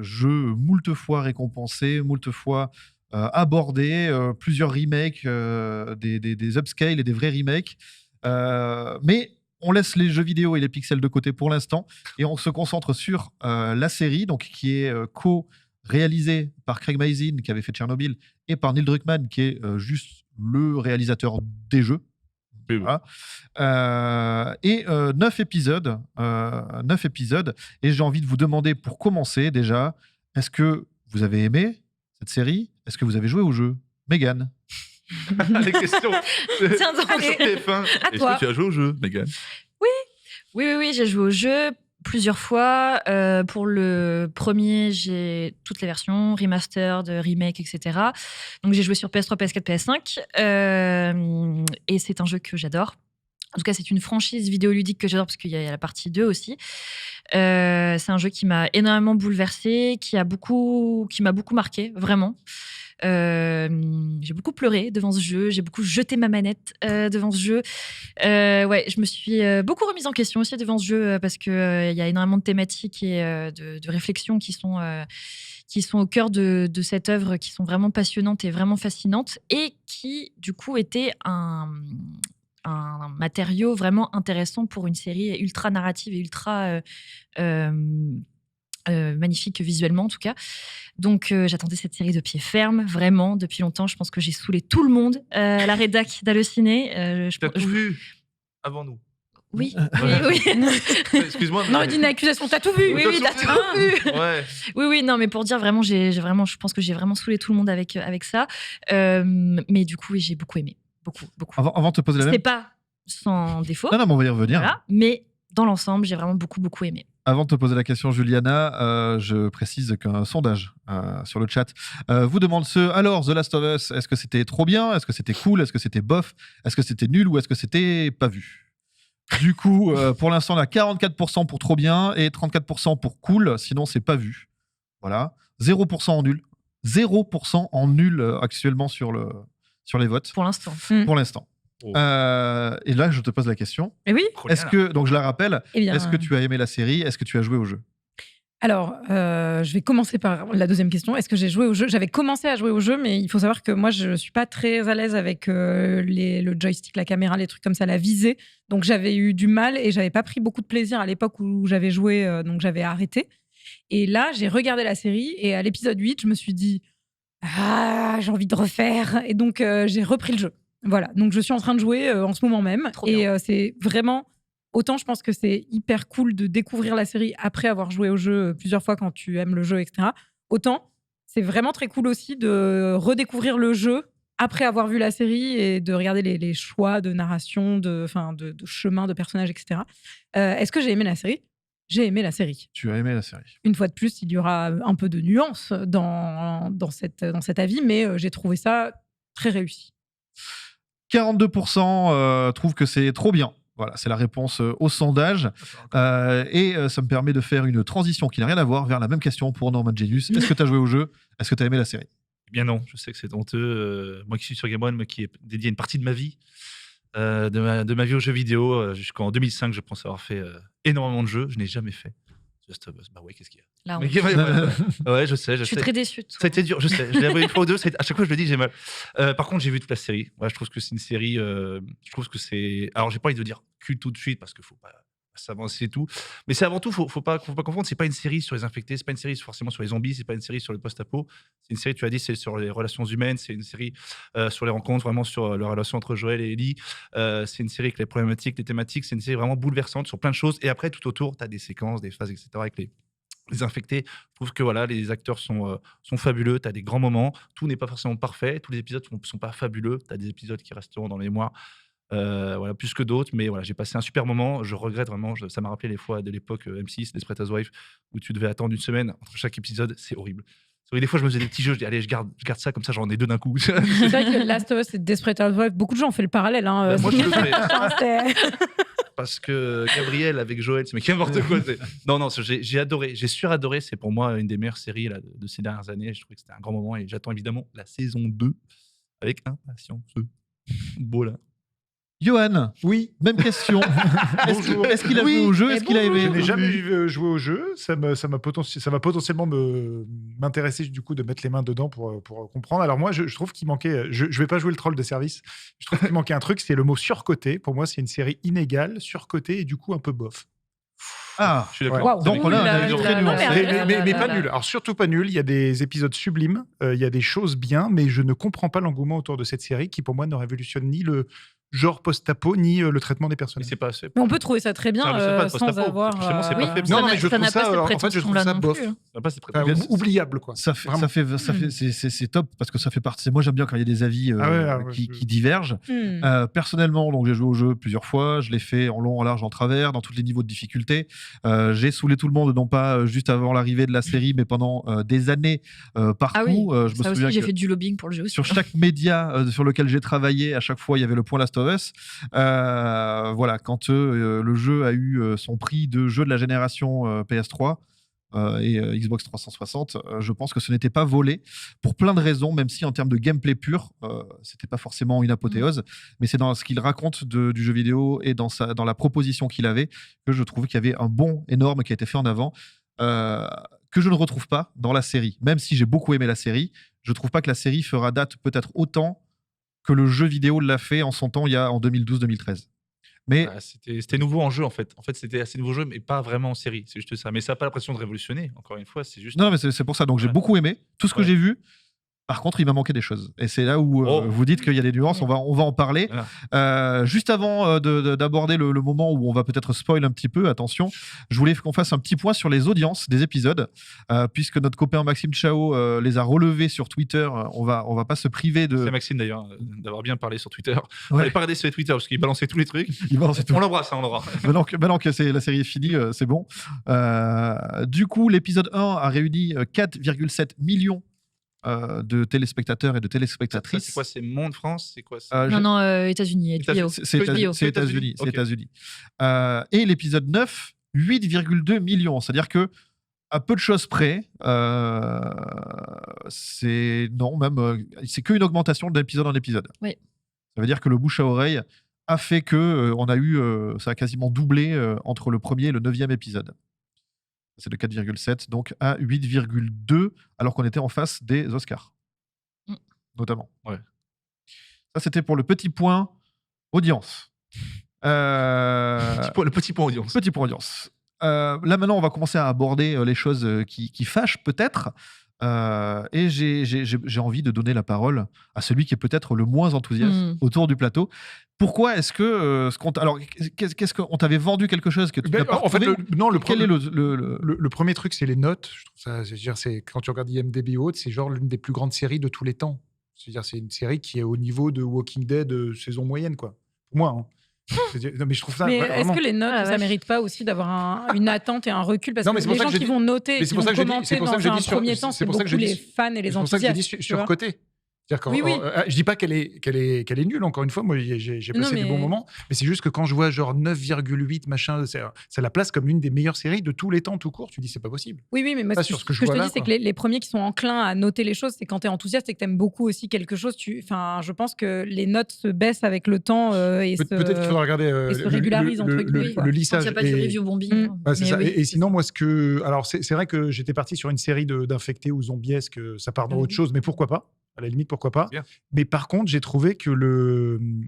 jeu moult fois récompensé, moult fois abordé, plusieurs remakes, des upscales et des vrais remakes. Mais on laisse les jeux vidéo et les pixels de côté pour l'instant et on se concentre sur la série, donc qui est co-réalisée par Craig Mazin, qui avait fait Tchernobyl, et par Neil Druckmann, qui est juste le réalisateur des jeux. Voilà. 9 épisodes. 9 épisodes. Et j'ai envie de vous demander, pour commencer déjà, est-ce que vous avez aimé cette série? Est-ce que vous avez joué au jeu? Mégane. Les questions. Tiens donc. TF1. Est-ce toi. que tu as joué au jeu, Mégane? Oui, j'ai joué au jeu plusieurs fois. Pour le premier, j'ai toutes les versions, remastered, remake, etc. Donc j'ai joué sur PS3, PS4, PS5. Et c'est un jeu que j'adore. En tout cas, c'est une franchise vidéoludique que j'adore parce qu'il y a la partie 2 aussi. C'est un jeu qui m'a énormément bouleversée, qui m'a beaucoup marqué, vraiment. J'ai beaucoup pleuré devant ce jeu, j'ai beaucoup jeté ma manette devant ce jeu. Je me suis beaucoup remise en question aussi devant ce jeu parce qu'il y a énormément de thématiques et de réflexions qui sont au cœur de cette œuvre, qui sont vraiment passionnantes et vraiment fascinantes et qui, du coup, étaient un matériau vraiment intéressant pour une série ultra narrative et ultra magnifique visuellement en tout cas. Donc j'attendais cette série de pied ferme, vraiment, depuis longtemps. Je pense que j'ai saoulé tout le monde à la rédac d'Allociné. T'as tout vu avant nous. Oui. Excuse-moi. Non, il dit une accusation, t'as tout vu. Oui, t'as tout vu. Ouais. Oui, non, mais pour dire vraiment, je pense que j'ai vraiment saoulé tout le monde avec ça. Mais du coup, oui, j'ai beaucoup aimé. Beaucoup. Avant de te poser la même... C'était pas sans défaut. Non, mais on va y revenir. Voilà, mais dans l'ensemble, j'ai vraiment beaucoup aimé. Avant de te poser la question, Juliana, je précise qu'un sondage sur le chat vous demande alors, The Last of Us, est-ce que c'était trop bien? Est-ce que c'était cool? Est-ce que c'était bof? Est-ce que c'était nul? Ou est-ce que c'était pas vu? Du coup, pour l'instant, on a 44% pour trop bien et 34% pour cool, sinon c'est pas vu. Voilà. 0% en nul. 0% en nul actuellement sur les votes. Pour l'instant. Pour l'instant. Oh. Et là, je te pose la question. Et oui. Est-ce que, donc je la rappelle, Eh bien, est-ce que tu as aimé la série? Est-ce que tu as joué au jeu? Alors, je vais commencer par la deuxième question. Est-ce que j'ai joué au jeu? J'avais commencé à jouer au jeu, mais il faut savoir que moi, je ne suis pas très à l'aise avec le joystick, la caméra, les trucs comme ça, la visée. Donc, j'avais eu du mal et j'avais pas pris beaucoup de plaisir à l'époque où j'avais joué, donc j'avais arrêté. Et là, j'ai regardé la série et à l'épisode 8, je me suis dit « Ah, j'ai envie de refaire ». Et donc, j'ai repris le jeu. Voilà, donc je suis en train de jouer en ce moment même. Trop bien. Et c'est vraiment... Autant je pense que c'est hyper cool de découvrir la série après avoir joué au jeu plusieurs fois quand tu aimes le jeu, etc. Autant c'est vraiment très cool aussi de redécouvrir le jeu après avoir vu la série et de regarder les choix de narration, de chemin, de personnages, etc. Est-ce que j'ai aimé la série? J'ai aimé la série. Tu as aimé la série. Une fois de plus, il y aura un peu de nuance dans cet avis, mais j'ai trouvé ça très réussi. 42% trouvent que c'est trop bien. Voilà, c'est la réponse au sondage. Et ça me permet de faire une transition qui n'a rien à voir vers la même question pour Norman Genius. Est-ce que tu as joué au jeu? Est-ce que tu as aimé la série? Eh bien non, je sais que c'est honteux. Moi qui suis sur Game One, mais qui est dédié une partie de ma vie, de ma vie aux jeux vidéo, jusqu'en 2005, je pense avoir fait énormément de jeux. Je n'ai jamais fait Just of Us. Bah ouais, qu'est-ce qu'il y a? Là, ouais, je sais. Je suis très déçue. de toi. Ça a été dur, je sais. Je l'ai avoué une fois ou deux. À chaque fois, je le dis, j'ai mal. Par contre, j'ai vu toute la série. Ouais, je trouve que c'est une série. Je trouve que c'est. Alors, j'ai pas envie de dire culte tout de suite parce qu'il faut pas ça avance et tout. Mais c'est avant tout, faut pas confondre. C'est pas une série sur les infectés, c'est pas une série forcément sur les zombies, c'est pas une série sur le post-apo. C'est une série, tu as dit, c'est sur les relations humaines, c'est une série sur les rencontres, vraiment sur la relation entre Joël et Ellie. C'est une série avec les problématiques, les thématiques. C'est une série vraiment bouleversante sur plein de choses. Et après, tout autour, tu as des séquences, des phases, etc. avec les infectés. Je trouve que voilà, les acteurs sont fabuleux. Tu as des grands moments. Tout n'est pas forcément parfait. Tous les épisodes sont pas fabuleux. Tu as des épisodes qui resteront dans les mémoire. Voilà, plus que d'autres, mais voilà, j'ai passé un super moment. Je regrette vraiment, ça m'a rappelé les fois de l'époque M6, Desperate Housewives, où tu devais attendre une semaine entre chaque épisode. C'est horrible. Des fois, je me faisais des petits jeux, je dis allez, je garde ça, comme ça j'en ai deux d'un coup. C'est vrai que Last of Us et Desperate Housewives, beaucoup de gens ont fait le parallèle. Hein, moi, je le fais. Parce que Gabriel avec Joël, c'est mais n'importe quoi. Non, j'ai adoré, j'ai suradoré. C'est pour moi une des meilleures séries là, de ces dernières années. Je trouvais que c'était un grand moment et j'attends évidemment la saison 2 avec impatience. Beau là. Johan, oui, même question. Est-ce qu'il a joué au jeu? Est-ce qu'il a aimé? Je n'ai jamais joué au jeu. Ça va potentiellement m'intéresser du coup de mettre les mains dedans pour comprendre. Alors moi, je trouve qu'il manquait. Je vais pas jouer le troll de service. Je trouve qu'il manquait un truc, c'est le mot surcoté. Pour moi, c'est une série inégale, surcotée et du coup un peu bof. Ah, je suis d'accord. Ouais. Donc on a un avis très nuancé. Mais pas nul. Alors surtout pas nul. Il y a des épisodes sublimes. Il y a des choses bien, mais je ne comprends pas l'engouement autour de cette série qui, pour moi, ne révolutionne ni le genre post-apo ni le traitement des personnages. Mais on peut trouver ça très bien sans avoir. Non, mais je trouve ça. En fait, je trouve ça bof. Oubliable, quoi. C'est top parce que ça fait partie. Moi, j'aime bien quand il y a des avis qui divergent. Personnellement, donc j'ai joué au jeu plusieurs fois. Je l'ai fait en long, en large, en travers, dans tous les niveaux de difficulté. J'ai saoulé tout le monde, non pas juste avant l'arrivée de la série, mais pendant des années partout. Je me souviens j'ai fait du lobbying pour le jeu aussi. Sur chaque média sur lequel j'ai travaillé, à chaque fois, il y avait le point Last of Us. Voilà, quand le jeu a eu son prix de jeu de la génération PS3 et Xbox 360, je pense que ce n'était pas volé pour plein de raisons, même si en termes de gameplay pur, c'était pas forcément une apothéose, mais c'est dans ce qu'il raconte du jeu vidéo et dans la proposition qu'il avait que je trouvais qu'il y avait un bond énorme qui a été fait en avant, que je ne retrouve pas dans la série. Même si j'ai beaucoup aimé la série, je trouve pas que la série fera date peut-être autant que le jeu vidéo l'a fait en son temps, en 2012-2013. Mais c'était nouveau en jeu, en fait. En fait, c'était assez nouveau jeu, mais pas vraiment en série. C'est juste ça. Mais ça n'a pas l'impression de révolutionner, encore une fois. C'est juste. Non, mais c'est pour ça. Donc, j'ai beaucoup aimé tout ce que j'ai vu. Par contre, il m'a manqué des choses. Et c'est là où vous dites qu'il y a des nuances. On va en parler. Juste avant d'aborder le moment où on va peut-être spoil un petit peu, attention, je voulais qu'on fasse un petit point sur les audiences des épisodes, puisque notre copain Maxime Chao les a relevés sur Twitter. On va pas se priver de... C'est Maxime d'ailleurs, d'avoir bien parlé sur Twitter. On n'avait pas regardé sur Twitter parce qu'il balançait tous les trucs. On l'embrasse, on l'aura. Maintenant que la série est finie, c'est bon. Du coup, l'épisode 1 a réuni 4,7 millions de téléspectateurs et de téléspectatrices. C'est quoi? C'est Monde France? C'est quoi? Non, États-Unis. C'est États-Unis. Et l'épisode 9, 8,2 millions. C'est-à-dire que à peu de choses près, c'est qu'une augmentation d'épisode en épisode. Oui. Ça veut dire que le bouche à oreille a fait que ça a quasiment doublé entre le premier et le 9e épisode. C'est de 4,7 donc à 8,2 alors qu'on était en face des Oscars, notamment. Ouais. Ça, c'était pour le petit point audience. Le petit point audience. Petit point audience. Là, maintenant, on va commencer à aborder les choses qui fâchent peut-être. Et j'ai envie de donner la parole à celui qui est peut-être le moins enthousiaste autour du plateau. Pourquoi est-ce que qu'est-ce qu'on t'avait vendu quelque chose que tu n'as pas retrouvé? Le premier truc, c'est les notes. Je trouve ça, c'est quand tu regardes IMDb haute, c'est genre l'une des plus grandes séries de tous les temps. C'est une série qui est au niveau de Walking Dead saison moyenne, quoi. Pour moi. Hein. Non, mais je trouve ça. Mais est-ce que les notes, ça mérite pas aussi d'avoir une attente et un recul, parce que les gens qui vont noter, qui vont commenter dans un premier temps, c'est beaucoup les fans et les enthousiastes. C'est pour ça que je dis surcoté. Oui. Je dis pas qu'elle est nulle, encore une fois, moi j'ai passé des bons moments, mais c'est juste que quand je vois genre 9,8 machin, ça la place comme l'une des meilleures séries de tous les temps tout court, tu dis c'est pas possible. Oui, mais moi, ce que je te dis, c'est que les premiers qui sont enclins à noter les choses, c'est quand tu es enthousiaste et que tu aimes beaucoup aussi quelque chose. Je pense que les notes se baissent avec le temps et peut-être qu'il faudra regarder se régularisent entre guillemets. Le lissage. Il n'y a pas de review bombing. C'est ça. Et sinon, moi, alors c'est vrai que j'étais parti sur une série d'infectés ou zombiesques, ça part dans autre chose, mais pourquoi pas? À la limite, pourquoi pas. Bien. Mais par contre, j'ai trouvé que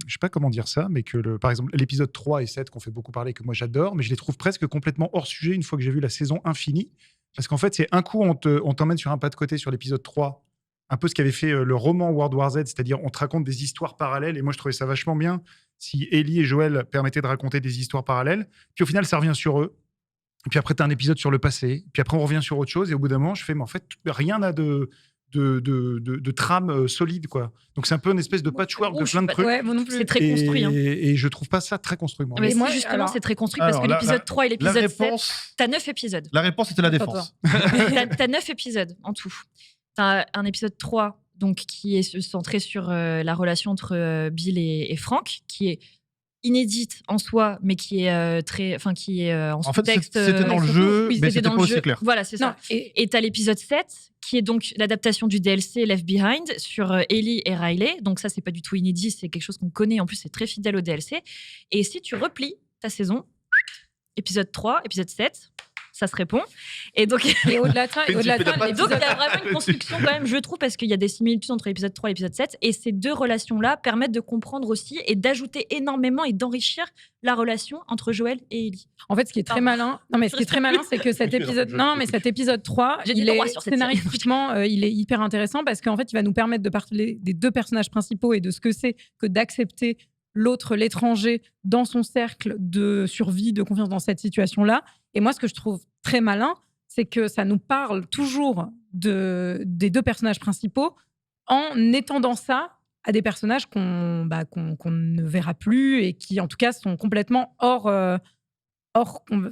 je sais pas comment dire ça, mais que par exemple, l'épisode 3 et 7 qu'on fait beaucoup parler, que moi j'adore, mais je les trouve presque complètement hors sujet une fois que j'ai vu la saison infinie. Parce qu'en fait, c'est un coup, on t'emmène sur un pas de côté sur l'épisode 3, un peu ce qu'avait fait le roman World War Z, c'est-à-dire on te raconte des histoires parallèles. Et moi, je trouvais ça vachement bien si Ellie et Joël permettaient de raconter des histoires parallèles. Puis au final, ça revient sur eux. Et puis après, tu as un épisode sur le passé. Puis après, on revient sur autre chose. Et au bout d'un moment, je fais, mais en fait, rien n'a de trame solide, quoi. Donc c'est un peu une espèce de patchwork de plein de trucs. Ouais, moi non plus. C'est très construit. hein. Et je trouve pas ça très construit, moi. Mais moi, justement, alors- c'est très construit parce Alors, que la- l'épisode 3 et La l'épisode 7, réponse, t'as 9 épisodes. la réponse était la défense. T'as 9 épisodes en tout. T'as un épisode 3 donc, qui est centré sur la relation entre Bill et Frank, qui est inédite en soi, mais qui est qui est en En fait, sous-texte. c'était dans le jeu, oui, mais c'était c'était dans pas le aussi jeu. clair. Voilà, c'est Non, ça. Et t'as l'épisode 7, qui est donc l'adaptation du DLC Left Behind sur Ellie et Riley. Donc ça, c'est pas du tout inédit, c'est quelque chose qu'on connaît. En plus, c'est très fidèle au DLC. Et si tu replies ta saison, épisode 3, épisode 7, ça se répond. Et donc, Et au-delà de ça, Et tu fais la et donc, il y a vraiment une construction quand même, je trouve, parce qu'il y a des similitudes entre l'épisode 3 et l'épisode 7. Et ces deux relations-là permettent de comprendre aussi et d'ajouter énormément et d'enrichir la relation entre Joël et Ellie. En fait, ce qui est très Pardon. malin, non mais ce qui est très malin, c'est que cet épisode, non mais cet épisode 3, J'ai dit il droit est sur cette série. scénaristiquement, il est hyper intéressant parce qu'en fait, il va nous permettre de parler des deux personnages principaux et de ce que c'est que d'accepter l'autre, l'étranger, dans son cercle de survie, de confiance dans cette situation-là. Et moi, ce que je trouve très malin, c'est que ça nous parle toujours des deux personnages principaux en étendant ça à des personnages qu'on ne verra plus et qui, en tout cas, sont complètement hors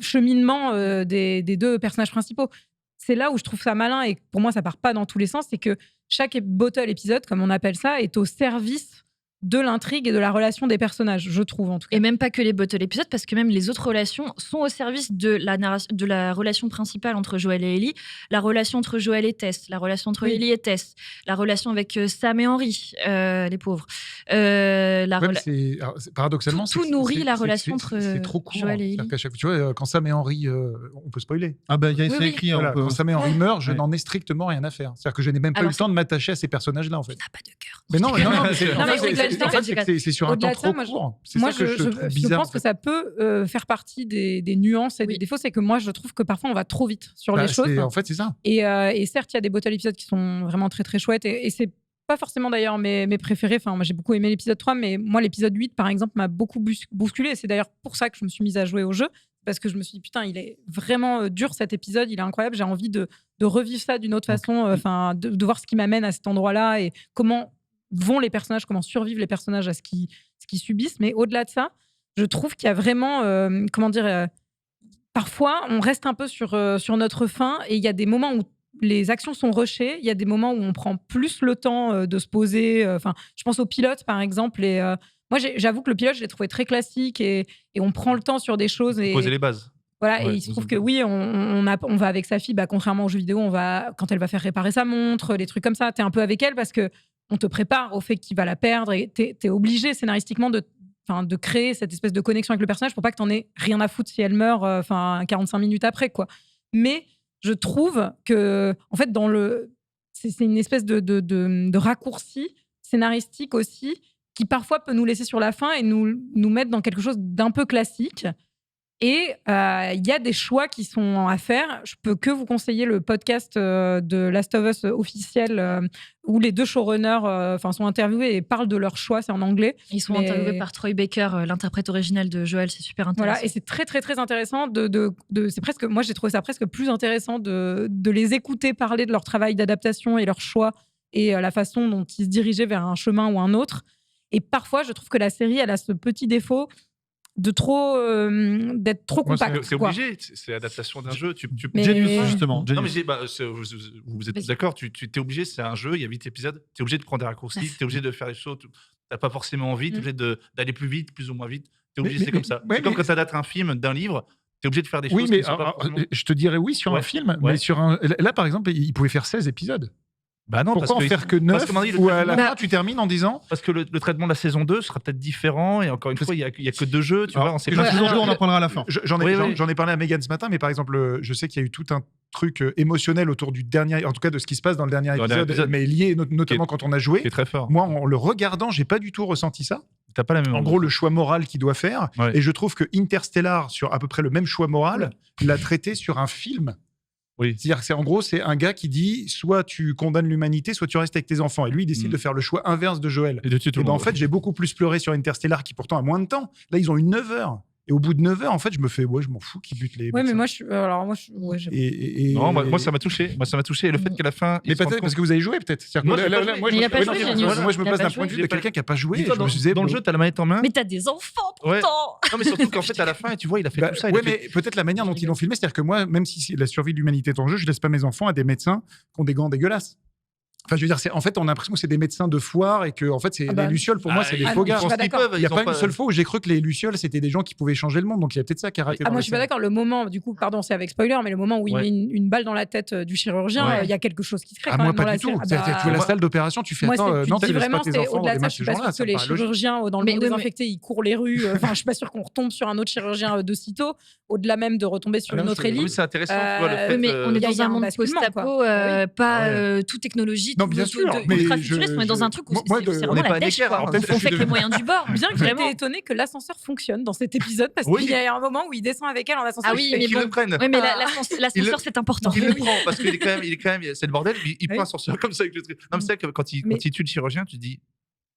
cheminement des deux personnages principaux. C'est là où je trouve ça malin et pour moi, ça part pas dans tous les sens. C'est que chaque bottle épisode, comme on appelle ça, est au service de l'intrigue et de la relation des personnages, je trouve en tout cas. Et même pas que les bottle épisodes, parce que même les autres relations sont au service de la relation principale entre Joël et Ellie, la relation entre Joël et Tess, la relation entre Oui. Ellie et Tess, la relation avec Sam et Henry, les pauvres. Paradoxalement, Tout nourrit la relation entre c'est trop court. Joël et C'est-à-dire Ellie. qu'à chaque fois, tu vois, quand Sam et Henry, on peut spoiler. Ah bah, il y a Oui, c'est oui. écrit. hein, Voilà, on peut- quand Sam et Henry meurent, je Ouais. n'en ai strictement rien à faire. C'est-à-dire que je n'ai même pas eu Alors, le temps de m'attacher à ces personnages-là, en fait. T'as pas de cœur. Mais non, mais c'est Non, en mais fait, au-delà de ça, en fait, c'est sur un au-delà temps de ça, trop court. C'est Moi, ça que je trouve je bizarre. pense que ça peut faire partie des nuances et des défauts. C'est que moi, je trouve que parfois, on va trop vite sur les choses. En fait, c'est ça. Et certes, il y a des bottle épisodes qui sont vraiment très très chouettes. Et c'est pas forcément d'ailleurs mes préférés. Enfin, moi, j'ai beaucoup aimé l'épisode 3, mais moi, l'épisode 8, par exemple, m'a beaucoup bousculé. Et c'est d'ailleurs pour ça que je me suis mise à jouer au jeu. Parce que je me suis dit, putain, il est vraiment dur cet épisode, il est incroyable. J'ai envie de revivre ça d'une autre façon, enfin, de voir ce qui m'amène à cet endroit-là et comment vont les personnages, comment survivent les personnages à ce qu'ils subissent. Mais au-delà de ça, je trouve qu'il y a vraiment, parfois, on reste un peu sur notre faim et il y a des moments où les actions sont rushées, il y a des moments où on prend plus le temps de se poser. Enfin, je pense au pilote, par exemple. Et moi, j'avoue que le pilote, je l'ai trouvé très classique et on prend le temps sur des choses. Et Poser les bases. voilà, Ouais, et il se trouve que oui, on va avec sa fille, contrairement aux jeux vidéo, quand elle va faire réparer sa montre, les trucs comme ça, t'es un peu avec elle parce que on te prépare au fait qu'il va la perdre et t'es obligé scénaristiquement de créer cette espèce de connexion avec le personnage pour pas que t'en aies rien à foutre si elle meurt 45 minutes après, quoi. Mais je trouve que, en fait, c'est une espèce de raccourci scénaristique aussi qui parfois peut nous laisser sur la fin et nous mettre dans quelque chose d'un peu classique. Et il y a des choix qui sont à faire. Je peux que vous conseiller le podcast de Last of Us officiel où les deux showrunners sont interviewés et parlent de leurs choix. C'est en anglais. Ils sont interviewés par Troy Baker, l'interprète original de Joël. C'est super intéressant. Voilà, et c'est très très très intéressant. C'est presque, moi j'ai trouvé ça presque plus intéressant de les écouter parler de leur travail d'adaptation et leurs choix et la façon dont ils se dirigeaient vers un chemin ou un autre. Et parfois, je trouve que la série, elle a ce petit défaut d'être trop compact. C'est obligé, c'est l'adaptation d'un jeu. Justement. Non, mais vous êtes tous d'accord, tu es obligé, c'est un jeu, il y a 8 épisodes, tu es obligé de prendre des raccourcis, tu es obligé de faire les choses, tu n'as pas forcément envie, tu es obligé d'aller plus vite, plus ou moins vite. Tu es obligé, c'est comme ça. C'est comme quand tu adaptes un film d'un livre, tu es obligé de faire des choses. Oui, mais qui sont pas forcément- je te dirais oui sur un film, mais sur un. Là, par exemple, il pouvait faire 16 épisodes. Bah non, Pourquoi en parce faire que parce 9 qu'à mon avis, le ou à la traitement- fin tu termines en disant Parce que le traitement de la saison 2 sera peut-être différent, et encore une fois, il y a que 2 jeux, tu vois, on sait La pas. saison 2, on en parlera à la fin. J'en Oui, ai, oui. j'en ai parlé à Megan ce matin, mais par exemple, je sais qu'il y a eu tout un truc émotionnel autour du dernier, en tout cas de ce qui se passe dans le dernier Dans le dernier épisode, épisode. mais lié notamment quand on a joué. C'est très fort. Moi, en le regardant, j'ai pas du tout ressenti ça. T'as pas la même. En gros, le choix moral qu'il doit faire. Ouais. Et je trouve que Interstellar, sur à peu près le même choix moral, l'a traité sur un film. Oui. C'est-à-dire que en gros, c'est un gars qui dit soit tu condamnes l'humanité, soit tu restes avec tes enfants. Et lui, il décide de faire le choix inverse de Joël. Et de tuer tout Et le ben, en monde. fait, j'ai beaucoup plus pleuré sur Interstellar, qui pourtant a moins de temps. Là, ils ont eu 9 heures. Et au bout de 9 heures, en fait, je me fais, ouais, je m'en fous qu'ils butent les. Ouais, mais médecins. moi, j'ai- Et- Non, moi, ça m'a touché. Moi, ça m'a touché. Et le fait qu'à la fin. Mais peut-être parce que vous avez joué, peut-être. C'est-à-dire Moi, que j'ai là, pas là, joué. moi, Mais il a je pas me- joué, moi, Genius. moi, je me Il a place pas d'un point de vue joué. de quelqu'un qui n'a pas joué. Dis-toi, Je me disais, dans le bon, jeu, t'as la manette en main. Mais t'as des enfants Ouais. pourtant. Non, mais surtout qu'en fait, à la fin, tu vois, il a fait bah, tout ça. il ouais, a fait- mais peut-être la manière dont ils l'ont filmé, c'est-à-dire que moi, même si la survie de l'humanité est en jeu, je laisse pas mes enfants à des médecins qui ont des gants dégueulasses. Enfin, je veux dire, en fait, on a l'impression que c'est des médecins de foire et que, en fait, c'est les lucioles. Pour moi, c'est des faux gars. je suis pas d'accord. Il n'y a pas une seule fois où j'ai cru que les lucioles, c'était des gens qui pouvaient changer le monde. Donc, il y a peut-être ça qui a raté. Ah, moi, je suis pas d'accord. Le moment, du coup, pardon, c'est avec spoiler, mais le moment où il Ouais. met une balle dans la tête du chirurgien, Ouais. il y a quelque chose qui se crée Ah, quand moi, même dans pas la du tout. série. Ah, C'est-à-dire que tu es à la salle d'opération, tu fais Moi, attends, tu non, dis tu laisses pas vraiment, tes c'est enfants dans au-delà les de mains ça. de Je ces suis pas gens-là. sûre que Ça me les paraît logique. chirurgiens dans le Mais monde oui, mais- désinfecté, ils courent les rues. Enfin, je suis pas sûre qu'on retombe sur un autre chirurgien de sitôt, au-delà même de retomber sur Ah non, une autre je- Oui, élite. c'est intéressant, tu vois, le fait. Oui, mais on est il y a dans un un monde basculement, post-apo, quoi. pas Ouais. tout technologie, Non, tout bien sûr, mais ultra-futuriste. On est dans un truc où moi, c'est on vraiment est pas la à dèche, Necker, quoi. hein. On fait avec les moyens du bord. Bien que Vraiment. j'étais étonnée que l'ascenseur fonctionne dans cet épisode parce Oui. qu'il y a un moment où il descend avec elle en ascenseur. Ah oui, je fais, mais Qu'ils bon. le prennent. Oui, mais Ah. l'ascenseur, c'est important. Il le prend parce qu'il est quand même, c'est le bordel. Il prend Oui. un ascenseur comme ça avec le truc. Non, mais c'est vrai que quand Mais- il tue le chirurgien, tu te dis,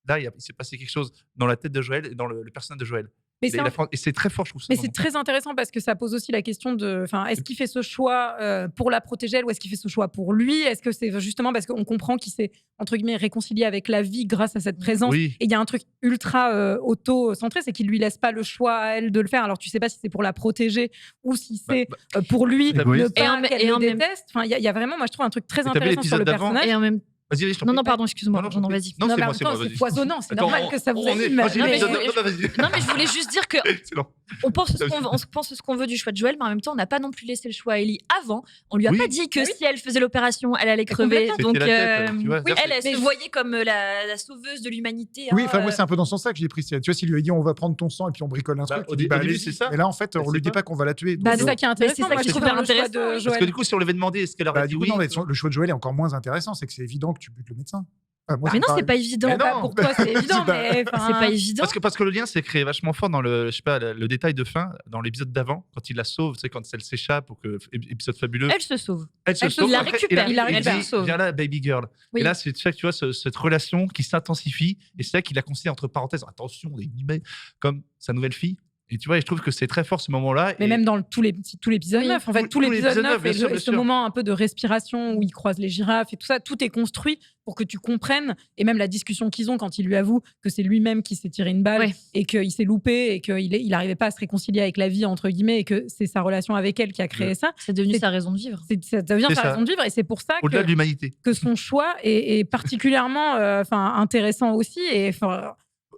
là, il s'est passé quelque chose dans la tête de Joël et dans le personnage de Joël. Mais Et c'est un- et c'est très fort, je trouve ça. Mais c'est très intéressant parce que ça pose aussi la question de, enfin, est-ce qu'il fait ce choix pour la protéger elle ou est-ce qu'il fait ce choix pour lui? Est-ce que c'est justement parce qu'on comprend qu'il s'est entre guillemets réconcilié avec la vie grâce à cette présence? Oui. Et il y a un truc ultra auto-centré, c'est qu'il lui laisse pas le choix à elle de le faire. Alors tu sais pas si c'est pour la protéger ou si c'est pour lui ne Égoïste. pas Et en qu'elle le même- déteste. Enfin, il y a vraiment, moi je trouve un truc très Mais t'as vu intéressant sur le l'épisode d'avant personnage. Et en même Vas-y, je t'en Non, prie. non, pardon, excuse-moi. Non, Non, non, vas-y. Non, mais c'est en moi, même temps, vas-y. c'est foisonnant, c'est Attends, normal que ça vous on est- anime. Vas-y, Non, mais- l'épisode- non, vas-y. Non, mais je voulais juste dire que Excellent. on pense ce qu'on veut du choix de Joël, mais en même temps, on n'a pas non plus laissé le choix à Ellie avant. On lui a Oui. pas dit que Oui. si elle faisait l'opération, elle allait crever. Complètement. Donc, C'était la tête, tu vois. oui, elle Mais se voyait comme la sauveuse de l'humanité. Oui, hein, enfin, moi, c'est un peu dans ce sens-là que j'ai pris. Tu vois, s'il lui a dit on va prendre ton sang et puis on bricole un Bah, truc, au il dit, début, allez-y. c'est ça. Mais là, en fait, Mais on lui c'est dit pas- pas qu'on va la tuer. Bah, Donc, c'est ça qui est intéressant. c'est ça Moi, que je je trouve trouve le choix intéressant, de oui. Parce Joël. que du coup, si on lui avait demandé, est-ce qu'elle aurait bah, dit du coup, oui non, mais le choix de Joël est encore moins intéressant, c'est que c'est évident que tu butes le médecin. Moi, Mais non, pareil. c'est pas évident. Mais Bah, non. pour toi, c'est évident, Bah, mais enfin, C'est pas évident. Parce que le lien s'est créé vachement fort dans le, je sais pas, le détail de fin, dans l'épisode d'avant, quand il la sauve, tu sais, quand elle s'échappe, ou que, épisode fabuleux. Elle se sauve. Elle se elle se sauve. il la après, récupère, et il la dit, récupère. Elle se sauve. Viens là, baby girl. Oui. Et là, c'est tu vois cette relation qui s'intensifie, et c'est là qu'il la considère entre parenthèses, attention, des guillemets, comme sa nouvelle fille. Et tu vois, et je trouve que c'est très fort ce moment-là. Mais et- même dans tout l'épisode Oui. 9, en fait, tout Tout l'épisode l'épisode 9 bien et, sûr, et bien ce sûr. moment un peu de respiration où ils croisent les girafes et tout ça, tout est construit pour que tu comprennes, et même la discussion qu'ils ont quand il lui avoue que c'est lui-même qui s'est tiré une balle Ouais. et qu'il s'est loupé et qu'il n'arrivait pas à se réconcilier avec la vie, entre guillemets, et que c'est sa relation avec elle qui a créé ça. C'est devenu C'est- sa raison de vivre. Ça devient C'est sa ça. raison de vivre et c'est pour ça Au-delà de l'humanité. que son choix est particulièrement intéressant aussi. Et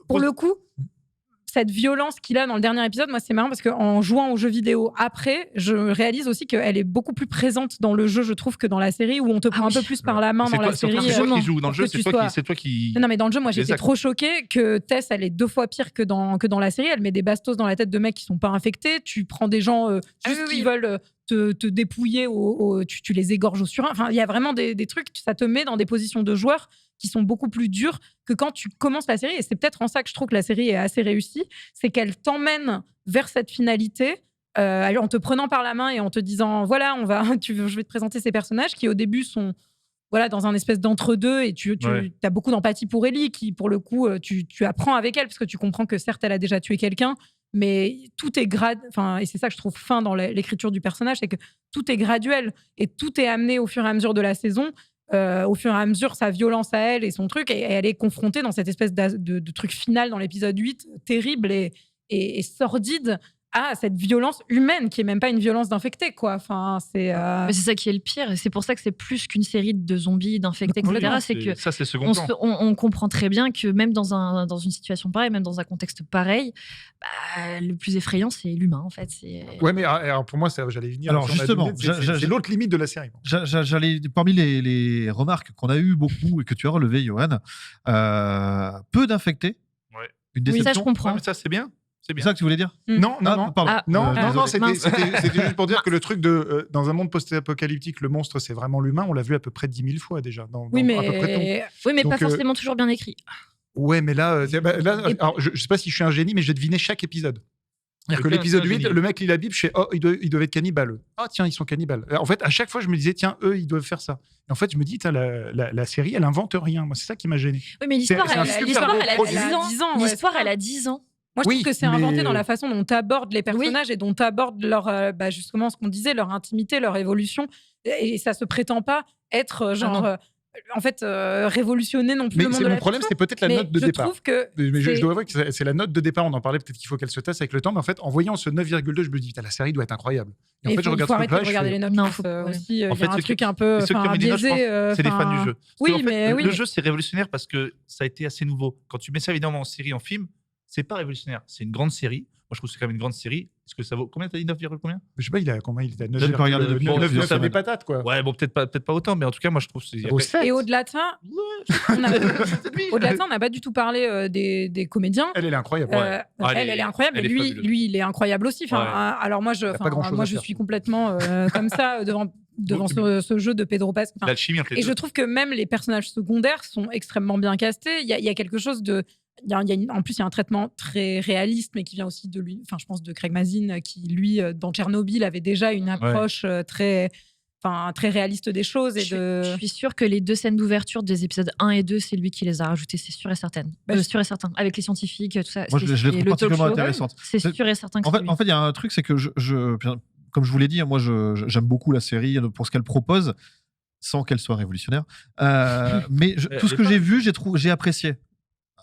pour le coup, cette violence qu'il a dans le dernier épisode, moi, c'est marrant parce qu'en jouant aux jeux vidéo après, je réalise aussi qu'elle est beaucoup plus présente dans le jeu, je trouve, que dans la série où on te prend un peu plus par la main C'est dans toi, la c'est série. toi qui joue dans le pour jeu, que c'est tu toi, sois- c'est toi qui. Non, mais dans le jeu, moi, les j'étais actes. trop choquée que Tess, elle est 2 fois pire que dans la série. Elle met des bastos dans la tête de mecs qui sont pas infectés. Tu prends des gens juste qui veulent te dépouiller, tu les égorges au surin. Enfin, il y a vraiment des trucs, ça te met dans des positions de joueurs qui sont beaucoup plus dures que quand tu commences la série. Et c'est peut-être en ça que je trouve que la série est assez réussie. C'est qu'elle t'emmène vers cette finalité en te prenant par la main et en te disant, voilà, je vais te présenter ces personnages qui, au début, sont dans un espèce d'entre-deux et tu Ouais. as beaucoup d'empathie pour Ellie qui, pour le coup, tu apprends avec elle parce que tu comprends que certes, elle a déjà tué quelqu'un, mais tout est et c'est ça que je trouve fin dans l'écriture du personnage, c'est que tout est graduel et tout est amené au fur et à mesure de la saison. Au fur et à mesure, sa violence à elle et son truc, et elle est confrontée dans cette espèce de truc final dans l'épisode 8, terrible et sordide, à cette violence humaine qui est même pas une violence d'infecté, quoi. Enfin, c'est. Mais c'est ça qui est le pire, et c'est pour ça que c'est plus qu'une série de zombies, d'infectés, etc. Oui, c'est que ça, c'est second plan. on comprend très bien que même dans une situation pareille, même dans un contexte pareil, le plus effrayant, c'est l'humain, en fait. Ouais, mais alors pour moi, j'allais venir. Alors, sur la justement, limite, c'est l'autre limite de la série. J'allais, parmi les remarques qu'on a eues beaucoup et que tu as relevées, Johan, peu d'infectés. Ouais. Une Oui, déception. ça, je comprends. Ouais, mais ça, c'est bien. C'est C'est bien. ça que tu voulais dire? Non, pardon. Non, Désolé. c'était juste pour dire que le truc de dans un monde post-apocalyptique, le monstre c'est vraiment l'humain. On l'a vu à peu près 10 000 fois déjà. Oui, mais à peu près tout. Oui, mais Donc, pas forcément toujours bien écrit. Ouais, mais là, alors, je sais pas si je suis un génie, mais j'ai deviné chaque épisode. C'est-à-dire que Lequel, l'épisode c'est un 8, génie. le mec lit la Bible, je sais, ils doivent être cannibales. Ah tiens, ils sont cannibales. En fait, à chaque fois, je me disais, tiens, eux, ils doivent faire ça. Et en fait, je me dis, la série, elle invente rien. Moi, c'est ça qui m'a gêné. Oui, mais l'histoire, C'est un elle super a bon produit. 10 ans. ouais, L'histoire, elle a 10 ans. Moi, je Oui, trouve que c'est mais- inventé dans la façon dont tu abordes les personnages et dont tu abordes leur, justement, ce qu'on disait, leur intimité, leur évolution. Et ça se prétend pas être révolutionner non plus Mais le monde c'est de mon la problème, fiction. c'est peut-être la Mais note de je départ. trouve que Mais c'est- je dois avouer que c'est la note de départ. On en parlait, peut-être qu'il faut qu'elle se tasse avec le temps. Mais en fait, en voyant ce 9,2, je me dis, putain, la série doit être incroyable. Et en il fait, je faut regarde ce arrêter truc-là. de regarder les notes. Non, je trouve, ouais. aussi, il y a En fait, un ceux truc qui- un peu ceux qui ont mis des notes, je pense, biaisé. c'est des fans du jeu. Parce Oui, qu'en fait, mais oui. le jeu, c'est révolutionnaire parce que ça a été assez nouveau. Quand tu mets ça évidemment en série, en film, c'est pas révolutionnaire. C'est une grande série. Moi, je trouve que c'est quand même une grande série. Est-ce que ça vaut combien? T'as dit 9, combien? Je sais pas, il a combien? Il était à Je peux regarder depuis 9 plusieurs des semaines. patates, quoi. Ouais, bon, peut-être pas autant, mais en tout cas, moi, je trouve que c'est. Au 7. Et au-delà de ça, on n'a pas du tout parlé des comédiens. Elle est incroyable. Elle est incroyable. elle Et est lui, fabuleuse. il est incroyable aussi. Enfin, Ouais. alors moi, pas grand-chose à je faire. suis complètement comme ça devant ce jeu de Pedro Pascal. Enfin, L'alchimie entre les et deux. je trouve que même les personnages secondaires sont extrêmement bien castés. Il y a quelque chose de. En plus, il y a un traitement très réaliste, mais qui vient aussi de lui. Enfin, je pense de Craig Mazin, qui lui, dans Tchernobyl, avait déjà une approche très réaliste des choses. Et Je suis sûre que les 2 scènes d'ouverture des épisodes 1 et 2, c'est lui qui les a rajoutées, c'est sûr et certain. Sûr et certain. Avec les scientifiques, tout ça. Moi, je les et trouve le talk particulièrement show, intéressantes. C'est sûr et certain que En c'est fait, lui. il y a un truc, c'est que comme je vous l'ai dit, moi, j'aime beaucoup la série pour ce qu'elle propose, sans qu'elle soit révolutionnaire. Mais tout ce que j'ai vu, j'ai apprécié.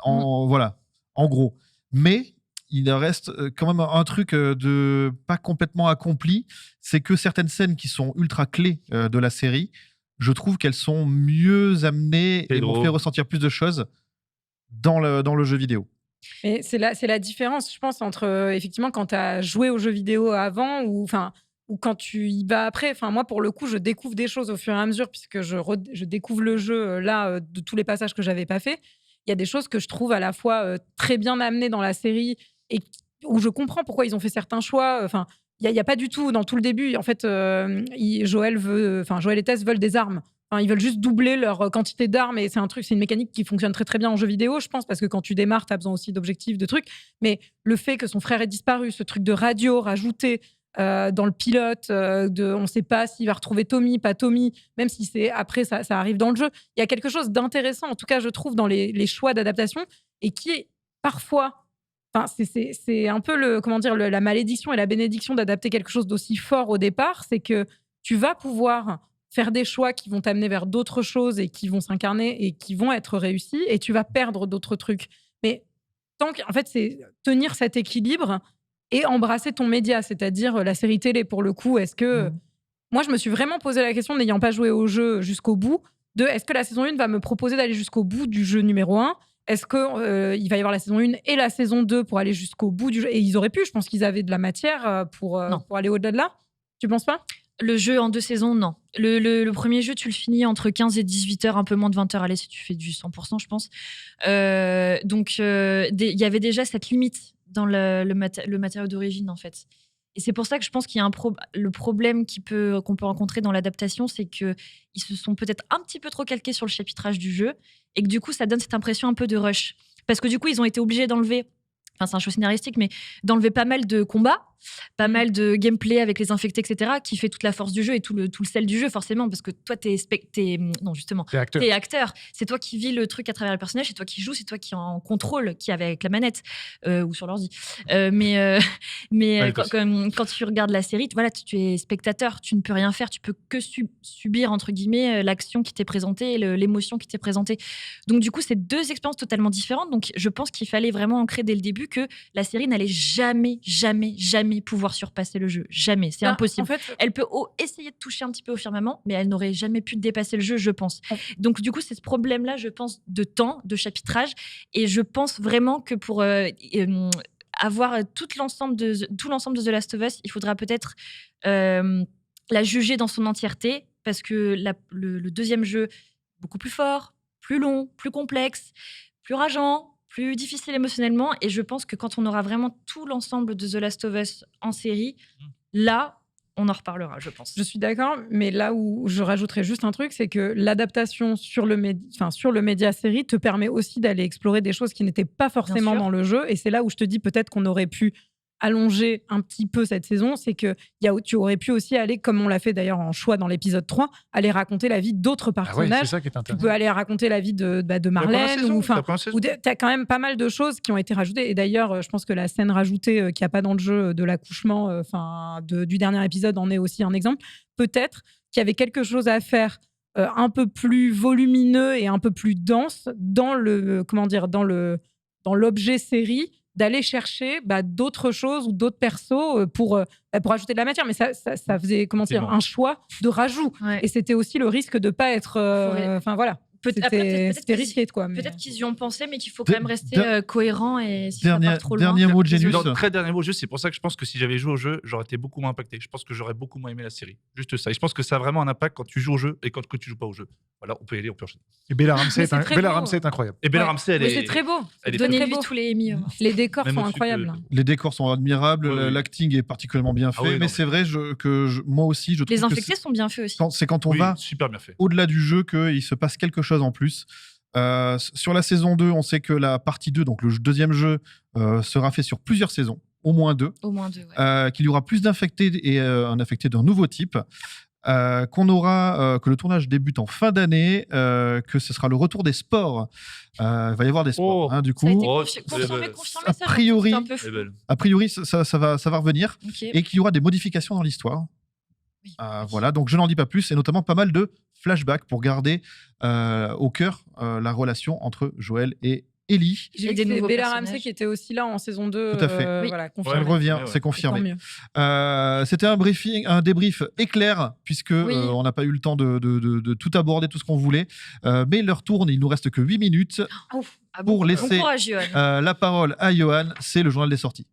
Voilà, en gros. Mais il reste quand même un truc de pas complètement accompli, c'est que certaines scènes qui sont ultra clés de la série, je trouve qu'elles sont mieux amenées et m'ont fait ressentir plus de choses dans le jeu vidéo. Mais c'est la différence, je pense, entre effectivement quand tu as joué aux jeux vidéo avant ou quand tu y vas après. Enfin, moi, pour le coup, je découvre des choses au fur et à mesure puisque je découvre le jeu de tous les passages que j'avais pas fait. Il y a des choses que je trouve à la fois très bien amenées dans la série et où je comprends pourquoi ils ont fait certains choix. Enfin, il y a pas du tout dans tout le début. En fait, Joël et Tess veulent des armes. Enfin, ils veulent juste doubler leur quantité d'armes et c'est une mécanique qui fonctionne très très bien en jeu vidéo, je pense, parce que quand tu démarres, tu as besoin aussi d'objectifs, de trucs. Mais le fait que son frère ait disparu, ce truc de radio rajouté dans le pilote, on ne sait pas s'il va retrouver Tommy, pas Tommy, même si c'est après ça arrive dans le jeu. Il y a quelque chose d'intéressant, en tout cas, je trouve, dans les choix d'adaptation et qui est parfois. C'est un peu la malédiction et la bénédiction d'adapter quelque chose d'aussi fort au départ, c'est que tu vas pouvoir faire des choix qui vont t'amener vers d'autres choses et qui vont s'incarner et qui vont être réussis et tu vas perdre d'autres trucs. Mais en fait, c'est tenir cet équilibre et embrasser ton média, c'est-à-dire la série télé pour le coup. Est-ce que moi, je me suis vraiment posé la question, n'ayant pas joué au jeu jusqu'au bout, est-ce que la saison 1 va me proposer d'aller jusqu'au bout du jeu numéro 1 ? Est-ce qu'il va y avoir la saison 1 et la saison 2 pour aller jusqu'au bout du jeu ? Et ils auraient pu, je pense qu'ils avaient de la matière pour aller au-delà de là. Tu penses pas ? Le jeu en 2 saisons, non. Le premier jeu, tu le finis entre 15 et 18 heures, un peu moins de 20 heures. Allez, si tu fais du 100%, je pense. Donc, il y avait déjà cette limite dans le matériau d'origine, en fait. Et c'est pour ça que je pense qu'il y a le problème qu'on peut rencontrer dans l'adaptation, c'est qu'ils se sont peut-être un petit peu trop calqués sur le chapitrage du jeu et que du coup, ça donne cette impression un peu de rush. Parce que du coup, ils ont été obligés d'enlever, c'est un choix scénaristique, mais d'enlever pas mal de combats, pas mal de gameplay avec les infectés, etc., qui fait toute la force du jeu et tout le sel du jeu, forcément, parce que toi, t'es acteur. C'est toi qui vis le truc à travers le personnage, c'est toi qui joues, c'est toi qui en contrôle, qui est avec la manette ou sur l'ordi. Quand tu regardes la série, voilà, tu es spectateur, tu ne peux rien faire, tu peux que subir, entre guillemets, l'action qui t'est présentée, l'émotion qui t'est présentée. Donc, du coup, c'est 2 expériences totalement différentes. Donc, je pense qu'il fallait vraiment ancrer dès le début que la série n'allait jamais jamais pouvoir surpasser le jeu. Jamais. C'est Là, impossible. En fait, Elle peut essayer de toucher un petit peu au firmament, mais elle n'aurait jamais pu dépasser le jeu, je pense. Donc, du coup, c'est ce problème-là, je pense, de temps, de chapitrage. Et je pense vraiment que pour avoir tout l'ensemble de The Last of Us, il faudra peut-être la juger dans son entièreté, parce que le deuxième jeu, beaucoup plus fort, plus long, plus complexe, plus rageant, plus difficile émotionnellement. Et je pense que quand on aura vraiment tout l'ensemble de The Last of Us en série, là, on en reparlera, je pense. je suis d'accord, mais là où je rajouterais juste un truc, c'est que l'adaptation sur le média série te permet aussi d'aller explorer des choses qui n'étaient pas forcément sûr. dans le jeu. Et c'est là où je te dis peut-être qu'on aurait pu allonger un petit peu cette saison, c'est que tu aurais pu aussi aller, comme on l'a fait d'ailleurs en choix dans l'épisode 3, aller raconter la vie d'autres Ah ouais, personnages. c'est ça qui est Tu intéressant. peux aller raconter la vie de Marlène, ou t'as quand même pas mal de choses qui ont été rajoutées. Et d'ailleurs, je pense que la scène rajoutée qu'il n'y a pas dans le jeu de l'accouchement, du dernier épisode en est aussi un exemple. Peut-être qu'il y avait quelque chose à faire un peu plus volumineux et un peu plus dense dans l'objet série, d'aller chercher d'autres choses ou d'autres persos pour ajouter de la matière. Mais ça faisait un choix de rajout. Ouais. Et c'était aussi le risque de ne pas être... voilà. C'était risqué, quoi. Peut-être qu'ils y ont pensé, mais qu'il faut quand même rester cohérent et si ça Dernier part trop loin. mot de Genius. Très dernier mot, juste c'est pour ça que je pense que si j'avais joué au jeu, j'aurais été beaucoup moins impacté. Je pense que j'aurais beaucoup moins aimé la série. Juste ça. Et je pense que ça a vraiment un impact quand tu joues au jeu et quand tu joues pas au jeu. Voilà, on peut y aller, on peut enchaîner. Et Bella Ramsey, Mais c'est très beau. est incroyable. Et Bella Ouais. Ramsey, elle Mais est. c'est très beau. Elle est Donnez-lui très beau. tous les Emmy. Les décors Même sont au-dessus de- incroyables. Les décors sont admirables, Oui, oui. l'acting est particulièrement bien fait, Ah oui, mais non, c'est vrai moi aussi, je trouve Les que infectés sont bien faits aussi. c'est quand on Oui, va super bien fait. au-delà du jeu qu'il se passe quelque chose en plus. Sur la saison 2, on sait que la partie 2, donc le deuxième jeu, sera fait sur plusieurs saisons, au moins 2. Au moins 2, ouais. Qu'il y aura plus d'infectés et un infecté d'un nouveau type. Que le tournage débute en fin d'année, que ce sera le retour des sports. Il va y avoir des sports, Oh. du Ça a été coup. confirmé, a ça, priori- c'est un peu fou. Elle est belle. A priori, ça va revenir Ok. et qu'il y aura des modifications dans l'histoire. Oui. Voilà, donc je n'en dis pas plus, et notamment pas mal de flashbacks pour garder au cœur la relation entre Joël et Ellie. J'ai Et vu des que c'est nouveaux Bella personnages. Ramsey qui était aussi là en saison 2. Tout à fait. Oui. Voilà, Elle confirmé. revient, Ouais, ouais. c'est Tant confirmé. mieux. C'était un débrief éclair, puisque Oui. on n'a pas eu le temps de tout aborder, tout ce qu'on voulait. Mais l'heure tourne, il nous reste que 8 minutes. Ah Pour bon, laisser- Bon courage, Johan. La parole à Johan, c'est le journal des sorties.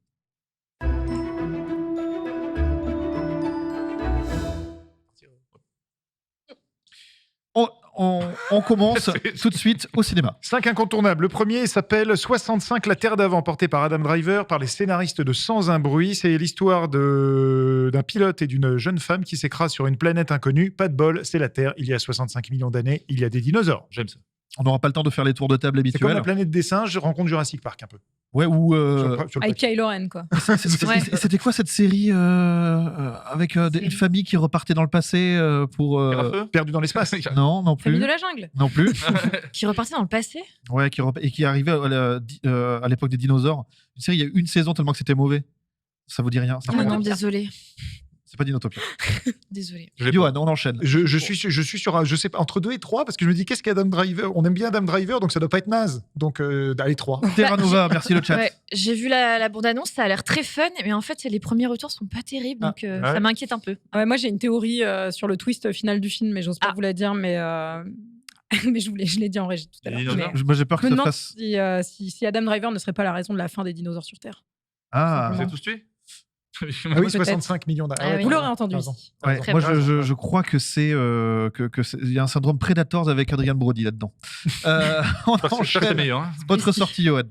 On commence tout de suite au cinéma. 5 incontournables. Le premier s'appelle 65 La Terre d'avant, porté par Adam Driver, par les scénaristes de Sans un bruit. C'est l'histoire d'un pilote et d'une jeune femme qui s'écrasent sur une planète inconnue. Pas de bol, c'est la Terre. Il y a 65 millions d'années, il y a des dinosaures. J'aime ça. On n'aura pas le temps de faire les tours de table C'est comme habituels. la planète des singes, rencontre Jurassic Park un peu. Ouais, ou Sur le Avec papier. Kylo Ren, quoi. Ouais. c'était quoi cette série avec une famille qui repartait dans le passé pour Feu Perdu dans l'espace. non Famille plus de la jungle. non plus Qui repartait dans le passé. ouais et qui arrivait à l'époque des dinosaures. Une série, il y a eu une saison tellement que c'était mauvais. Ça vous dit rien? Ça Ah vous non, dit rien désolé. C'est pas Dinotopia. Désolé. Johan, on enchaîne. Je suis sur je sais pas, entre 2 et 3 parce que je me dis qu'est-ce qu'Adam Driver. On aime bien Adam Driver, donc ça doit pas être naze. Donc allez 3. Terra Nova, merci le chat. Ouais, j'ai vu la bande-annonce, ça a l'air très fun, mais en fait, les premiers retours sont pas terribles, donc ouais. ça m'inquiète un peu. Ouais, moi, j'ai une théorie sur le twist final du film, mais j'ose pas Ah. vous la dire. Mais je l'ai dit en régie tout à Les l'heure. dinosaures. Mais Moi, j'ai peur je que me ça demande fasse. si Adam Driver ne serait pas la raison de la fin des dinosaures sur Terre. Ah, Vous êtes tous tués Ah oui, Peut-être. 65 millions d'années. Ah oui. Vous l'aurez entendu Raison. ici. ouais, Très moi bien. je crois que c'est il y a un syndrome Predators avec Adrian Brody là-dedans. On Je crois que c'est enchaîne. meilleur. Hein. Votre sortie, Johan.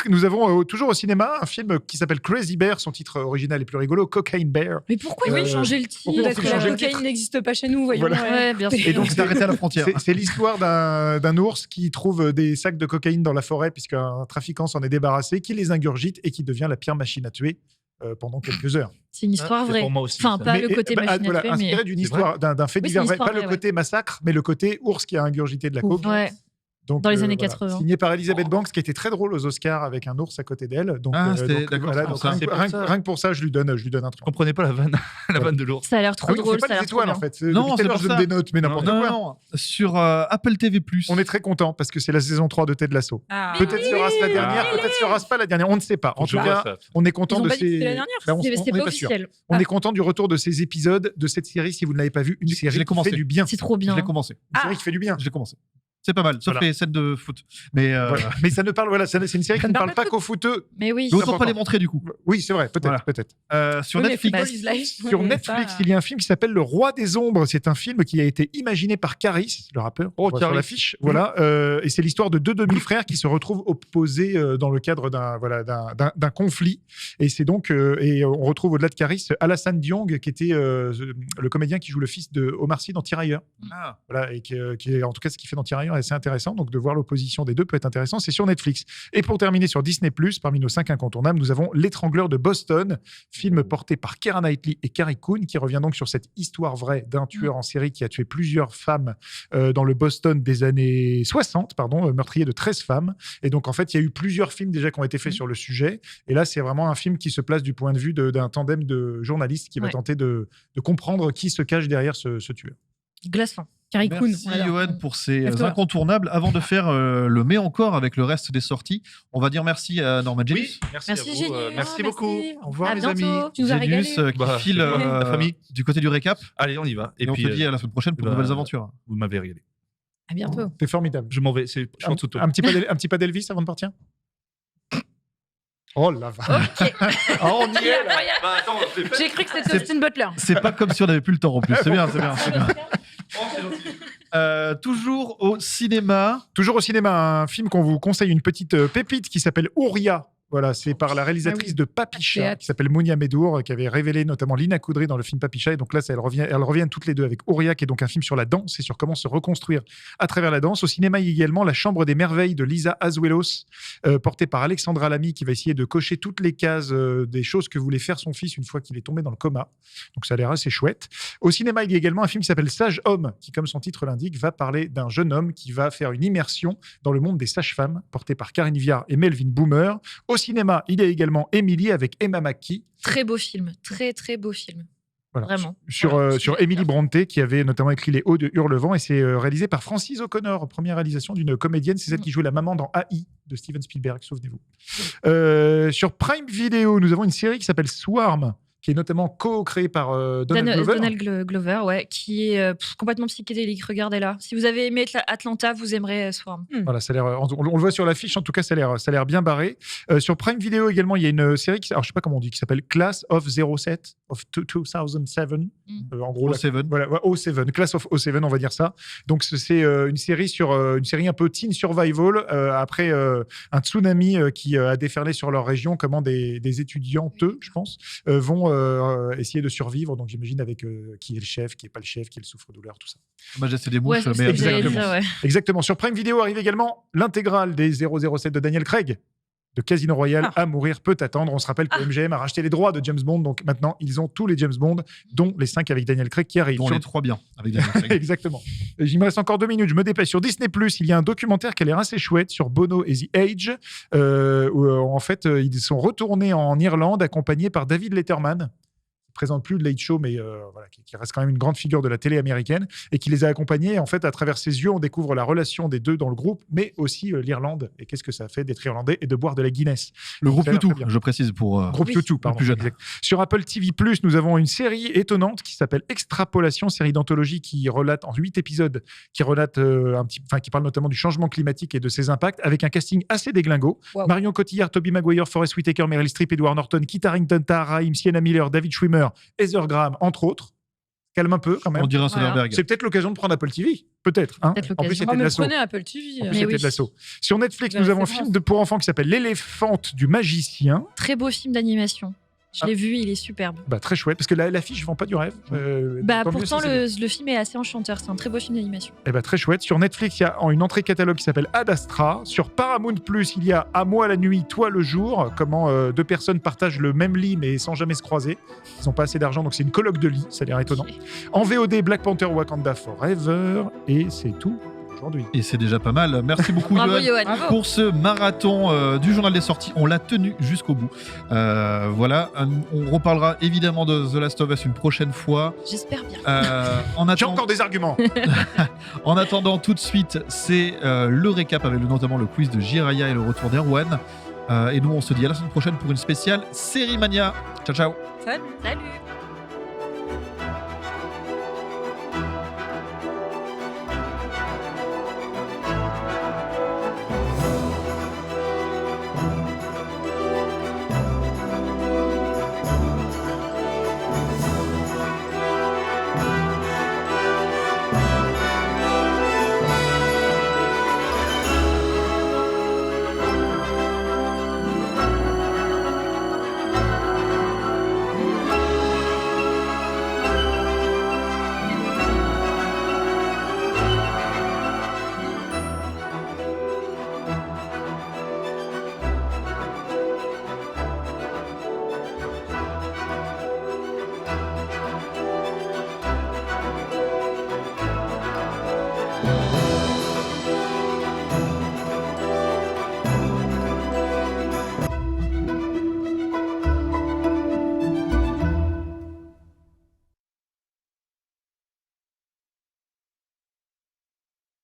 Nous avons toujours au cinéma un film qui s'appelle Crazy Bear, son titre original est plus rigolo, Cocaine Bear. Mais pourquoi ils ont changé le titre Peut-être que la changer le cocaïne n'existe pas chez nous, voyons. Voilà. Ouais, bien sûr. Et donc, C'est arrêté à la frontière. C'est l'histoire d'un ours qui trouve des sacs de cocaïne dans la forêt puisqu'un trafiquant s'en est débarrassé, qui les ingurgite et qui devient la pire machine à tuer pendant quelques heures. C'est une histoire C'est vraie. pour moi aussi, Enfin, ça. pas Mais- le côté machine à voilà, tuer, inspiré mais... d'une C'est histoire, d'un fait Oui, divers c'est une vrai, histoire pas le vraie, côté massacre, mais le côté ours qui a ingurgité de la coke. ouais. Donc, Dans les années 80. Signé par Elizabeth Banks, qui était très drôle aux Oscars avec un ours à côté d'elle. Donc, c'était donc, d'accord. voilà, c'est pour donc, ça. rien que pour ça, je lui donne un truc. Je comprenais pas la vanne, la vanne de l'ours. Ça a l'air trop Ah oui, drôle. c'est pas Ça a des l'air trop étoiles, bien. en fait. Non, Depuis tout à c'est l'heure, pour je donne ça. des notes, mais n'importe quoi. Non, sur Apple TV+. On est très content parce que c'est la saison 3 de Ted Lasso. Ah. Peut-être sera-ce la dernière, peut-être sera-ce pas la dernière. On ne sait pas. En tout cas, on est content Ils ont de pas dit que ces. c'était la dernière. Ben, on C'est on pas n'est pas sûr. officiel. On est content du retour de ces épisodes de cette série. Si vous ne l'avez pas vu, une Je série l'ai qui commencé. fait du bien. C'est trop Je bien. l'ai commencé. Une série qui fait du bien. Je l'ai commencé. C'est pas mal, sauf Voilà. les scènes de foot. Mais Voilà. Mais ça ne parle, voilà, c'est une série qui Ça ne ne parle parle pas pas qu'aux footeux. Mais oui. autant pas important. les montrer du coup. Oui, c'est vrai, peut-être, Voilà. peut-être. Sur Oui, mais Netflix. Football is Life. Sur Oui, Netflix, ça- il y a un film qui s'appelle Le Roi des Ombres. C'est un film qui a été imaginé par Caris, le rappeur, Oh, on voit sur Caris. l'affiche. Voilà, et c'est l'histoire de deux demi-frères qui se retrouvent opposés dans le cadre d'un conflit. Et c'est donc, et on retrouve au-delà de Caris Alassane Diong, qui était le comédien qui joue le fils de Omar Sy dans Tirailleurs. Ah. Voilà, et qui est, en tout cas, ce qu'il fait dans Tirailleurs est assez intéressant. Donc, de voir l'opposition des deux peut être intéressant. C'est sur Netflix. Et pour terminer sur Disney+, parmi nos 5 incontournables, nous avons L'étrangleur de Boston, film porté par Keira Knightley et Carrie Coon, qui revient donc sur cette histoire vraie d'un tueur en série qui a tué plusieurs femmes dans le Boston des années 60, meurtrier de 13 femmes. Et donc, en fait, il y a eu plusieurs films déjà qui ont été faits sur le sujet. Et là, c'est vraiment un film qui se place du point de vue d'un tandem de journalistes qui va Ouais. tenter de comprendre qui se cache derrière ce tueur. Glaçant. Carrie Coon. Merci Johan pour ces Lève-toi. incontournables. Avant de faire le mais encore avec le reste des sorties, on va dire merci à Norman Genius. merci, Merci, à vous. Génius. Merci beaucoup. Au revoir, À les bientôt. amis. Tu nous as régalé. Genius qui Bah, file la famille. du côté du récap. Allez, on y va. Et on te dit à la semaine prochaine pour de bah, nouvelles aventures. Vous m'avez régalé. À bientôt. C'est formidable. Je m'en vais. Je suis en dessous de toi. Un petit pas d'Elvis avant de partir. Oh la vache. Ok. Oh, on y est là. Bah, attends, J'ai cru que c'était Austin Butler. C'est pas comme si on n'avait plus le temps en plus. C'est bien, c'est bien. c'est bien. Toujours au cinéma. Toujours au cinéma, un film qu'on vous conseille, une petite pépite qui s'appelle Ouria. Voilà, c'est par la réalisatrice de Papicha, Théâtre. qui s'appelle Mounia Medour, qui avait révélé notamment Lina Coudry dans le film Papicha. Et donc là, elles reviennent toutes les deux avec Ouria, qui est donc un film sur la danse et sur comment se reconstruire à travers la danse. Au cinéma, il y a également La Chambre des Merveilles de Lisa Azuelos, portée par Alexandra Lamy, qui va essayer de cocher toutes les cases des choses que voulait faire son fils une fois qu'il est tombé dans le coma. Donc ça a l'air assez chouette. Au cinéma, il y a également un film qui s'appelle Sage Homme, qui, comme son titre l'indique, va parler d'un jeune homme qui va faire une immersion dans le monde des sages-femmes, porté par Karine Viard et Melvin Boomer. Au cinéma, il y a également Emily avec Emma Mackey. Très beau film. Très, très beau film. Voilà. Vraiment. Sur Emily Brontë, qui avait notamment écrit Les Hauts de Hurlevent, et c'est réalisé par Francis O'Connor, première réalisation d'une comédienne, c'est celle qui jouait la maman dans AI de Steven Spielberg, souvenez-vous. Sur Prime Video, nous avons une série qui s'appelle Swarm, qui est notamment co-créée par Donald Glover. Donald Glover, ouais, qui est complètement psychédélique. Regardez-la. Si vous avez aimé Atlanta, vous aimerez Swarm. Voilà, ça a l'air, on le voit sur l'affiche, en tout cas, ça a l'air bien barré. Sur Prime Video également, il y a une série, alors je sais pas comment on dit, qui s'appelle Class of 07, of 2007. En gros, O7. Voilà, ouais, O7, Class of O7, on va dire ça. Donc c'est une série un peu teen survival après un tsunami qui a déferlé sur leur région. Comment des étudiantes, je pense, vont essayer de survivre. Donc j'imagine avec qui est le chef, qui est pas le chef, qui est le souffre-douleur, tout ça. Majesté des Ouais, mouches, c'est ce mais que j'allais exactement. dire, ouais. Exactement. Sur Prime Video arrive également l'intégrale des 007 de Daniel Craig. De Casino Royale à mourir peut attendre. On se rappelle que MGM a racheté les droits de James Bond, donc maintenant ils ont tous les James Bond, dont les 5 avec Daniel Craig qui arrivent. Dont les 3 bien avec Daniel Craig. Exactement. Il me reste encore 2 minutes, je me dépêche. Sur Disney+, il y a un documentaire qui a l'air assez chouette sur Bono et The Age, où en fait ils sont retournés en Irlande accompagnés par David Letterman. Présente plus le Late Show, mais voilà, qui reste quand même une grande figure de la télé américaine et qui les a accompagnés. Et en fait, à travers ses yeux, on découvre la relation des deux dans le groupe, mais aussi l'Irlande et qu'est-ce que ça fait d'être irlandais et de boire de la Guinness. Le groupe Ça a l'air YouTube, très bien. je précise pour Groupe YouTube, pardon. plus jeune. Exact. Sur Apple TV+, nous avons une série étonnante qui s'appelle Extrapolation, série d'anthologie qui relate en 8 épisodes, qui parle notamment du changement climatique et de ses impacts, avec un casting assez déglingo. Wow. Marion Cotillard, Tobey Maguire, Forest Whitaker, Meryl Streep, Edward Norton, Kit Harington, Tahar Rahim, Sienna Miller, David Schwimmer, Heather Graham, entre autres. Calme un peu quand même. On dirait un Soderbergh. C'est peut-être l'occasion de prendre Apple TV, peut-être. Hein. Peut-être En plus, l'occasion. c'était de mais l'assaut. prenez Apple TV. En plus, Mais c'était oui. de l'assaut. Sur Netflix, Vous nous avez avons un fait film pour enfants qui s'appelle L'éléphante du magicien. Très beau film d'animation. Je l'ai vu, il est superbe. Bah, très chouette, parce que l'affiche ne vend pas du rêve. Bah, tant mieux pourtant, si c'est bien. le film est assez enchanteur. C'est un très beau film d'animation. Eh ben, très chouette. Sur Netflix, il y a une entrée catalogue qui s'appelle Ad Astra. Sur Paramount+, il y a À moi la nuit, toi le jour. Comment 2 personnes partagent le même lit, mais sans jamais se croiser. Ils n'ont pas assez d'argent, donc c'est une coloc de lit. Ça a l'air étonnant. En VOD, Black Panther Wakanda Forever. Et c'est tout aujourd'hui. Et c'est déjà pas mal. Merci beaucoup, Bravo, Johan, Johan. pour ce marathon du journal des sorties. On l'a tenu jusqu'au bout. Voilà, on reparlera évidemment de The Last of Us une prochaine fois. J'espère bien. J'ai encore des arguments. En attendant, tout de suite, c'est le récap avec notamment le quiz de Jiraya et le retour d'Erwan. Et nous, on se dit à la semaine prochaine pour une spéciale Série Mania. Ciao, ciao. Salut. Salut.